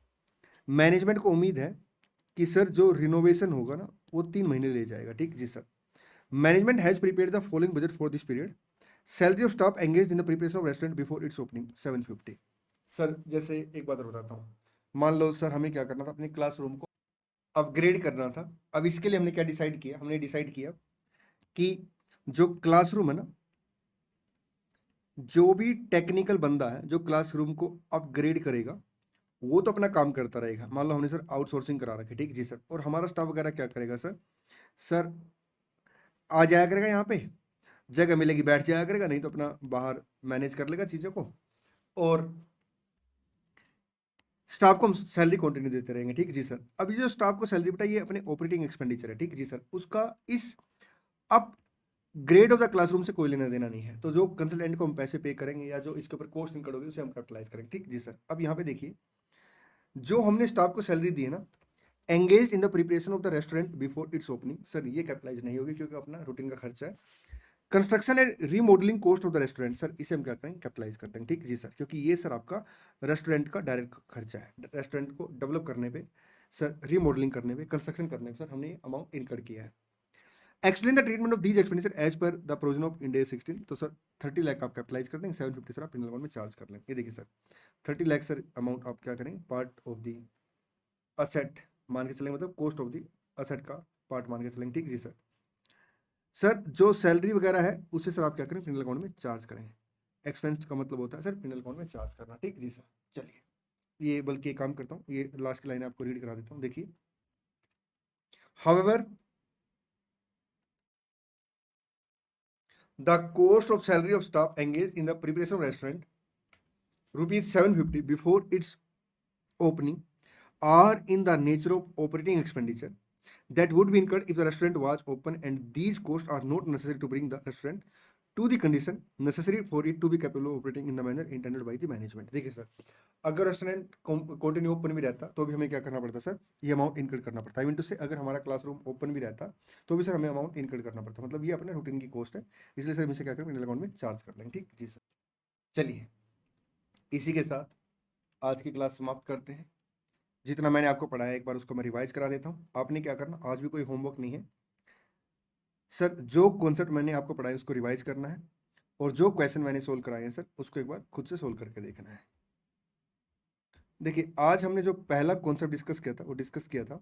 S1: मैनेजमेंट को उम्मीद है कि सर जो रिनोवेशन होगा ना वो 3 महीने ले जाएगा, ठीक जी sir. Management has prepared the following budget for this period. Salary of staff engage in the preparation of restaurant before its opening 750। Sir जैसे एक बात और बताता हूँ, मान लो सर हमें क्या करना था, अपने क्लासरूम को अपग्रेड करना था। अब इसके लिए हमने क्या डिसाइड किया, हमने डिसाइड किया कि जो क्लासरूम है ना, जो भी टेक्निकल बंदा है जो क्लासरूम को अपग्रेड करेगा वो तो अपना काम करता रहेगा। मान लो हमने सर आउटसोर्सिंग करा रखी, ठीक जी सर। और हमारा स्टाफ वगैरह क्या करेगा सर, सर आ जाया करेगा, यहाँ पे जगह मिलेगी बैठ जाया करेगा, नहीं तो अपना बाहर मैनेज कर लेगा चीज़ों को, और स्टाफ को हम सैलरी कंटिन्यू देते रहेंगे, ठीक जी सर। अब ये जो स्टाफ को सैलरी बेटा ये अपने ऑपरेटिंग एक्सपेंडिचर है, ठीक जी सर, उसका इस up grade of the classroom से कोई लेना देना नहीं है। तो जो कंसल्टेंट को हम पैसे पे करेंगे या जो इसके ऊपर कॉस्ट इनकर्ड होगी उसे हम कैपिटलाइज करेंगे, ठीक जी सर। अब यहाँ पे देखिए जो हमने स्टाफ को सैलरी दी है ना, engage in the preparation of the restaurant before its opening, sir ये कैपिटलाइज नहीं होगी क्योंकि अपना रूटीन का खर्चा है। Construction and remodelling cost of the restaurant, sir इसे हम क्या करेंगे, कैपिटलाइज करते हैं, ठीक जी सर, क्योंकि ये सर आपका रेस्टोरेंट का डायरेक्ट खर्चा है। रेस्टोरेंट को डेवलप करने पे सर, रीमॉडलिंग करने पे, कंस्ट्रक्शन करने पे सर हमने अमाउंट इनकर्ड किया है। Explain the treatment of these expenditure as per the provision of India 16। तो सर 30 लाख आप कैपिटलाइज कर देंगे, 750 सर आप पिनल अकाउंट में चार्ज कर लेंगे। ये देखिए सर 30 लाख सर अमाउंट आप क्या करेंगे, पार्ट ऑफ द असेट मान के चलेंगे, मतलब कॉस्ट ऑफ द असेट का पार्ट मान के चलेंगे। ठीक जी सर। सर जो सैलरी वगैरह है उससे सर आप क्या करें, पिनल अकाउंट में चार्ज करेंगे। एक्सपेंस का मतलब होता है सर पिनल अकाउंट में चार्ज करना। ठीक जी सर। चलिए ये बल्कि एक काम करता हूँ, ये लास्ट की लाइन आपको रीड करा देता हूँ। देखिए, however the cost of salary of staff engaged in the preparation of restaurant rupees 750 before its opening are in the nature of operating expenditure that would be incurred if the restaurant was open, and these costs are not necessary to bring the restaurant to the condition necessary for it to be capable of operating in the manner intended by the management। देखिए sir, अगर restaurant continue open भी रहता तो भी हमें क्या करना पड़ता सर, ये अमाउंट इनकर्ड करना पड़ता। आई मीन टू से अगर हमारा क्लासरूम ओपन भी रहता तो भी सर हमें अमाउंट इनकर्ड करना पड़ता, मतलब ये अपने रूटीन की कॉस्ट है, इसलिए सर हम इसे क्या करें, मिडिल अकाउंट में चार्ज कर लेंगे। ठीक जी सर। चलिए इसी के साथ आज की क्लास समाप्त करते हैं। जितना मैंने आपको पढ़ाया एक बार उसको मैं रिवाइज करा देता हूँ। आपने क्या करना, आज भी कोई होमवर्क नहीं है सर, जो कॉन्सेप्ट मैंने आपको पढ़ाया उसको रिवाइज करना है, और जो क्वेश्चन मैंने सोल्व कराए हैं सर उसको एक बार खुद से सोल्व करके देखना है। देखिए आज हमने जो पहला कॉन्सेप्ट डिस्कस किया था वो डिस्कस किया था,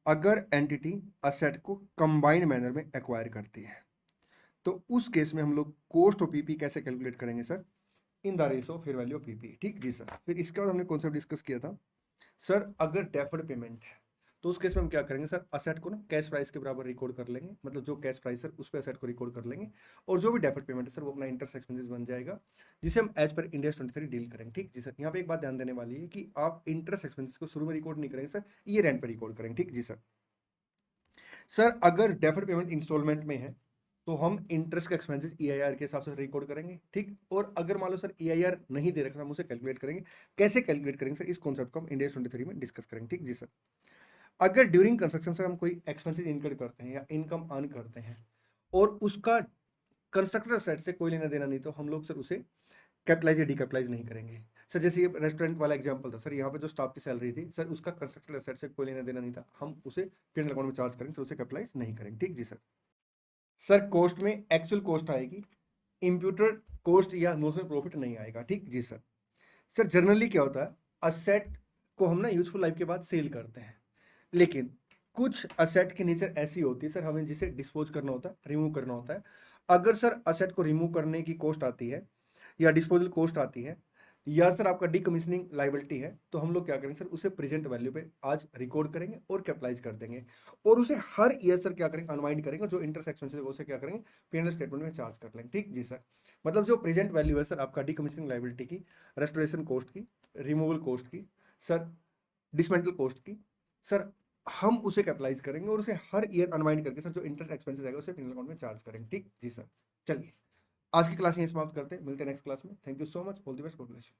S1: अगर एंटिटी असेट को कंबाइंड मैनर में एक्वायर करती है तो उस केस में हम लोग कॉस्ट ऑफ पीपी कैसे कैलकुलेट करेंगे sir, in the ratio fair value of PP. ठीक जी सर। फिर इसके बाद हमने कॉन्सेप्ट डिस्कस किया था सर, अगर डेफर्ड पेमेंट है तो उस केस में हम क्या करेंगे सर, असेट को ना कैश प्राइस के बराबर रिकॉर्ड कर लेंगे, मतलब जो कैश प्राइस है उस पर असेट को रिकॉर्ड कर लेंगे, और जो भी डेफर्ड पेमेंट है सर वो अपना इंटरेस्ट एक्सपेंसेस बन जाएगा, जिसे हम एज पर इंडिया 23 डील करेंगे। ठीक जी सर। यहाँ पे एक बात ध्यान देने वाली है कि आप इंटरेस्ट एक्सपेंसेस को शुरू में रिकॉर्ड नहीं करेंगे सर, ईयर एंड पर रिकॉर्ड करेंगे। ठीक जी सर। सर अगर डेफर्ड पेमेंट इंस्टॉलमेंट में है तो हम इंटरेस्ट का एक्सपेंसेस ईआईआर के हिसाब से रिकॉर्ड करेंगे। ठीक, और अगर मान लो सर ईआईआर नहीं दे रखा हम उसे कैलकुलेट करेंगे। कैसे कैलकुलेट करेंगे सर, इस कॉन्सेप्ट को हम इंडिया 23 में डिस्कस करेंगे। ठीक जी सर। अगर ड्यूरिंग कंस्ट्रक्शन सर हम कोई एक्सपेंसेस इनकर करते हैं या इनकम अर्न करते हैं और उसका कंस्ट्रक्टर सेट से कोई लेना देना नहीं, तो हम लोग सर उसे कैपिटलाइज या डीकैपिटलाइज नहीं करेंगे। सर जैसे ये रेस्टोरेंट वाला एग्जांपल था सर, यहाँ पे जो स्टाफ की सैलरी थी सर उसका कंस्ट्रक्टर सेट से कोई लेना देना नहीं था, हम उसे पी अकाउंट में चार्ज करेंगे, सर उसे कैपिटलाइज नहीं करेंगे। ठीक जी सर। सर कॉस्ट में एक्चुअल कॉस्ट आएगी, इंप्यूटेड कॉस्ट या नोशनल प्रॉफिट नहीं आएगा। ठीक जी सर। सर जनरली क्या होता है, असेट को हम ना यूजफुल लाइफ के बाद सेल करते हैं, लेकिन कुछ असेट की नेचर ऐसी होती है सर हमें जिसे डिस्पोज करना होता है, रिमूव करना होता है। अगर सर असेट को रिमूव करने की कॉस्ट आती है या डिस्पोजल कॉस्ट आती है या सर आपका डीकमीशनिंग लाइबिलिटी है, तो हम लोग क्या करेंगे सर, उसे प्रेजेंट वैल्यू पे आज रिकॉर्ड करेंगे और कैपिटलाइज कर देंगे, और उसे हर ईयर सर क्या करेंगे, अनवाइंड करेंगे, जो इंटरेस्ट एक्सपेंसेस है उसे क्या करेंगे, पी&एल स्टेटमेंट में चार्ज कर लेंगे। ठीक जी सर। मतलब जो प्रेजेंट वैल्यू है सर आपका डीकमीशनिंग लाइबिलिटी की, रेस्टोरेशन कॉस्ट की, रिमूवल कॉस्ट की, सर डिसमेंटल कॉस्ट की, सर हम उसे कैपिटलाइज करेंगे और उसे हर ईयर अनवाइंड करके सर जो इंटरेस्ट एक्सपेंसेस आएगा उसे पी&एल अकाउंट में चार्ज करेंगे। ठीक जी सर। चलिए आज की क्लास यहीं समाप्त करते हैं, मिलते हैं नेक्स्ट क्लास में। Thank you so much, all the best, God bless you.